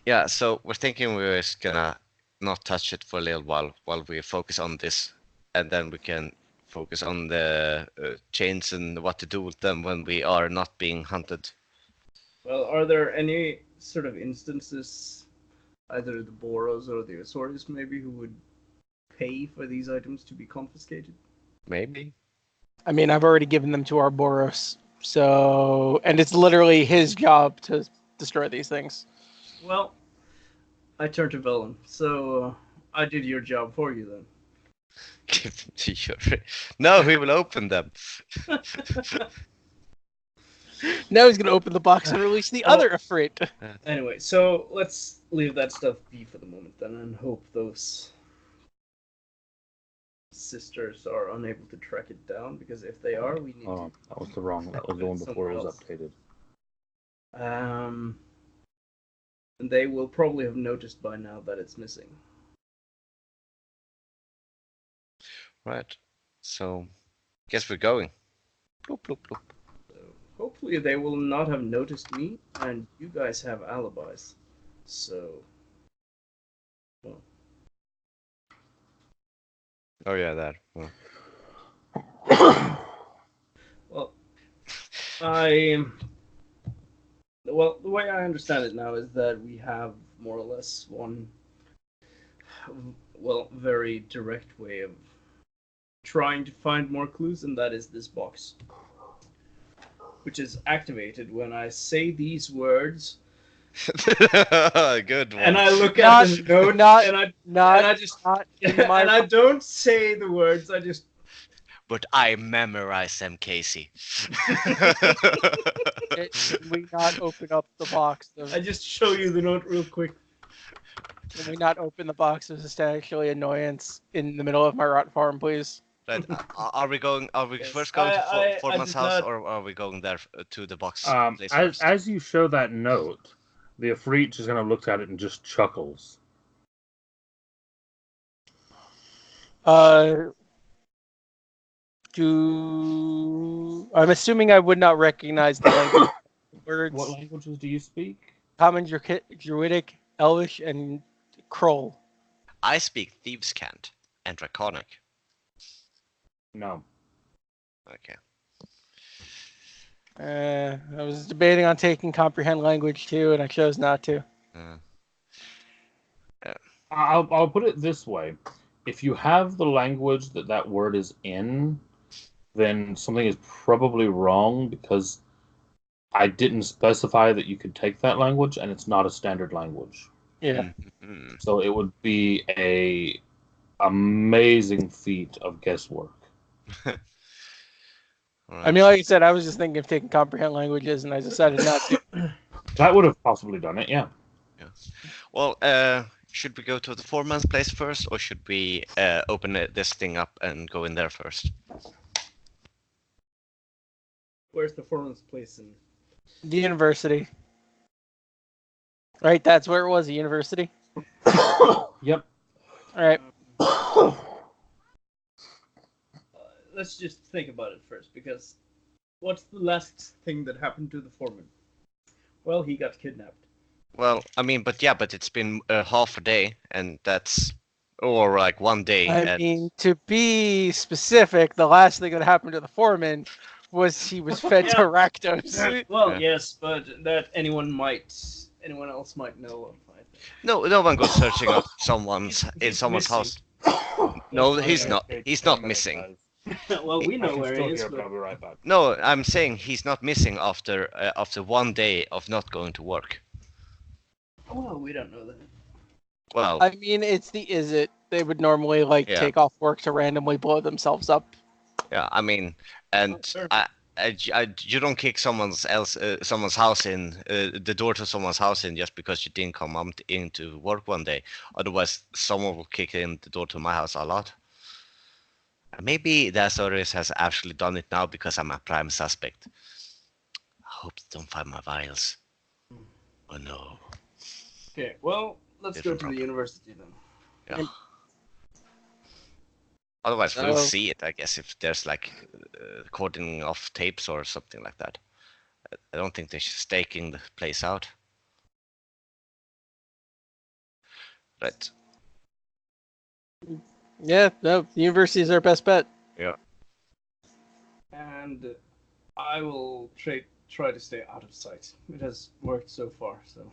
Yeah, so we're thinking we're just gonna not touch it for a little while we focus on this, and then we can focus on the chains and what to do with them when we are not being hunted. Well, are there any sort of instances, either the Boros or the Azores maybe, who would pay for these items to be confiscated? Maybe. I mean, I've already given them to Ouroboros, so and it's literally his job to destroy these things. Well, I turned to Velen, so I did your job for you then. Give them to Yuri. No, we will open them. Now he's gonna open the box and release the other Ifrit. Anyway, so let's leave that stuff be for the moment then, and hope those sisters are unable to track it down, because if they are, we need Oh, that was the wrong. That was the one before it was updated. to. And they will probably have noticed by now that it's missing. Right. So, guess we're going. Bloop, bloop, bloop. So hopefully they will not have noticed me, and you guys have alibis. So, well, Oh yeah, that. Well, well, well, the way I understand it now is that we have more or less one, well, very direct way of trying to find more clues, and that is this box, which is activated when I say these words, good one. and I look Not- at the note, not- and I Not, just not in and my. I don't say the words. I just But I memorize them, Casey. Can we not open up the box? I just show you the note real quick. Can we not open the box of substantially annoyance in the middle of my rot farm, please? Right. Are we going? Are we Yes, first going to I Foreman's did house, not- or are we going there to the box place As first? as you show that note, the Ifrit just kind of looks at it and just chuckles. I'm assuming I would not recognize the language words. What languages do you speak? Common, Druidic, Elvish, and Kroll. I speak Thieves' Cant and Draconic. No. Okay. I was debating on taking Comprehend Language too, and I chose not to. I'll put it this way: if you have the language that word is in, then something is probably wrong, because I didn't specify that you could take that language, and it's not a standard language. Yeah. Mhm. So it would be a amazing feat of guesswork. I mean, like I said, I was just thinking of taking Comprehend Languages, and I decided not to. That would have possibly done it, yeah. Well, should we go to the foreman's place first, or should we open this thing up and go in there first? Where's the foreman's place in? The university. Right, that's where it was, the university. Yep. All right. Let's just think about it first, because what's the last thing that happened to the foreman? Well, he got kidnapped. Well, I mean, but it's been half a day, and that's or like 1 day. I and mean, to be specific, the last thing that happened to the foreman was he was fed to Rakdos. Well, Yeah. yes, but that anyone else might know of. I think. no one goes searching up in He's someone's missing. house. No, he's not. He's not missing. Well, we I know can where still he is, hear, but but I'll be right back. No, I'm saying he's not missing after 1 day of not going to work. well, we don't know that. Well, I mean, it's the is it. They would normally Yeah. take off work to randomly blow themselves up. yeah, I mean, and Sure. you don't kick someone's house in, the door to someone's house in just because you didn't come up into work 1 day. Otherwise, someone will kick in the door to my house a lot. Maybe the Azores has actually done it now because I'm a prime suspect. I hope they don't find my vials. Oh no. Okay, well, let's go Different to the problem. university then. Yeah. Otherwise, we'll Oh. see it, I guess, if there's like cordoning off tapes or something like that. I don't think they're staking the place out. Right. Yeah, no, the university is our best bet. And I will try to stay out of sight. It has worked so far, so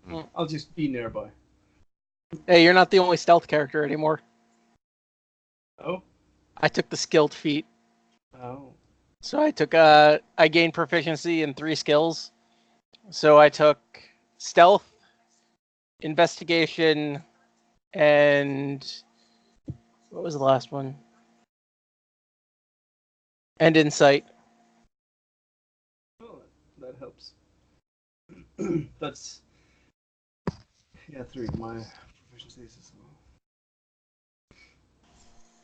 Mm. I'll just be nearby. Hey, you're not the only stealth character anymore. Oh. I took the skilled feat. Oh. So I took I gained proficiency in 3 skills. So I took stealth, investigation, and what was the last one? And insight. Oh, that helps. That's 3. My proficiency is as well.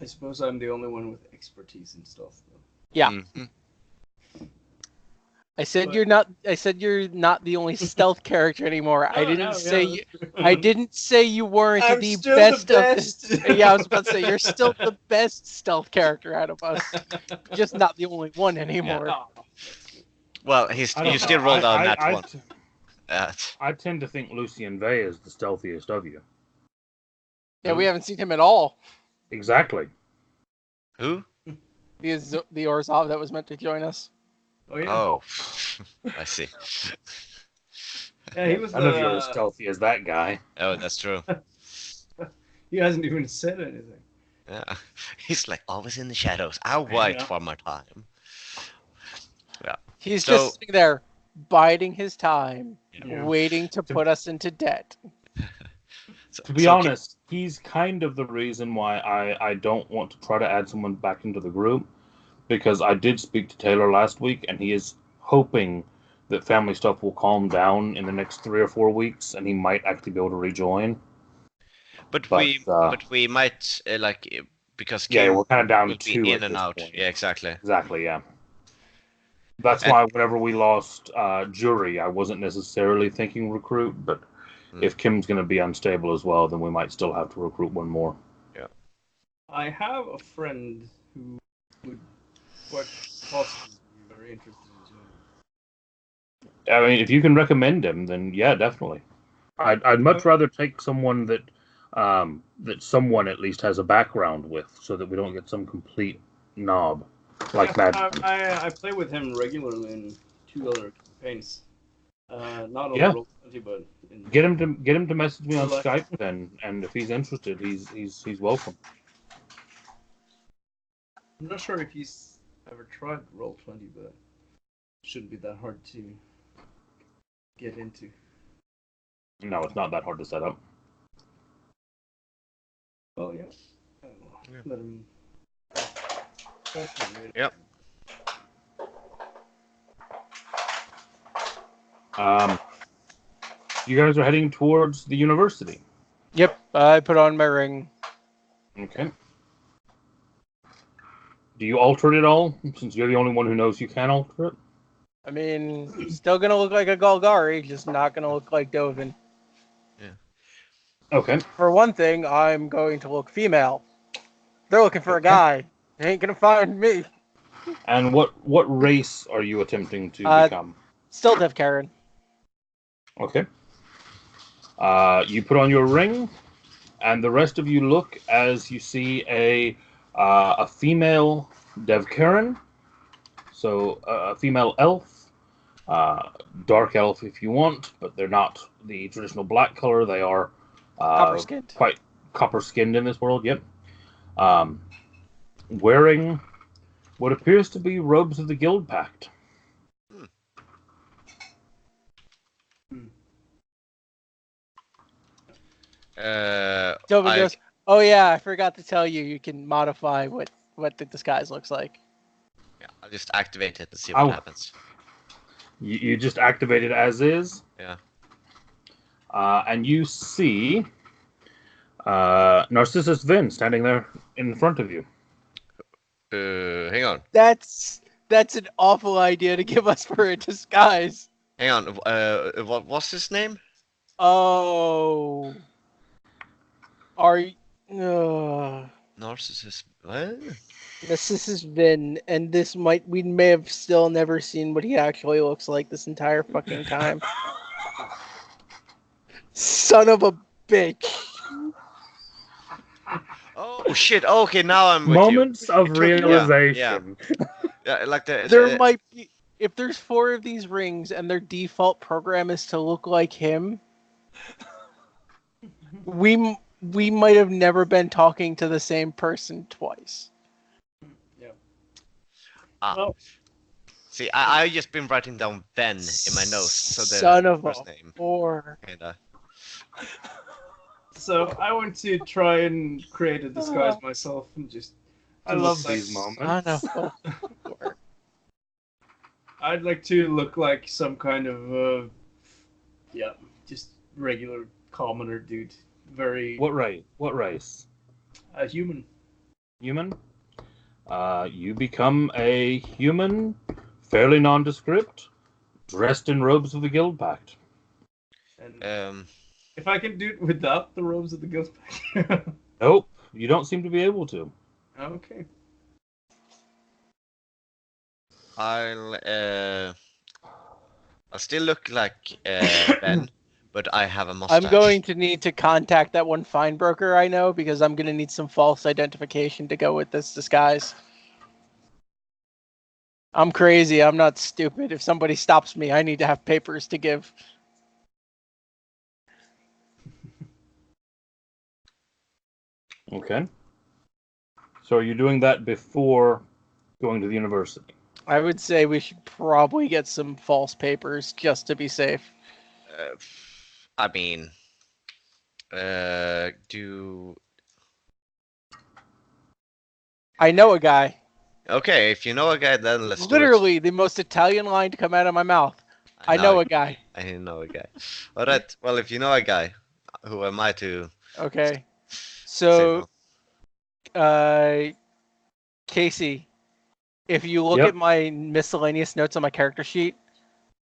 I suppose I'm the only one with expertise in stealth, though. Yeah. Mhm. I said But- you're not. I said you're not the only stealth character anymore. I didn't say you. that's true. I didn't say you weren't I'm the still best, the of best. the. Yeah, I was about to say you're still the best stealth character out of us. Just not the only one anymore. Oh, that's good. Well, I you don't still know. rolled out that one. I tend to think Lucien Vey is the stealthiest of you. Yeah, we haven't seen him at all. Exactly. Who? The Orzhov that was meant to join us. Oh yeah. Oh, I see. Yeah, he was None of you are as the. stealthy as that guy. Oh, that's true. He hasn't even said anything. Yeah, he's like always in the shadows. I'll wait Yeah. for my time. He's So- just sitting there, biding his time, Yeah. waiting to put us into debt. To be honest, he's kind of the reason why I don't want to try to add someone back into the group, because I did speak to Taylor last week, and he is hoping that family stuff will calm down in the next 3 or 4 weeks, and he might actually be able to rejoin. but but, we might because Yeah, Kim we're kind of down will to be 2 in at and this out. point. Yeah, exactly. Exactly, yeah. That's And- why whenever we lost Jury, I wasn't necessarily thinking recruit, but if Kim's going to be unstable as well, then we might still have to recruit one more. I have a friend who would quite possibly be very interested in joining. I mean, if you can recommend him, then yeah, definitely. I'd much rather take someone that someone at least has a background with, so that we don't get some complete knob like Yeah, Mad. I play with him regularly in 2 other campaigns. Not on Yeah. Roll20, but in. Get him to message me on Well, Skype then, and if he's interested, he's welcome. I'm not sure if he's ever tried Roll20, but it shouldn't be that hard to get into. No, it's not that hard to set up. Oh yeah. Yeah. Let him. Yep. You guys are heading towards the university. Yep, I put on my ring. Okay. Do you alter it at all? Since you're the only one who knows you can alter it. I mean, still gonna look like a Golgari, just not gonna look like Dovin. Okay. For one thing, I'm going to look female. They're looking for a Okay. guy. They ain't gonna find me. And what race are you attempting to become? Still Dev Karen. Okay. You put on your ring, and the rest of you look as you see a female Devkaren, so a female elf, dark elf if you want, but they're not the traditional black color. They are Copper-skinned. quite copper-skinned in this world. Yep. Wearing what appears to be robes of the Guild Pact. Dovin goes, "Oh yeah, I forgot to tell you. You can modify what the disguise looks like." Yeah, I'll just activate it and see what Ow. happens. You just activate it as is. Yeah. And you see Narcissus Vin standing there in front of you. Hang on. That's an awful idea to give us for a disguise. Hang on. What was his name? Oh, are you? Narcissus. What? This is Vin, and we may have still never seen what he actually looks like this entire fucking time. Son of a bitch. Oh shit! Okay, now I'm with Moments of It took- realization. Yeah, like There might be, if there's 4 of these rings and their default program is to look like him, we might have never been talking to the same person twice. Ah. Well, See, I've just been writing down Ben in my notes, so the Son of first a name. whore. Kinda. so I want to try and create a disguise myself and just. I to love look like- these Son moments. of a whore. I'd like to look like some kind of, just regular commoner dude. Very What race? What race? human. Human? You become a human, fairly nondescript, dressed in robes of the Guild Pact. And if I can do it without the robes of the Guild Pact. Nope, you don't seem to be able to. Okay. I'll still look like Ben, but I have a mustache. I'm going to need to contact that one fine broker I know because I'm going to need some false identification to go with this disguise. I'm crazy. I'm not stupid. If somebody stops me, I need to have papers to give. Okay. So are you doing that before going to the university? I would say we should probably get some false papers just to be safe. I mean, do I know a guy. okay. If you know a guy, then let's do it. Literally the most Italian line to come out of my mouth. I know a guy. I know a guy. All right. Well, if you know a guy, who am I to Okay. say So, no? Casey, if you look Yep. at my miscellaneous notes on my character sheet,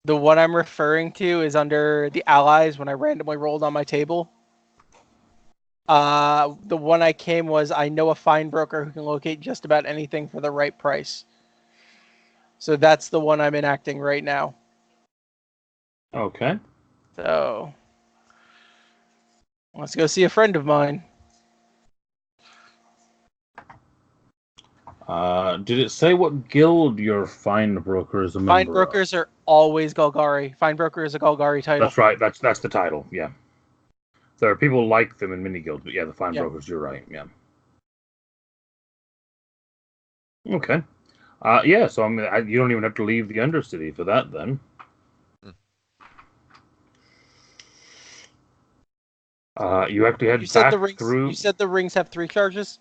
the one I'm referring to is under the allies when I randomly rolled on my table. The one I came was I know a fine broker who can locate just about anything for the right price. So that's the one I'm enacting right now. Okay. So let's go see a friend of mine. Did it say what guild your fine broker is a member Fine of? brokers are always Golgari. Fine broker is a Golgari title. That's right. That's the title. Yeah. There are people like them in mini guilds, but yeah, the fine Yeah. brokers. You're right. Yeah. Okay. Yeah. So I mean, you don't even have to leave the Undercity for that, then. You have to head You said back the rings. through. You said the rings have 3 charges.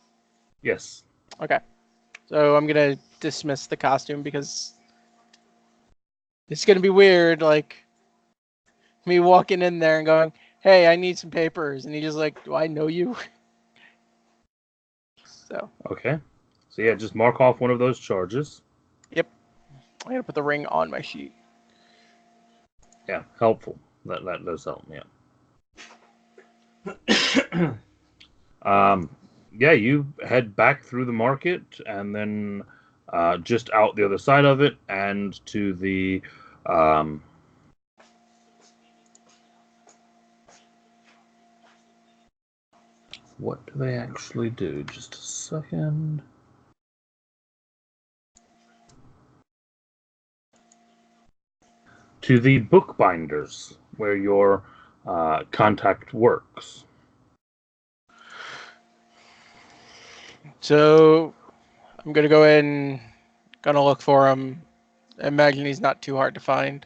Yes. Okay, so I'm gonna dismiss the costume because it's gonna be weird. Like me walking in there and going, "Hey, I need some papers," and he just like, "Do I know you?" So Okay. So yeah, just mark off one of those charges. I gotta put the ring on my sheet. Yeah, helpful. That does help. Yeah. Yeah, you head back through the market and then just out the other side of it and to the what do they actually do? Just a second. To the bookbinders, where your contact works. So I'm gonna go in, gonna look for him. I imagine he's not too hard to find.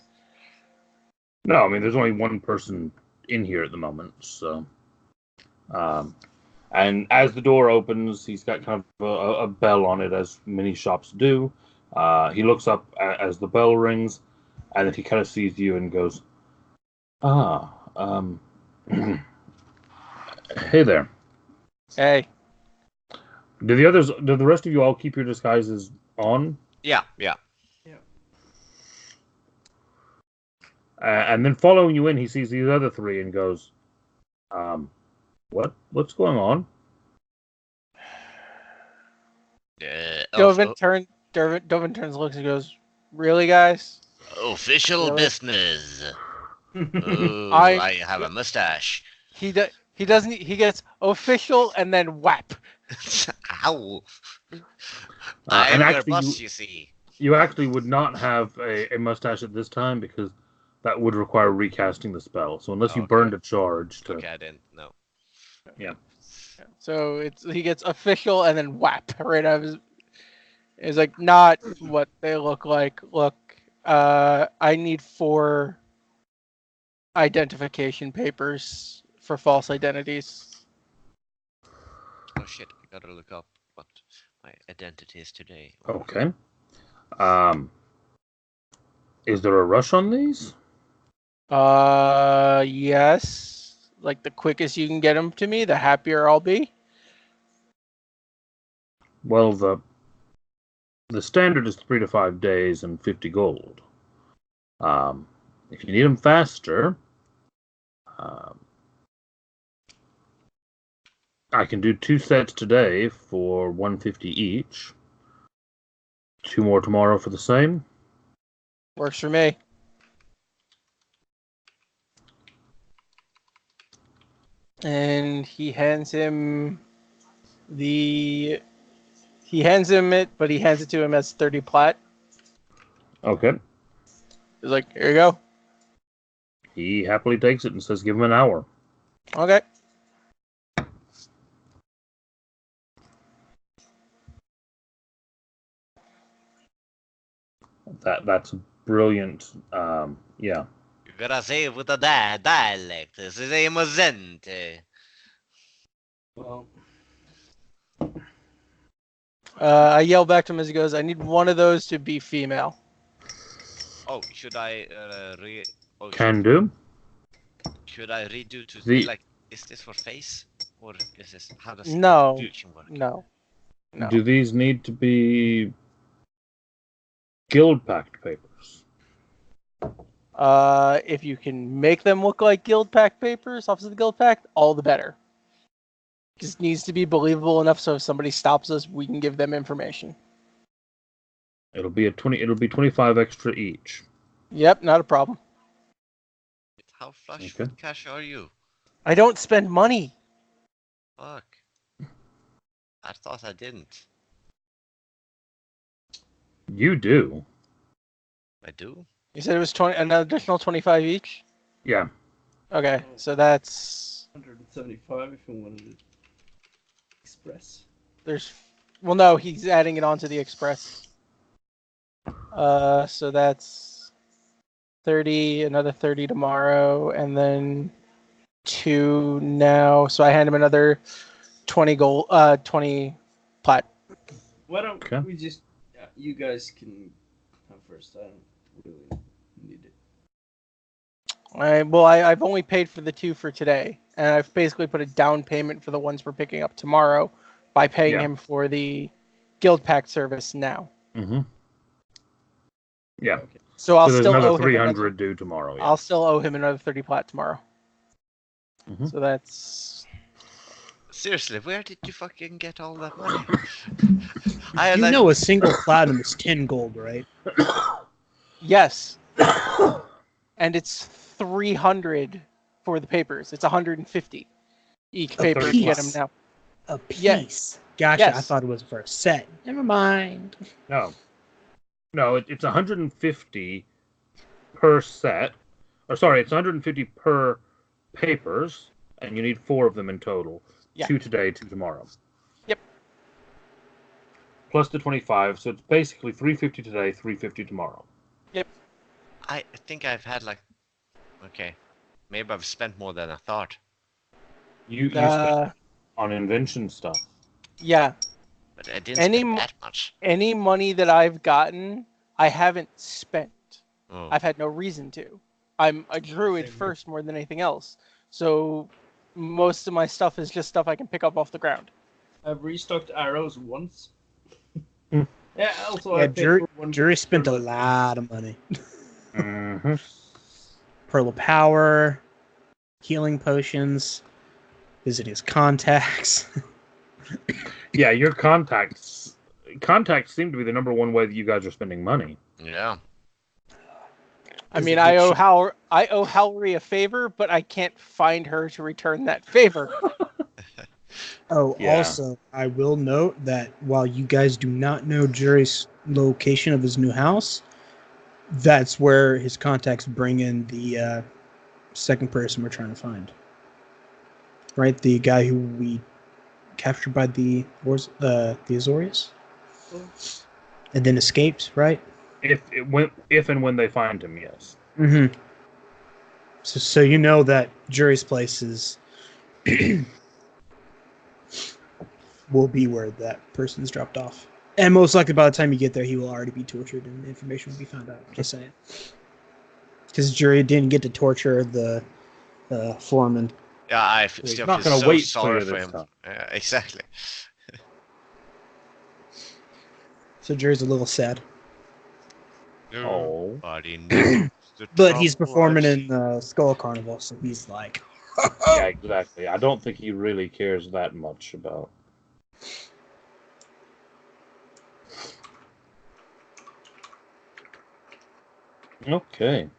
No, I mean there's only one person in here at the moment, so. And as the door opens, he's got kind of a bell on it, as many shops do. He looks up as the bell rings, and then he kind of sees you and goes, "Ah, hey there. Hey, Did the rest of you all keep your disguises on?" Yeah. And then following you in, he sees these other 3 and goes, what's going on?" Dovin turns, looks, and goes, "Really, guys? Official Really? business. Oh, I- I have a mustache. He doesn't. He gets official and then whap." Ow. And I'm your actually, boss, you see. you actually would not have a mustache at this time because that would require recasting the spell. So unless you Okay. burned a charge to... Okay, I didn't know. So he gets official and then whap right out of his. It's like not what they look like. Look, I need 4 identification papers for false identities. Oh shit! I gotta look up what my identity is today. Okay. Is there a rush on these? Yes. Like the quickest you can get them to me, the happier I'll be. Well, the standard is 3 to 5 days and 50 gold. If you need them faster, I can do 2 sets today for 150 each. 2 more tomorrow for the same. Works for me. And he hands him it, but he hands it to him as 30 plat. Okay. He's like, here you go. He happily takes it and says, "Give him an hour." Okay. That's brilliant. Yeah. You gotta say it with a dialect. This is a Mozente. Well, I yell back to him as he goes, I need one of those to be female. Oh, should I Can do. should I redo to The- like? Is this for face or is this how does No. contribution work? No. Do these need to be Guild Pact papers? If you can make them look like Guild Pact papers, Office of the Guild Pact, all the better. Just needs to be believable enough so if somebody stops us, we can give them information. It'll be 25 extra each. Yep, not a problem. How flush Okay. with cash are you? I don't spend money. Fuck. I thought I didn't. You do. I do. You said it was an additional 25 each? Yeah. Okay, so that's 175 if you wanted it express. well, no, he's adding it onto the express. So that's 30, another 30 tomorrow, and then 2 now. So I hand him another 20 gold, 20 plat. Why don't Okay. we just? You guys can come first. I don't really need it. I've only paid for the 2 for today, and I've basically put a down payment for the ones we're picking up tomorrow by paying Yeah. him for the Guild Pact service now. Mm-hmm. Yeah. Okay. So I'll So there's still another owe him 300 due tomorrow. Yeah. I'll still owe him another 30 plat tomorrow. Mhm. So that's Seriously, where did you fucking get all that money? You know a single platinum is 10 gold, right? yes. And it's 300 for the papers. It's 150 each paper to get them piece. now. A piece. Yes. Gotcha. I Yes. thought it was for a set. Never mind. No, it's 150 per set. Or sorry, it's 150 per papers, and you need 4 of them in total. Yeah. 2 today, 2 tomorrow. Yep. Plus the 25, so it's basically 350 today, 350 tomorrow. I think I've had like, okay, maybe I've spent more than I thought. You spent Uh, on invention stuff. yeah. But I didn't Any spend mo- that much. Any money that I've gotten, I haven't spent. Oh. I've had no reason to. I'm a druid Same here. first more than anything else. So most of my stuff is just stuff I can pick up off the ground. I've restocked arrows once. Hmm. Yeah. Also, Yeah, I paid for one. Jury spent a for- lot of money. Mm-hmm. Pearl of Power, healing potions, visit his contacts. Yeah, your contacts seem to be the number one way that you guys are spending money. Yeah. I Is mean, it I good owe Hallery a favor, but I can't find her to return that favor. Oh, Yeah. also, I will note that while you guys do not know Jury's location of his new house, that's where his contacts bring in the second person we're trying to find. Right? The guy who we captured by the Azorius, Oh, and then escaped, right? If and when they find him, yes. Mm-hmm. So you know that Jury's place is will be where that person's dropped off, and most likely by the time you get there, he will already be tortured, and information will be found out. Just saying, because Jury didn't get to torture the foreman. Yeah, I Well, he's still not feel going to so wait sorry for for this him. time. Exactly. So Jury's a little sad, Oh. Nobody knows the but he's trouble performing I've in Skull Carnival, so he's like, Yeah, exactly. I don't think he really cares that much about. Okay.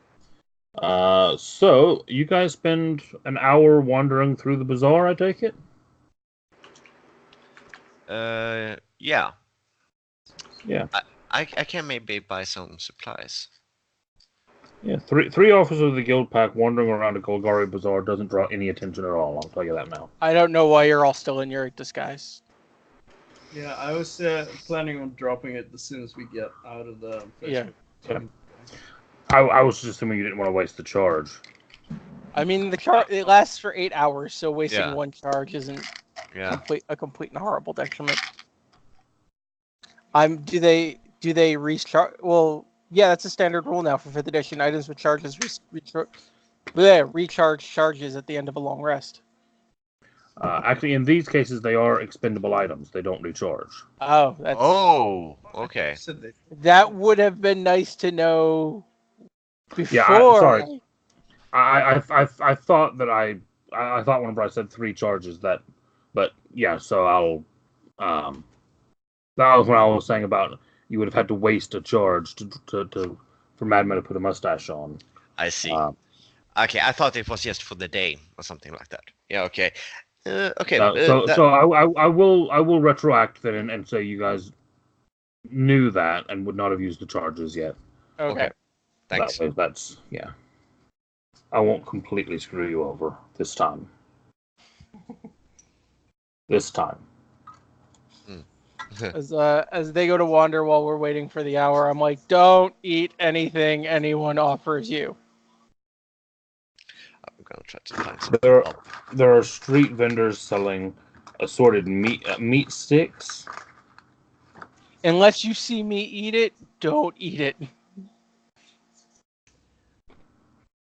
So you guys spend an hour wandering through the bazaar, I take it? Yeah. Yeah. I can maybe buy some supplies. Yeah. Three officers of the guild pack wandering around a Golgari bazaar doesn't draw any attention at all, I'll tell you that now. I don't know why you're all still in your disguise. yeah, I was planning on dropping it as soon as we get out of the Yeah. festival. I was just assuming you didn't want to waste the charge. I mean, it lasts for 8 hours, so wasting Yeah. one charge isn't Yeah. a complete and horrible detriment. Do they recharge? Well, yeah, that's a standard rule now for 5th edition. Items with charges recharge charges at the end of a long rest. Actually, in these cases, they are expendable items. They don't recharge. Oh, Oh, okay. So they, that would have been nice to know before. Yeah, sorry. I thought that I thought whenever I said 3 charges but yeah. So that was what I was saying about you would have had to waste a charge for Madman to put a mustache on. I see. Um, Okay, I thought it was just for the day or something like that. Yeah, okay. Okay. so I will retroact that and say you guys knew that and would not have used the charges yet. Okay. Thanks. That way, that's yeah. I won't completely screw you over this time. This time. As they go to wander while we're waiting for the hour, I'm like, don't eat anything anyone offers you. I'm gonna try to find some. There are street vendors selling assorted meat sticks. Unless you see me eat it, don't eat it.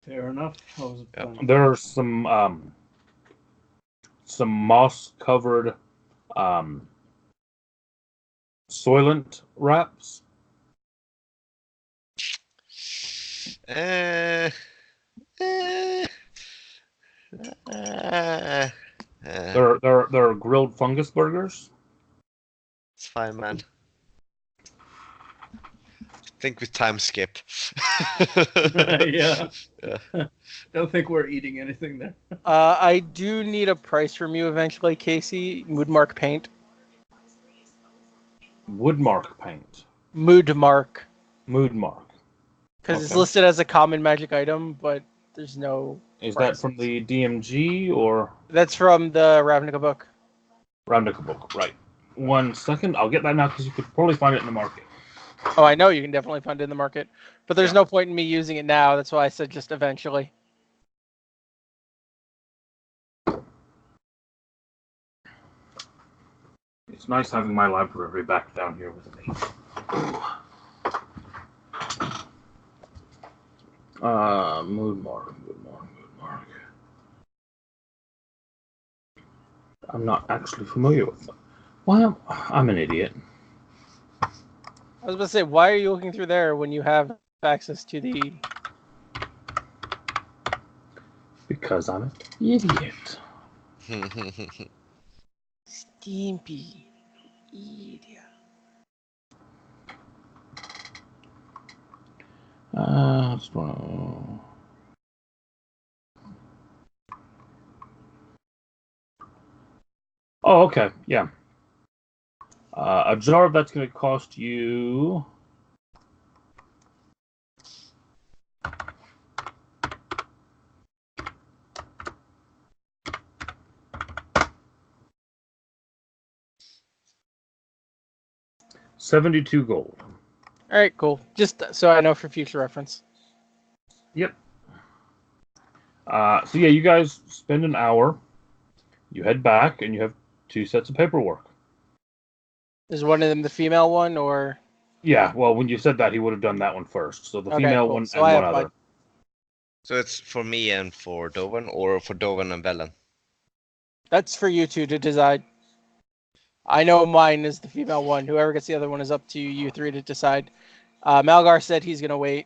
fair enough. I was Yeah. planning. There are some moss covered soylent wraps. Uh, uh, uh, There are grilled fungus burgers. it's fine, man. Think with time skip. Yeah. Yeah. Don't think we're eating anything there. I do need a price from you eventually, Casey. Moodmark paint. Woodmark paint. Moodmark. Moodmark. Because it's Okay. listed as a common magic item, but there's no Is price. that from the DMG or That's from the Ravnica book. Ravnica book? Right. 1 second. I'll get that now because you could probably find it in the market. Oh, I know you can definitely find it in the market. But there's Yeah. no point in me using it now. That's why I said just eventually. It's nice having my library back down here with me. Moodmark. I'm not actually familiar with them. Well, I'm an idiot. I was about to say, why are you looking through there when you have access to the... Because I'm an idiot. Stimpy. Idiot. Just wanna... Oh, okay. Yeah. A jar of that's going to cost you. 72 gold. All right, cool. Just so I know for future reference. Yep. So yeah, you guys spend an hour. You head back, and you have 2 sets of paperwork. Is one of them the female one, or? Yeah, well, when you said that, he would have done that one first. So the Okay, female cool. one So and I one have other. So it's for me and for Dovan, or for Dovan and Velen? That's for you two to decide. I know mine is the female one. Whoever gets the other one is up to you three to decide. Malgar said he's gonna wait,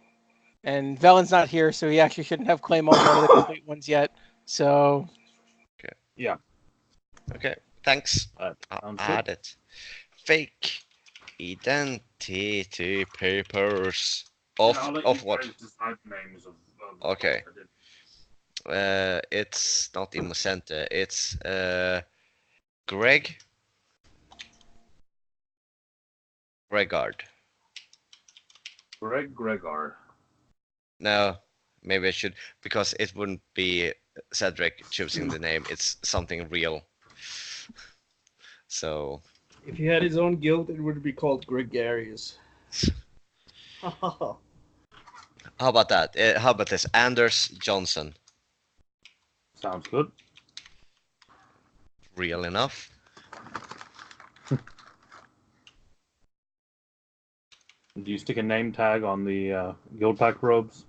and Velen's not here, so he actually shouldn't have claim on one of the complete ones yet. So Yeah. Okay, thanks. I'll Sounds add good. it. Fake identity papers of what? Decide names of Okay. It's not Imocente. It's Greg. Gregard. Gregor. No, maybe I should, because it wouldn't be Cedric choosing the name. It's something real. So If he had his own guild, it would be called Gregarious. how about that? How about this? Anders Johnson. Sounds good. Real enough. Do you stick a name tag on the guild pack robes?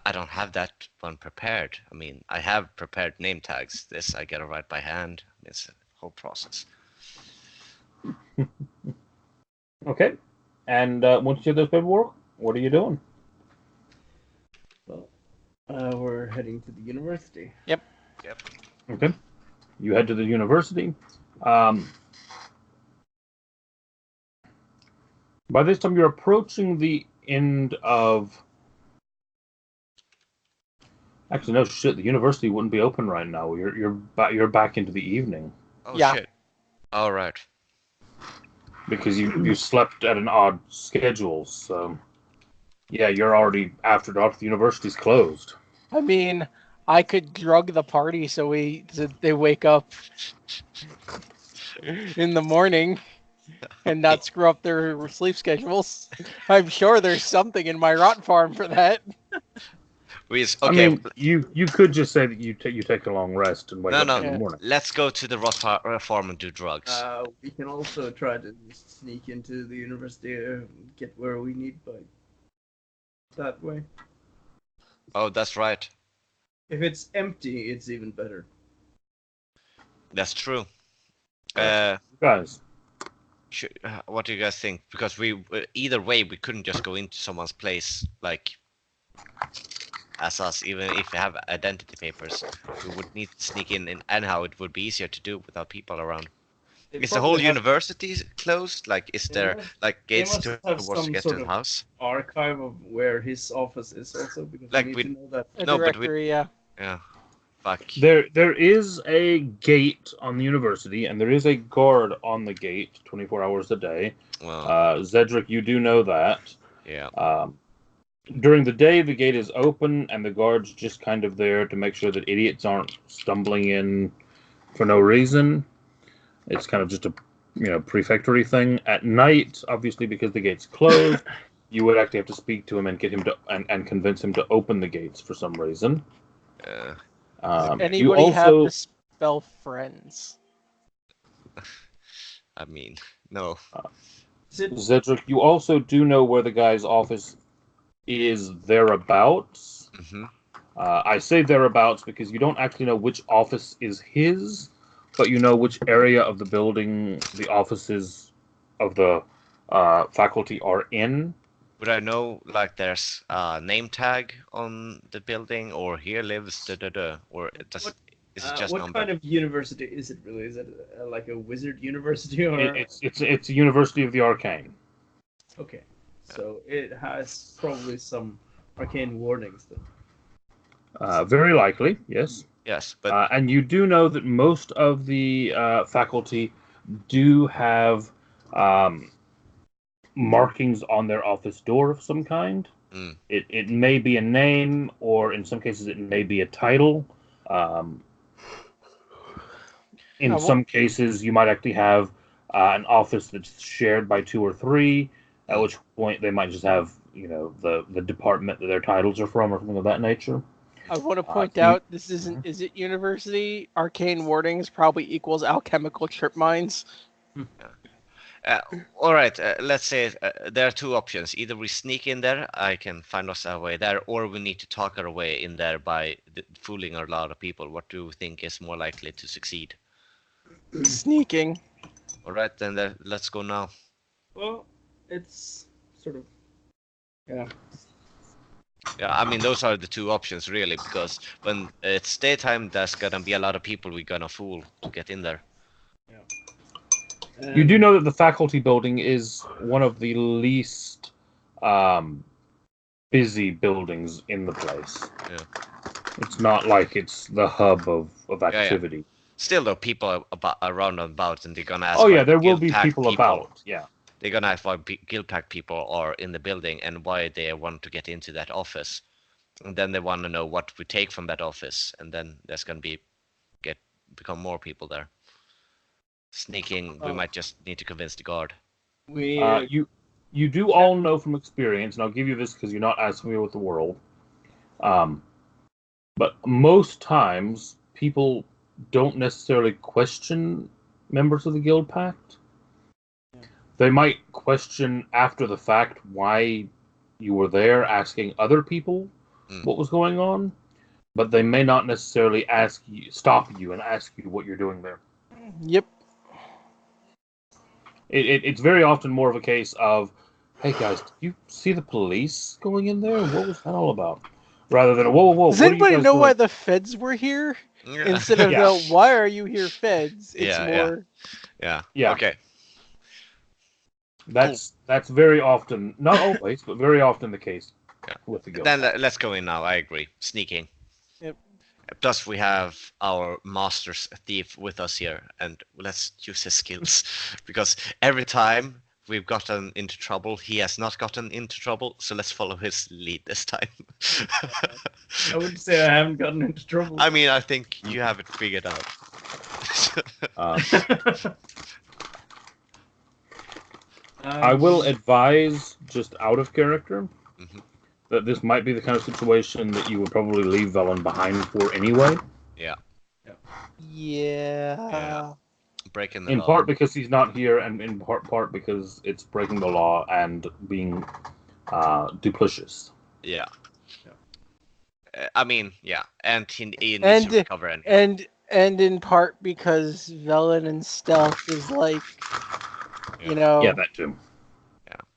I don't have that one prepared. I mean, I have prepared name tags. This I gotta write by hand. It's a whole process. Okay. And once you do those paperwork, what are you doing? Well, we're heading to the university. Okay. You head to the university. By this time, you're approaching the end of. Actually, no shit. The university wouldn't be open right now. You're back into the evening Oh Yeah. shit. All right. because you slept at an odd schedule. So yeah, you're already after dark. The university's closed. I mean, I could drug the party so they wake up in the morning and not screw up their sleep schedules. I'm sure there's something in my rot farm for that. Okay. I mean, you could just say that you take a long rest and wake No, up no. in the morning. Let's go to the rot farm and do drugs. We can also try to sneak into the university and get where we need by that way. Oh, that's right. If it's empty, it's even better. That's true. Guys, What do you guys think? Because either way, we couldn't just go into someone's place like as us, even if we have identity papers. We would need to sneak in, and anyhow, it would be easier to do without people around. Is the whole university closed? Like, is there like gates must have towards some to get sort to the of house? archive of where his office is also, because Like we we- need to know that. A No, but we- directory, yeah. Yeah. Fuck. there is a gate on the university, and there is a guard on the gate 24 hours a day. Well, Zedric, you do know that. yeah. During the day, the gate is open, and the guard's just kind of there to make sure that idiots aren't stumbling in for no reason. It's kind of just a prefectory thing. At night, obviously, because the gate's closed, you would actually have to speak to him and get him to and convince him to open the gates for some reason. Anybody you have also the spell friends? I mean, no. Zedric, you also do know where the guy's office is thereabouts. Mm-hmm. I say thereabouts because you don't actually know which office is his, but you know which area of the building the offices of the faculty are in. Would I know, like, there's a name tag on the building, or here lives or is it just what number? kind of university is it really? Is it like a wizard university or? It's a University of the Arcane. Okay, so it has probably some arcane warnings then. Very likely, yes. Yes, but And you do know that most of the faculty do have markings on their office door of some kind. Mm. It may be a name, or in some cases, it may be a title. In some cases, you might actually have an office that's shared by 2 or 3, at which point they might just have, the department that their titles are from or something of that nature. I want to point you- out this isn't. Is it university? Arcane wardings probably equals alchemical trip mines. All right, let's say there are 2 options. Either we sneak in there, I can find us our way there, or we need to talk our way in there by fooling a lot of people. What do you think is more likely to succeed? Sneaking. All right, then let's go now. Well, it's sort of. Yeah. Yeah, I mean, those are the 2 options, really, because when it's daytime, there's gonna be a lot of people we're gonna fool to get in there. You do know that the faculty building is one of the least busy buildings in the place. Yeah. It's not like it's the hub of activity. Still, though, people are around and about, and they're gonna ask. Oh yeah, why there will be Guild-Pact people about. Yeah. They're gonna ask why Guild-Pact people are in the building and why they want to get into that office, and then they want to know what we take from that office, and then there's gonna become more people there. Sneaking, we might just need to convince the guard. You do all know from experience, and I'll give you this because you're not as familiar with the world. But most times, people don't necessarily question members of the Guild Pact. They might question after the fact why you were there, asking other people what was going on, but they may not necessarily stop you and ask you what you're doing there. Yep. It's very often more of a case of, hey guys, did you see the police going in there? What was that all about? Rather than, whoa, Does what are you anybody guys know doing? why the feds were here? Yeah. Instead of Yeah. why are you here, feds? It's Yeah, more. Yeah. Yeah. Okay. That's very often, not always, but very often the case with the Guild. Then let's go in now. I agree. Sneaking. Yep. Plus, we have our master's thief with us here, and let's use his skills because every time we've gotten into trouble, he has not gotten into trouble. So let's follow his lead this time. I would say I haven't gotten into trouble. I mean, I think you have it figured out. I will advise, just out of character, Mhm. that this might be the kind of situation that you would probably leave Velen behind for anyway. Yeah. Breaking the In law. part because he's not here, and in part because it's breaking the law and being duplicitous. Yeah. I mean, yeah, and he needs to recover anyway. And in part because Velen and stealth is like, you know. Yeah, that too.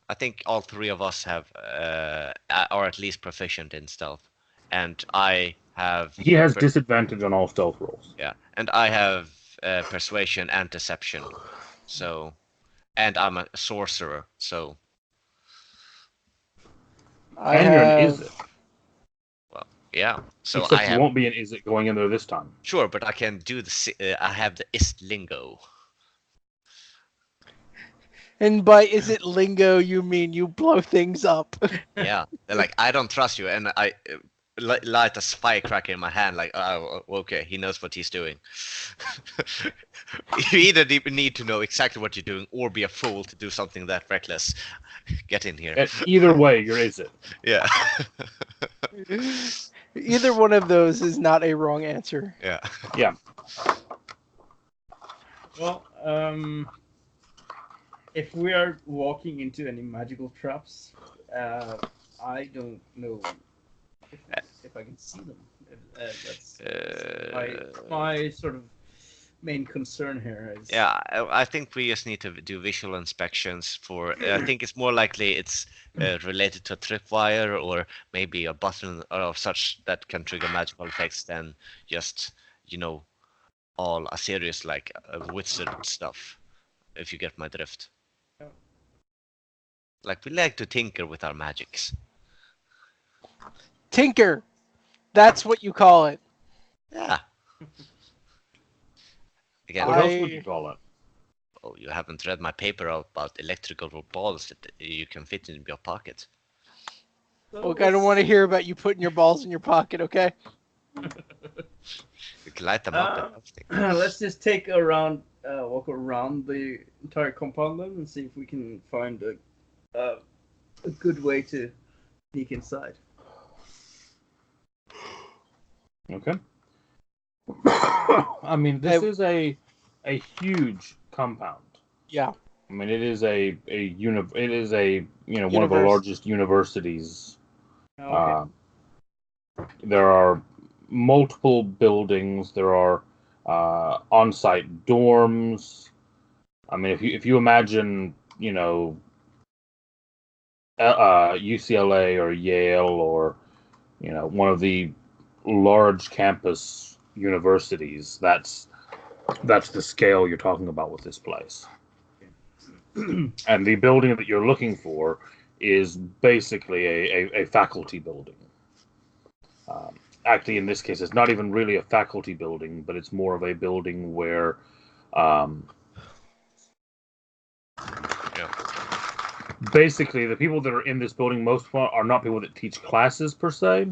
I think all 3 of us have, are at least proficient in stealth, and I have. He has disadvantage on all stealth rolls. Yeah, and I have persuasion and deception, so, and I'm a sorcerer, so. And you're an Izzet. Well, yeah. So Except I you have. won't be an Izzet going in there this time. Sure, but I can do I have the ist lingo. And by is it lingo, you mean you blow things up. Yeah, they're like, I don't trust you, and I light a firecracker in my hand, like, oh, okay, he knows what he's doing. You either need to know exactly what you're doing, or be a fool to do something that reckless. Get in here. Either way, you're Izzet. Yeah. Either one of those is not a wrong answer. Yeah. Yeah. Well, if we are walking into any magical traps, I don't know if I can see them. That's my sort of main concern here. Is... Yeah, I think we just need to do visual inspections for. I think it's more likely it's related to a tripwire or maybe a button or such that can trigger magical effects than just all a serious like wizard stuff. If you get my drift. Like we like to tinker with our magics. Tinker. That's what you call it. Yeah. Again, What else would you call it? oh, you haven't read my paper about electrical balls that you can fit in your pocket. Look, I don't want to hear about you putting your balls in your pocket, okay? You can light them up. Let's just take a round walk around the entire compound then and see if we can find a good way to sneak inside. Okay. I mean, this is a huge compound. Yeah. I mean, it is it is a one of the Universe. largest universities. Okay. There are multiple buildings. There are on-site dorms. I mean, if you imagine, UCLA or Yale or one of the large campus universities, that's the scale you're talking about with this place. And the building that you're looking for is basically a faculty building. Actually, in this case, it's not even really a faculty building, but it's more of a building where basically the people that are in this building most are not people that teach classes per se,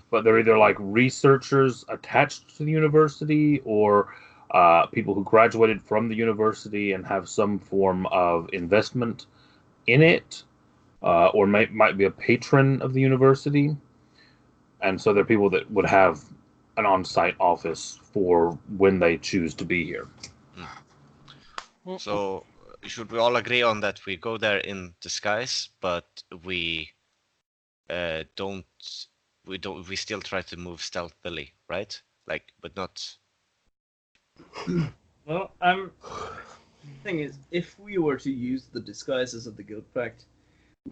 but they're either like researchers attached to the university or people who graduated from the university and have some form of investment in it, or might be a patron of the university. And so they're people that would have an on-site office for when they choose to be here. So should we all agree on that we go there in disguise, but we we still try to move stealthily, right? Like, but not. Well, thing is, if we were to use the disguises of the Guild Pact,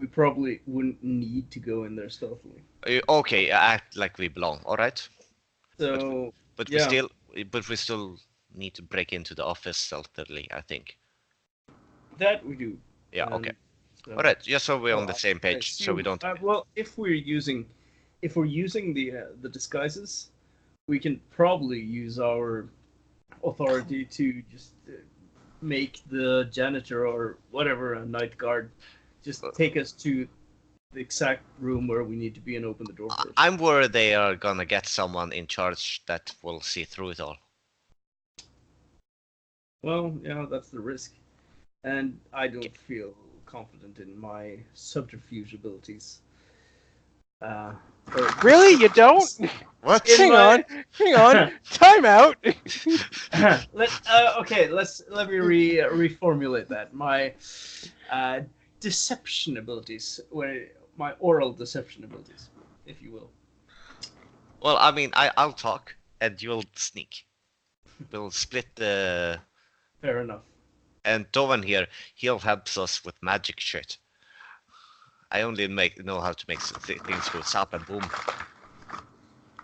we probably wouldn't need to go in there stealthily. Okay, act like we belong. All right. So, But yeah. we still need to break into the office stealthily, I think. That we do. Yeah. And Okay. so, All right. Just so we're on the I same page, so we assume- don't. well, if we're using the disguises, we can probably use our authority to just make the janitor or whatever, a night guard, just take us to the exact room where we need to be and open the door first. I'm worried they are gonna get someone in charge that will see through it all. Well, yeah, that's the risk. And I don't feel confident in my subterfuge abilities. Really? You don't? What? Hang on. Time out. Let me reformulate that. My deception abilities, my oral deception abilities, if you will. Well, I mean, I'll talk and you'll sneak. We'll split the. Fair enough. And Dovan here, he'll help us with magic shit. I only know how to make things go zap and boom.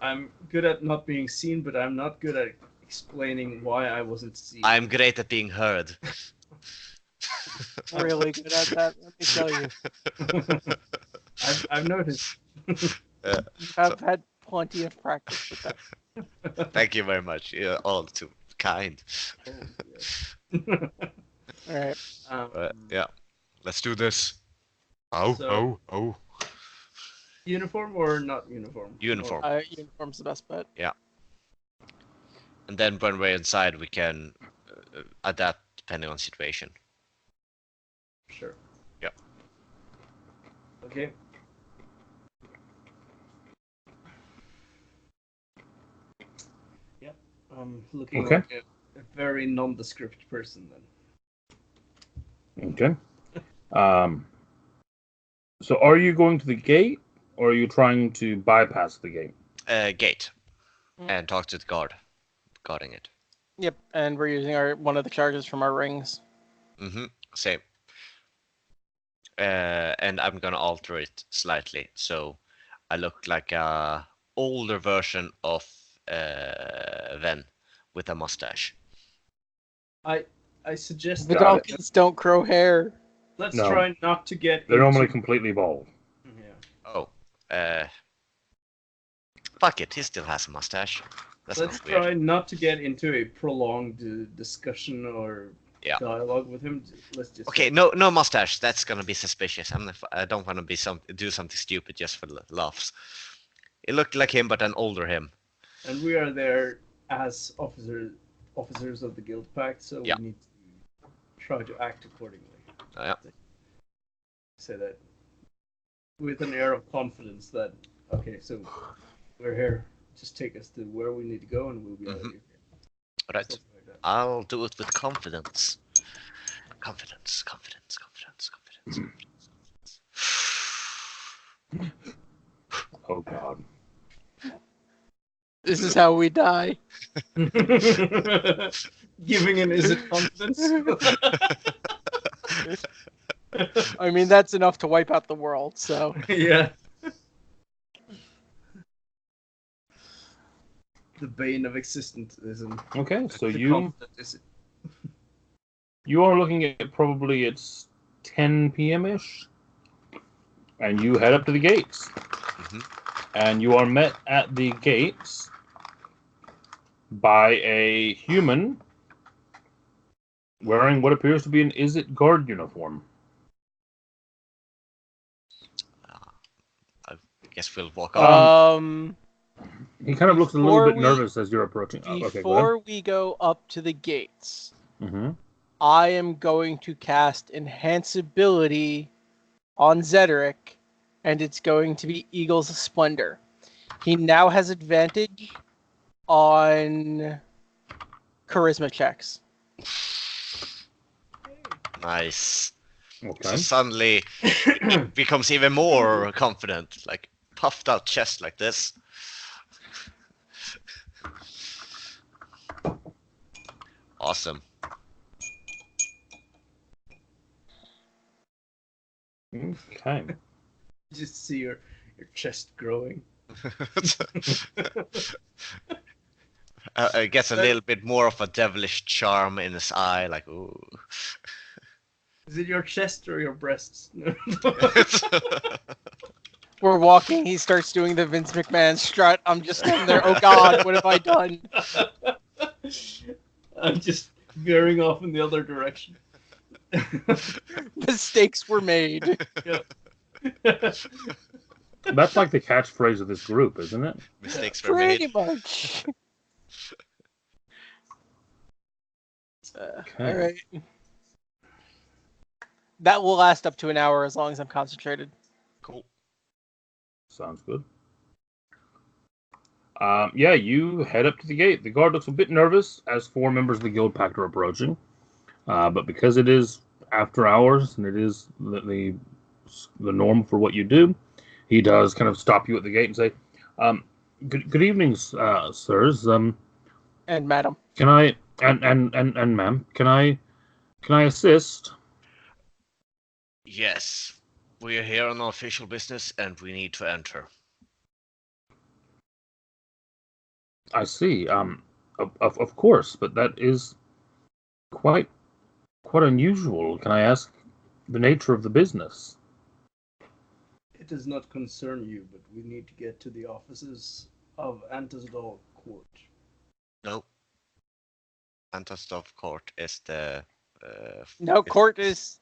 I'm good at not being seen, but I'm not good at explaining why I wasn't seen. I'm great at being heard. Really good at that, let me tell you. I've noticed. I've had plenty of practice with that. Thank you very much. You're all too kind. All right. Yeah, let's do this. Oh. Uniform or not uniform? Uniform. Uniform's the best bet. Yeah. And then when we're inside, we can adapt depending on situation. Sure. Yeah. Okay. Yeah. I'm looking Okay. like a very nondescript person then. Okay. So are you going to the gate, or are you trying to bypass the gate? Gate. And talk to the guarding it. Yep, and we're using one of the charges from our rings. Mm-hmm. Same. And I'm gonna alter it slightly, so I look like a older version of Ven with a mustache. I suggest The that donkeys don't grow hair. let's No. try not to get. They're into... normally completely bald. Yeah. Oh. Fuck it, he still has a mustache. That's Let's not weird. try not to get into a prolonged discussion or Yeah. dialogue with him. Let's just. Okay, no mustache. That's gonna be suspicious. I don't want to do something stupid just for laughs. It looked like him, but an older him. And we are there as officers of the Guild Pact, so Yeah. we need to try to act accordingly. Yeah. Say that with an air of confidence that, okay, so we're here. Just take us to where we need to go, and we'll be Mhm. ready. Right. Something like that. I'll do it with confidence. Confidence, confidence, confidence, confidence. Oh God. This is how we die. Giving an is it confidence? I mean, that's enough to wipe out the world. So Yeah. The bane of existence. Okay, so The you confident is it. you are looking at probably it's 10 p.m. ish, and you head up to the gates, Mhm. and you are met at the gates by a human wearing what appears to be an Is It guard uniform. I guess we'll walk on. He kind of looks a little Before bit we- nervous as you're approaching. Okay, go ahead. before we go up to the gates, Mm-hmm. I am going to cast Enhanceability on Zedric, and it's going to be Eagle's Splendor. He now has advantage on charisma checks. Nice. Okay. So suddenly it becomes even more confident, like puffed out chest like this. Awesome. Okay. Just see your chest growing. I gets a little bit more of a devilish charm in his eye, like ooh. Is it your chest or your breasts? We're walking. He starts doing the Vince McMahon strut. I'm just standing there. Oh God, what have I done? I'm just veering off in the other direction. Mistakes were made. That's like the catchphrase of this group, isn't it? Mistakes were made. Pretty much. Okay. All right. That will last up to an hour as long as I'm concentrated. Cool. Sounds good. Yeah, you head up to the gate. The guard looks a bit nervous as 4 members of the Guild Pact are approaching. But because it is after hours and it is the norm for what you do, he does kind of stop you at the gate and say, good evening, sirs. And madam. Can I and ma'am, can I assist? Yes. We are here on official business and we need to enter. I see. Of course, but that is quite unusual. Can I ask the nature of the business? It does not concern you, but we need to get to the offices of Antasdal Court. No. Antastov Court is the No, court is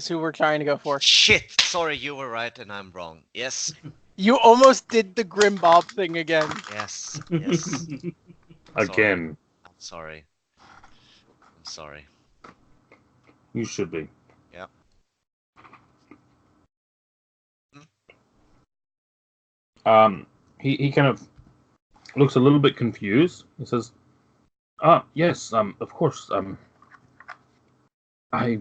who we're trying to go for. Shit! Sorry, you were right and I'm wrong. Yes. You almost did the Grim Bob thing again. Yes. Yes. Again, I'm sorry. I'm sorry. you should be. Yeah. He kind of looks a little bit confused. He says, yes, of course, I